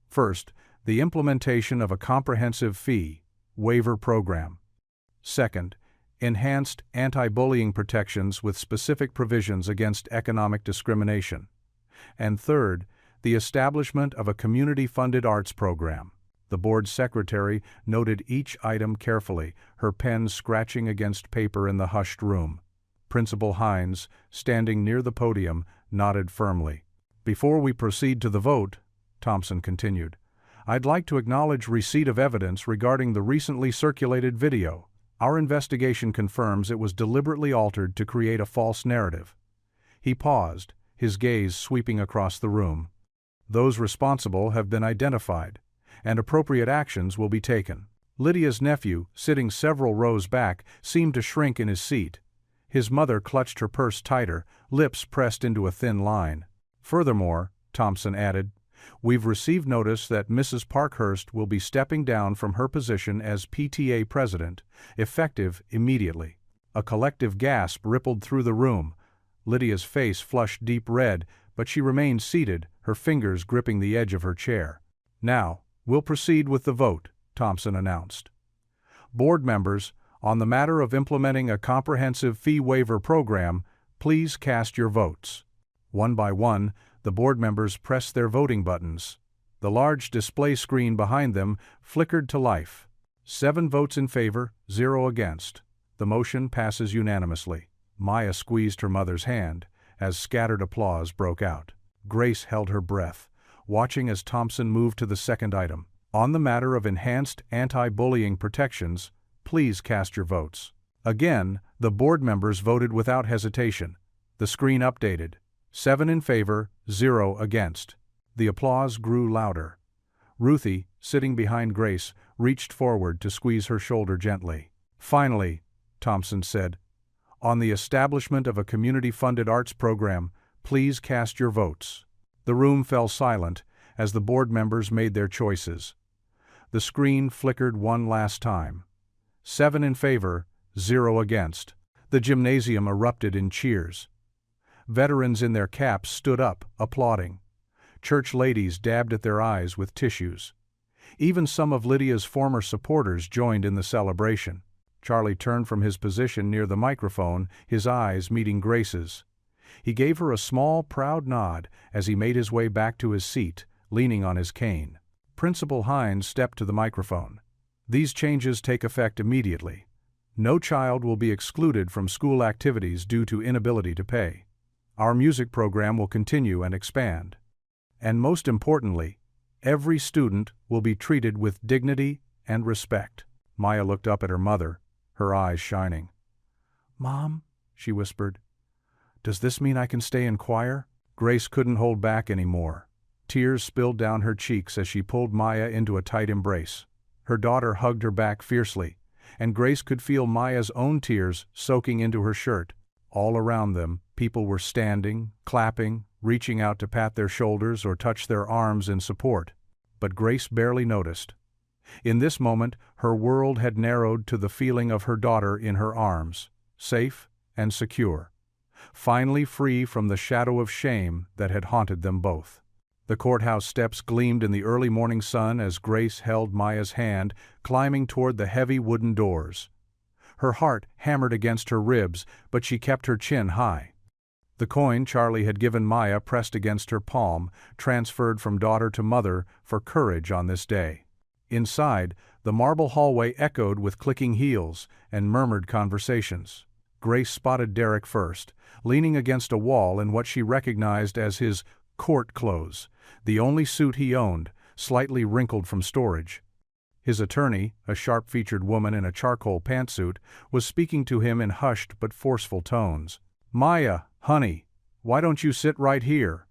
First, the implementation of a comprehensive fee waiver program. Second, enhanced anti-bullying protections with specific provisions against economic discrimination. And third, the establishment of a community-funded arts program. The board secretary noted each item carefully, her pen scratching against paper in the hushed room. Principal Hines, standing near the podium, nodded firmly. Before we proceed to the vote, Thompson continued, I'd like to acknowledge receipt of evidence regarding the recently circulated video. Our investigation confirms it was deliberately altered to create a false narrative. He paused, his gaze sweeping across the room. Those responsible have been identified, and appropriate actions will be taken. Lydia's nephew, sitting several rows back, seemed to shrink in his seat. His mother clutched her purse tighter, lips pressed into a thin line. Furthermore, Thompson added, we've received notice that Mrs. Parkhurst will be stepping down from her position as PTA president, effective immediately. A collective gasp rippled through the room. Lydia's face flushed deep red, but she remained seated, her fingers gripping the edge of her chair. Now, we'll proceed with the vote, Thompson announced. Board members, on the matter of implementing a comprehensive fee waiver program, please cast your votes. One by one, the board members pressed their voting buttons. The large display screen behind them flickered to life. 7 votes in favor, 0 against. The motion passes unanimously. Maya squeezed her mother's hand as scattered applause broke out. Grace held her breath, watching as Thompson moved to the second item. On the matter of enhanced anti-bullying protections, please cast your votes. Again, the board members voted without hesitation. The screen updated. 7 in favor, 0 against. The applause grew louder. Ruthie, sitting behind Grace, reached forward to squeeze her shoulder gently. Finally, Thompson said, on the establishment of a community-funded arts program, please cast your votes. The room fell silent as the board members made their choices. The screen flickered one last time. 7 in favor, 0 against. The gymnasium erupted in cheers. Veterans in their caps stood up, applauding. Church ladies dabbed at their eyes with tissues. Even some of Lydia's former supporters joined in the celebration. Charlie turned from his position near the microphone, his eyes meeting Grace's. He gave her a small, proud nod as he made his way back to his seat, leaning on his cane. Principal Hines stepped to the microphone. These changes take effect immediately. No child will be excluded from school activities due to inability to pay. Our music program will continue and expand. And most importantly, every student will be treated with dignity and respect. Maya looked up at her mother, her eyes shining. "Mom," she whispered, "does this mean I can stay in choir?" Grace couldn't hold back anymore. Tears spilled down her cheeks as she pulled Maya into a tight embrace. Her daughter hugged her back fiercely, and Grace could feel Maya's own tears soaking into her shirt. All around them, people were standing, clapping, reaching out to pat their shoulders or touch their arms in support. But Grace barely noticed. In this moment, her world had narrowed to the feeling of her daughter in her arms, safe and secure, finally free from the shadow of shame that had haunted them both. The courthouse steps gleamed in the early morning sun as Grace held Maya's hand, climbing toward the heavy wooden doors. Her heart hammered against her ribs, but she kept her chin high. The coin Charlie had given Maya pressed against her palm, transferred from daughter to mother for courage on this day. Inside, the marble hallway echoed with clicking heels and murmured conversations. Grace spotted Derek first, leaning against a wall in what she recognized as his court clothes, the only suit he owned, slightly wrinkled from storage. His attorney, a sharp-featured woman in a charcoal pantsuit, was speaking to him in hushed but forceful tones. "Maya, honey, why don't you sit right here?"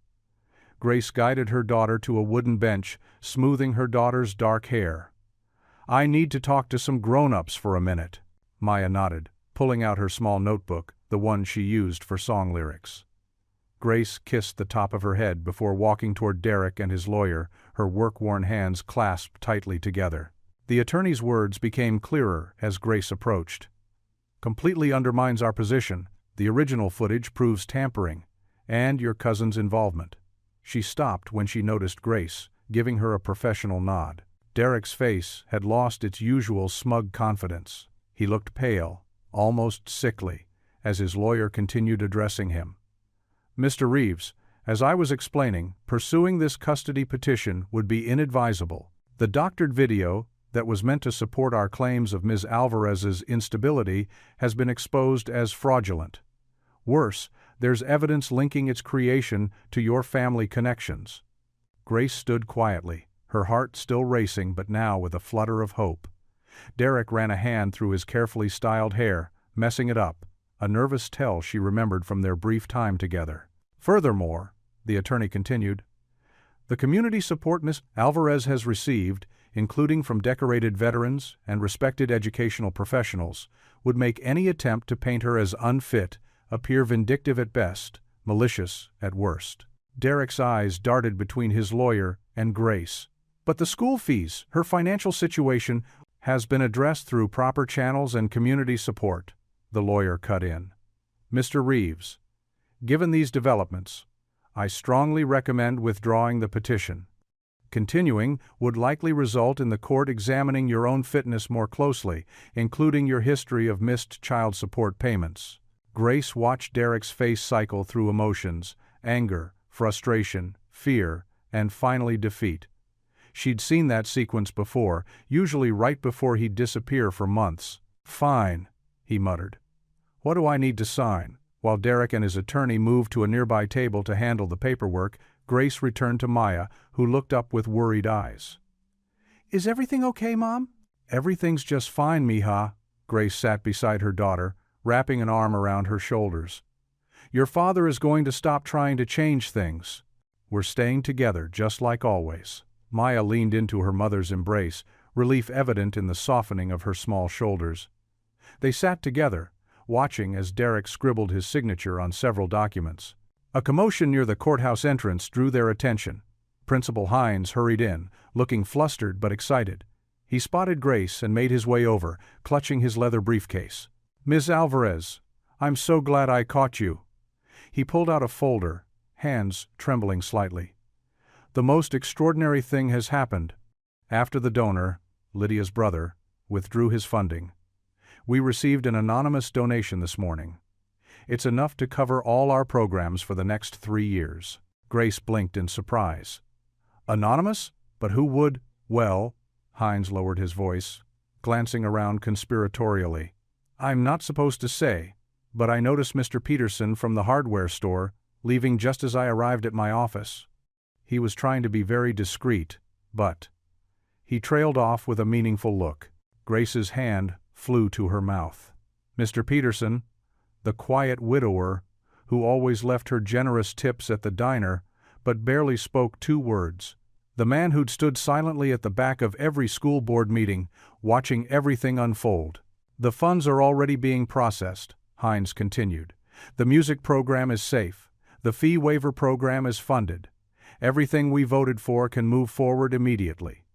Grace guided her daughter to a wooden bench, smoothing her daughter's dark hair. "I need to talk to some grown-ups for a minute." Maya nodded, pulling out her small notebook, the one she used for song lyrics. Grace kissed the top of her head before walking toward Derek and his lawyer, her work-worn hands clasped tightly together. The attorney's words became clearer as Grace approached. "Completely undermines our position. The original footage proves tampering, and your cousin's involvement." She stopped when she noticed Grace, giving her a professional nod. Derek's face had lost its usual smug confidence. He looked pale, almost sickly, as his lawyer continued addressing him. "Mr. Reeves, as I was explaining, pursuing this custody petition would be inadvisable. The doctored video that was meant to support our claims of Ms. Alvarez's instability has been exposed as fraudulent. Worse, there's evidence linking its creation to your family connections." Grace stood quietly, her heart still racing but now with a flutter of hope. Derek ran a hand through his carefully styled hair, messing it up, a nervous tell she remembered from their brief time together. "Furthermore," the attorney continued, "the community support Ms. Alvarez has received, including from decorated veterans and respected educational professionals, would make any attempt to paint her as unfit appear vindictive at best, malicious at worst." Derek's eyes darted between his lawyer and Grace. "But the school fees, her financial situation, has been addressed through proper channels and community support," the lawyer cut in. "Mr. Reeves, given these developments, I strongly recommend withdrawing the petition. Continuing would likely result in the court examining your own fitness more closely, including your history of missed child support payments." Grace watched Derek's face cycle through emotions, anger, frustration, fear, and finally defeat. She'd seen that sequence before, usually right before he'd disappear for months. "Fine," he muttered. "What do I need to sign?" While Derek and his attorney moved to a nearby table to handle the paperwork, Grace returned to Maya, who looked up with worried eyes. "Is everything okay, Mom?" "Everything's just fine, mija." Grace sat beside her daughter, wrapping an arm around her shoulders. "Your father is going to stop trying to change things. We're staying together, just like always." Maya leaned into her mother's embrace, relief evident in the softening of her small shoulders. They sat together, watching as Derek scribbled his signature on several documents. A commotion near the courthouse entrance drew their attention. Principal Hines hurried in, looking flustered but excited. He spotted Grace and made his way over, clutching his leather briefcase. "Ms. Alvarez, I'm so glad I caught you." He pulled out a folder, hands trembling slightly. "The most extraordinary thing has happened. After the donor, Lydia's brother, withdrew his funding. We received an anonymous donation this morning. It's enough to cover all our programs for the next 3 years." Grace blinked in surprise. "Anonymous? But who would—" "Well," Hines lowered his voice, glancing around conspiratorially. "I'm not supposed to say, but I noticed Mr. Peterson from the hardware store leaving just as I arrived at my office. He was trying to be very discreet, but—" He trailed off with a meaningful look. Grace's hand flew to her mouth. Mr. Peterson, the quiet widower, who always left her generous tips at the diner, but barely spoke 2 words. The man who'd stood silently at the back of every school board meeting, watching everything unfold. The funds are already being processed, Hines continued. The music program is safe. The fee waiver program is funded. Everything we voted for can move forward immediately.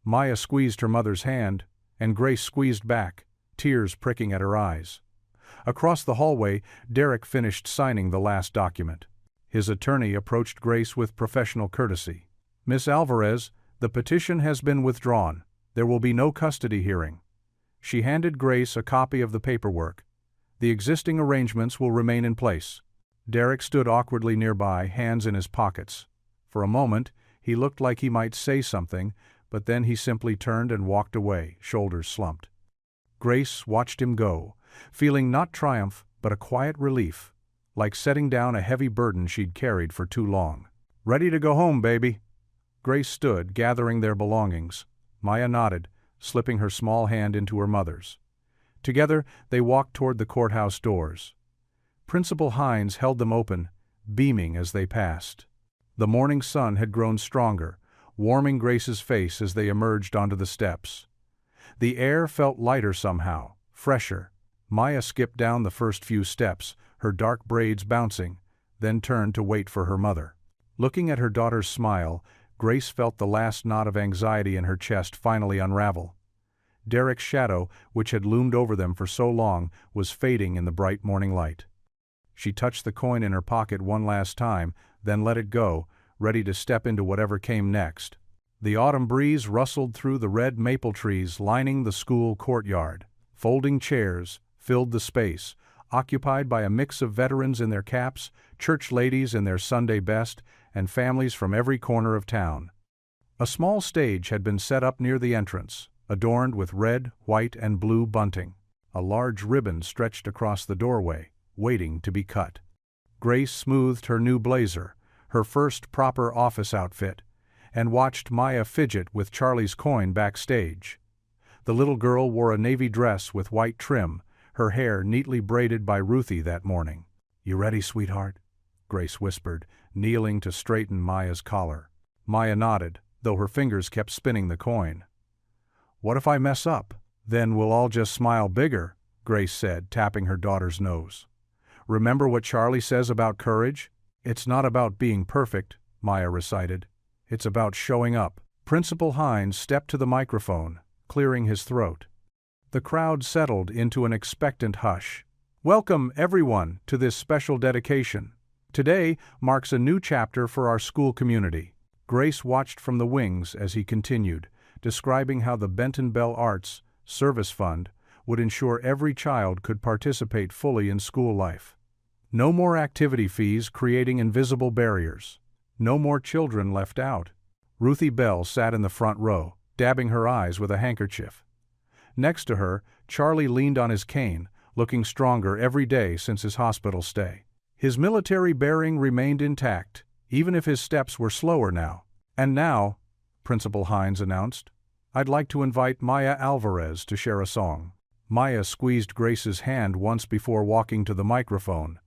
Maya squeezed her mother's hand, and Grace squeezed back, tears pricking at her eyes. Across the hallway, Derek finished signing the last document. His attorney approached Grace with professional courtesy. Miss Alvarez, the petition has been withdrawn. There will be no custody hearing. She handed Grace a copy of the paperwork. The existing arrangements will remain in place. Derek stood awkwardly nearby, hands in his pockets. For a moment, he looked like he might say something, but then he simply turned and walked away, shoulders slumped. Grace watched him go, feeling not triumph, but a quiet relief, like setting down a heavy burden she'd carried for too long. "Ready to go home, baby?" Grace stood, gathering their belongings. Maya nodded, slipping her small hand into her mother's. Together, they walked toward the courthouse doors. Principal Hines held them open, beaming as they passed. The morning sun had grown stronger, warming Grace's face as they emerged onto the steps. The air felt lighter somehow, fresher. Maya skipped down the first few steps, her dark braids bouncing, then turned to wait for her mother. Looking at her daughter's smile, Grace felt the last knot of anxiety in her chest finally unravel. Derek's shadow, which had loomed over them for so long, was fading in the bright morning light. She touched the coin in her pocket one last time, then let it go, ready to step into whatever came next. The autumn breeze rustled through the red maple trees lining the school courtyard. Folding chairs filled the space, occupied by a mix of veterans in their caps, church ladies in their Sunday best, and families from every corner of town. A small stage had been set up near the entrance, adorned with red, white, and blue bunting. A large ribbon stretched across the doorway, waiting to be cut. Grace smoothed her new blazer, her first proper office outfit, and watched Maya fidget with Charlie's coin backstage. The little girl wore a navy dress with white trim, her hair neatly braided by Ruthie that morning. "You ready, sweetheart?" Grace whispered, kneeling to straighten Maya's collar. Maya nodded, though her fingers kept spinning the coin. "What if I mess up? Then we'll all just smile bigger," Grace said, tapping her daughter's nose. "Remember what Charlie says about courage? It's not about being perfect," Maya recited. "It's about showing up." Principal Hines stepped to the microphone, clearing his throat. The crowd settled into an expectant hush. "Welcome, everyone, to this special dedication. Today marks a new chapter for our school community." Grace watched from the wings as he continued, describing how the Benton Bell Arts Service Fund would ensure every child could participate fully in school life. No more activity fees creating invisible barriers. No more children left out. Ruthie Bell sat in the front row, dabbing her eyes with a handkerchief. Next to her, Charlie leaned on his cane, looking stronger every day since his hospital stay. His military bearing remained intact, even if his steps were slower now. "And now," Principal Hines announced, "I'd like to invite Maya Alvarez to share a song." Maya squeezed Grace's hand once before walking to the microphone.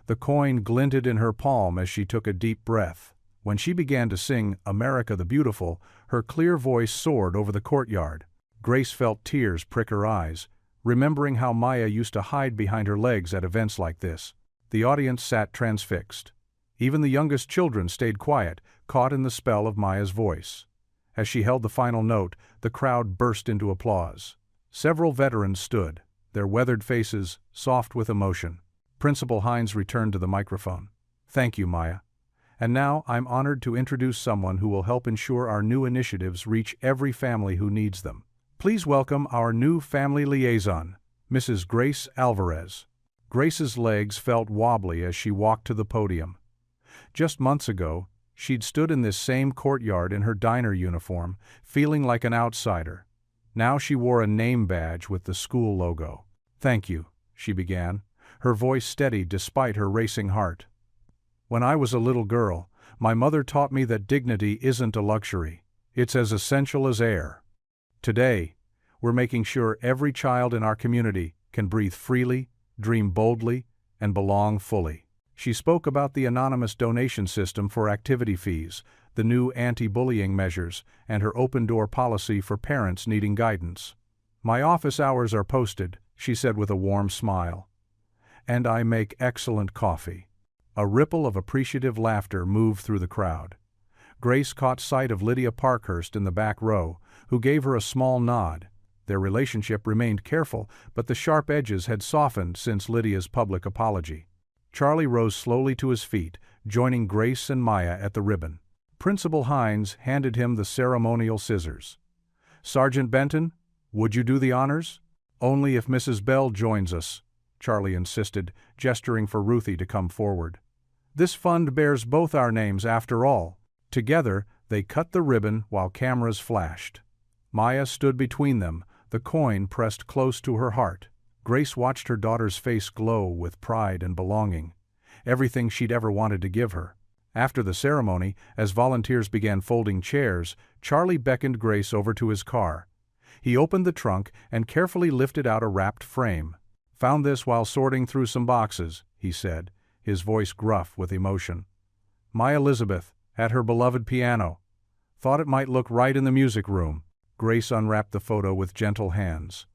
The coin glinted in her palm as she took a deep breath. When she began to sing "America the Beautiful," her clear voice soared over the courtyard. Grace felt tears prick her eyes, remembering how Maya used to hide behind her legs at events like this. The audience sat transfixed. Even the youngest children stayed quiet, caught in the spell of Maya's voice. As she held the final note, the crowd burst into applause. Several veterans stood, their weathered faces soft with emotion. Principal Hines returned to the microphone. "Thank you, Maya. And now I'm honored to introduce someone who will help ensure our new initiatives reach every family who needs them. Please welcome our new family liaison, Mrs. Grace Alvarez." Grace's legs felt wobbly as she walked to the podium. Just months ago, she'd stood in this same courtyard in her diner uniform, feeling like an outsider. Now she wore a name badge with the school logo. "Thank you," she began, her voice steady despite her racing heart. "When I was a little girl, my mother taught me that dignity isn't a luxury. It's as essential as air. Today, We're making sure every child in our community can breathe freely, dream boldly, and belong fully. She spoke about the anonymous donation system for activity fees, the new anti-bullying measures, and her open-door policy for parents needing guidance. "My office hours are posted," she said with a warm smile. "And I make excellent coffee." A ripple of appreciative laughter moved through the crowd. Grace caught sight of Lydia Parkhurst in the back row, who gave her a small nod. Their relationship remained careful, but the sharp edges had softened since Lydia's public apology. Charlie rose slowly to his feet, joining Grace and Maya at the ribbon. Principal Hines handed him the ceremonial scissors. "Sergeant Benton, would you do the honors?" "Only if Mrs. Bell joins us," Charlie insisted, gesturing for Ruthie to come forward. "This fund bears both our names after all." Together, they cut the ribbon while cameras flashed. Maya stood between them, the coin pressed close to her heart. Grace watched her daughter's face glow with pride and belonging, everything she'd ever wanted to give her. After the ceremony, as volunteers began folding chairs, Charlie beckoned Grace over to his car. He opened the trunk and carefully lifted out a wrapped frame. "Found this while sorting through some boxes," he said, his voice gruff with emotion. "My Elizabeth, at her beloved piano. Thought it might look right in the music room." Grace unwrapped the photo with gentle hands.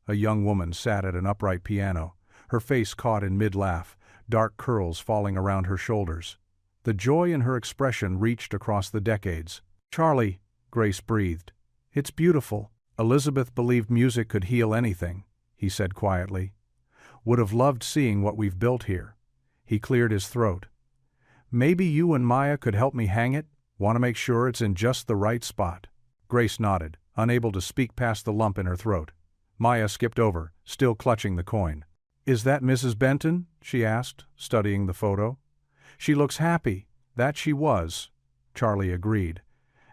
A young woman sat at an upright piano, her face caught in mid-laugh, dark curls falling around her shoulders. The joy in her expression reached across the decades. "Charlie," Grace breathed, "it's beautiful." "Elizabeth believed music could heal anything," he said quietly. "Would have loved seeing what we've built here." He cleared his throat. "Maybe you and Maya could help me hang it? Want to make sure it's in just the right spot." Grace nodded, unable to speak past the lump in her throat. Maya skipped over, still clutching the coin. "Is that Mrs. Benton?" she asked, studying the photo. "She looks happy." "That she was," Charlie agreed.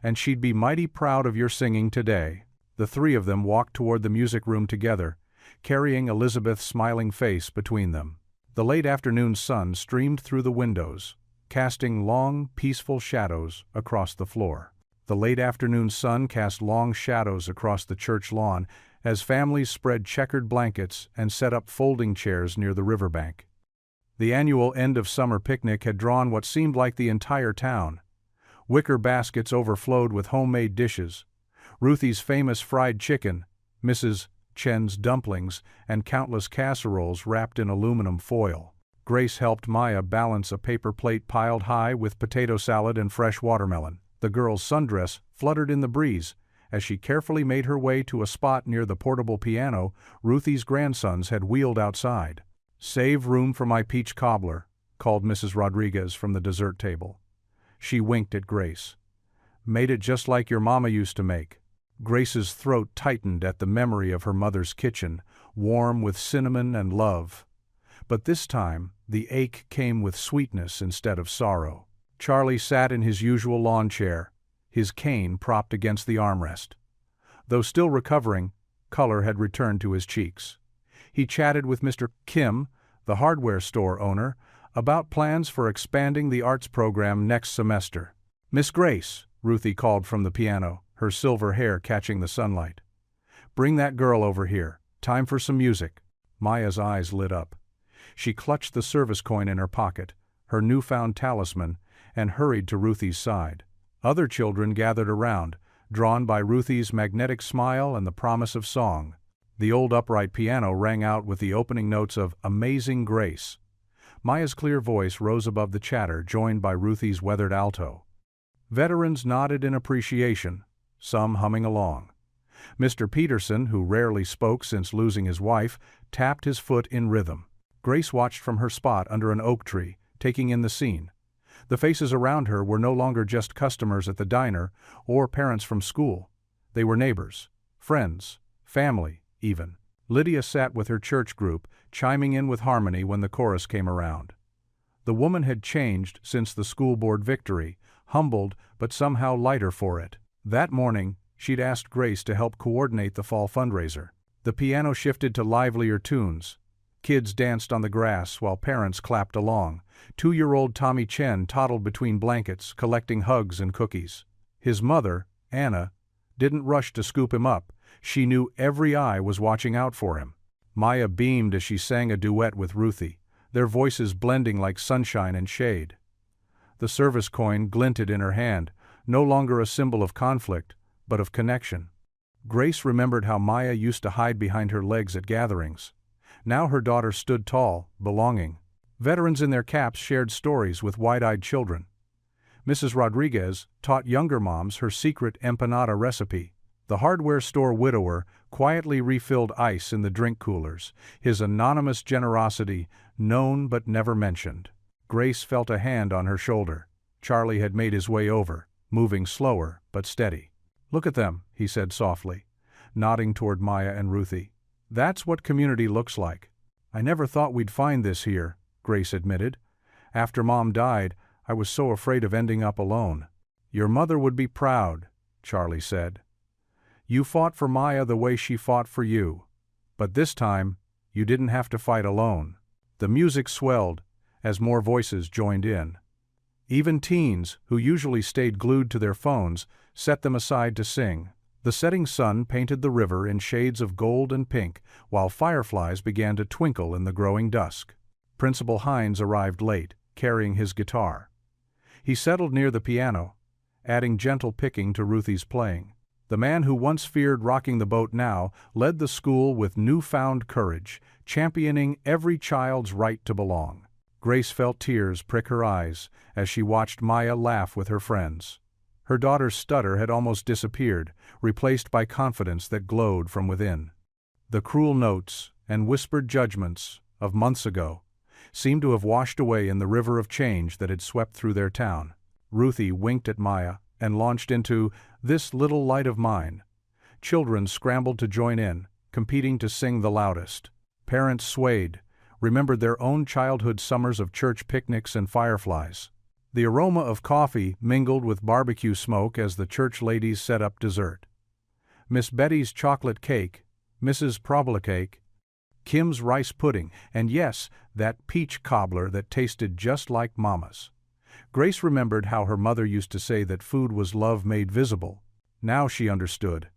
"And she'd be mighty proud of your singing today." The three of them walked toward the music room together, carrying Elizabeth's smiling face between them. The late afternoon sun streamed through the windows, casting long, peaceful shadows across the floor. The late afternoon sun cast long shadows across the church lawn as families spread checkered blankets and set up folding chairs near the riverbank. The annual end-of-summer picnic had drawn what seemed like the entire town. Wicker baskets overflowed with homemade dishes, Ruthie's famous fried chicken, Mrs. Chen's dumplings, and countless casseroles wrapped in aluminum foil. Grace helped Maya balance a paper plate piled high with potato salad and fresh watermelon. The girl's sundress fluttered in the breeze as she carefully made her way to a spot near the portable piano Ruthie's grandsons had wheeled outside. "Save room for my peach cobbler," called Mrs. Rodriguez from the dessert table. She winked at Grace. "Made it just like your mama used to make." Grace's throat tightened at the memory of her mother's kitchen, warm with cinnamon and love. But this time, the ache came with sweetness instead of sorrow. Charlie sat in his usual lawn chair, his cane propped against the armrest. Though still recovering, color had returned to his cheeks. He chatted with Mr. Kim, the hardware store owner, about plans for expanding the arts program next semester. "Miss Grace," Ruthie called from the piano, her silver hair catching the sunlight. "Bring that girl over here. Time for some music." Maya's eyes lit up. She clutched the service coin in her pocket, her newfound talisman, and hurried to Ruthie's side. Other children gathered around, drawn by Ruthie's magnetic smile and the promise of song. The old upright piano rang out with the opening notes of "Amazing Grace." Maya's clear voice rose above the chatter, joined by Ruthie's weathered alto. Veterans nodded in appreciation, some humming along. Mr. Peterson, who rarely spoke since losing his wife, tapped his foot in rhythm. Grace watched from her spot under an oak tree, taking in the scene. The faces around her were no longer just customers at the diner or parents from school. They were neighbors, friends, family, even. Lydia sat with her church group, chiming in with harmony when the chorus came around. The woman had changed since the school board victory, humbled but somehow lighter for it. That morning, she'd asked Grace to help coordinate the fall fundraiser. The piano shifted to livelier tunes. Kids danced on the grass while parents clapped along. 2-year-old Tommy Chen toddled between blankets, collecting hugs and cookies. His mother, Anna, didn't rush to scoop him up. She knew every eye was watching out for him. Maya beamed as she sang a duet with Ruthie, their voices blending like sunshine and shade. The service coin glinted in her hand, no longer a symbol of conflict, but of connection. Grace remembered how Maya used to hide behind her legs at gatherings. Now her daughter stood tall, belonging. Veterans in their caps shared stories with wide-eyed children. Mrs. Rodriguez taught younger moms her secret empanada recipe. The hardware store widower quietly refilled ice in the drink coolers, his anonymous generosity known but never mentioned. Grace felt a hand on her shoulder. Charlie had made his way over, moving slower but steady. "Look at them," he said softly, nodding toward Maya and Ruthie. "That's what community looks like." "I never thought we'd find this here," Grace admitted. "After Mom died, I was so afraid of ending up alone." "Your mother would be proud," Charlie said. "You fought for Maya the way she fought for you. But this time, you didn't have to fight alone." The music swelled as more voices joined in. Even teens, who usually stayed glued to their phones, set them aside to sing. The setting sun painted the river in shades of gold and pink, while fireflies began to twinkle in the growing dusk. Principal Hines arrived late, carrying his guitar. He settled near the piano, adding gentle picking to Ruthie's playing. The man who once feared rocking the boat now led the school with newfound courage, championing every child's right to belong. Grace felt tears prick her eyes as she watched Maya laugh with her friends. Her daughter's stutter had almost disappeared, replaced by confidence that glowed from within. The cruel notes and whispered judgments of months ago seemed to have washed away in the river of change that had swept through their town. Ruthie winked at Maya and launched into "This Little Light of Mine." Children scrambled to join in, competing to sing the loudest. Parents swayed, remembered their own childhood summers of church picnics and fireflies. The aroma of coffee mingled with barbecue smoke as the church ladies set up dessert. Miss Betty's chocolate cake, Mrs. Provola cake, Kim's rice pudding, and yes, that peach cobbler that tasted just like Mama's. Grace remembered how her mother used to say that food was love made visible. Now she understood.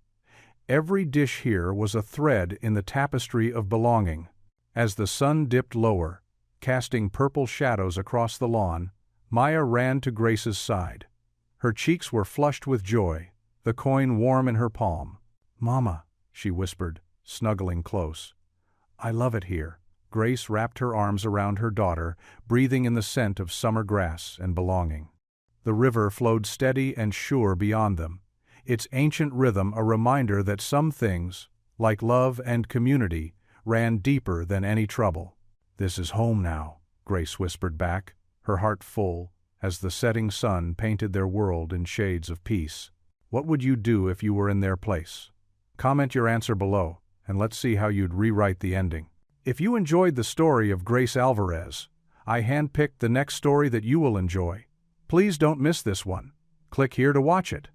Every dish here was a thread in the tapestry of belonging. As the sun dipped lower, casting purple shadows across the lawn, Maya ran to Grace's side. Her cheeks were flushed with joy, the coin warm in her palm. "Mama," she whispered, snuggling close. "I love it here." Grace wrapped her arms around her daughter, breathing in the scent of summer grass and belonging. The river flowed steady and sure beyond them, its ancient rhythm a reminder that some things, like love and community, ran deeper than any trouble. "This is home now," Grace whispered back, her heart full, as the setting sun painted their world in shades of peace. What would you do if you were in their place? Comment your answer below, and let's see how you'd rewrite the ending. If you enjoyed the story of Grace Alvarez, I handpicked the next story that you will enjoy. Please don't miss this one. Click here to watch it.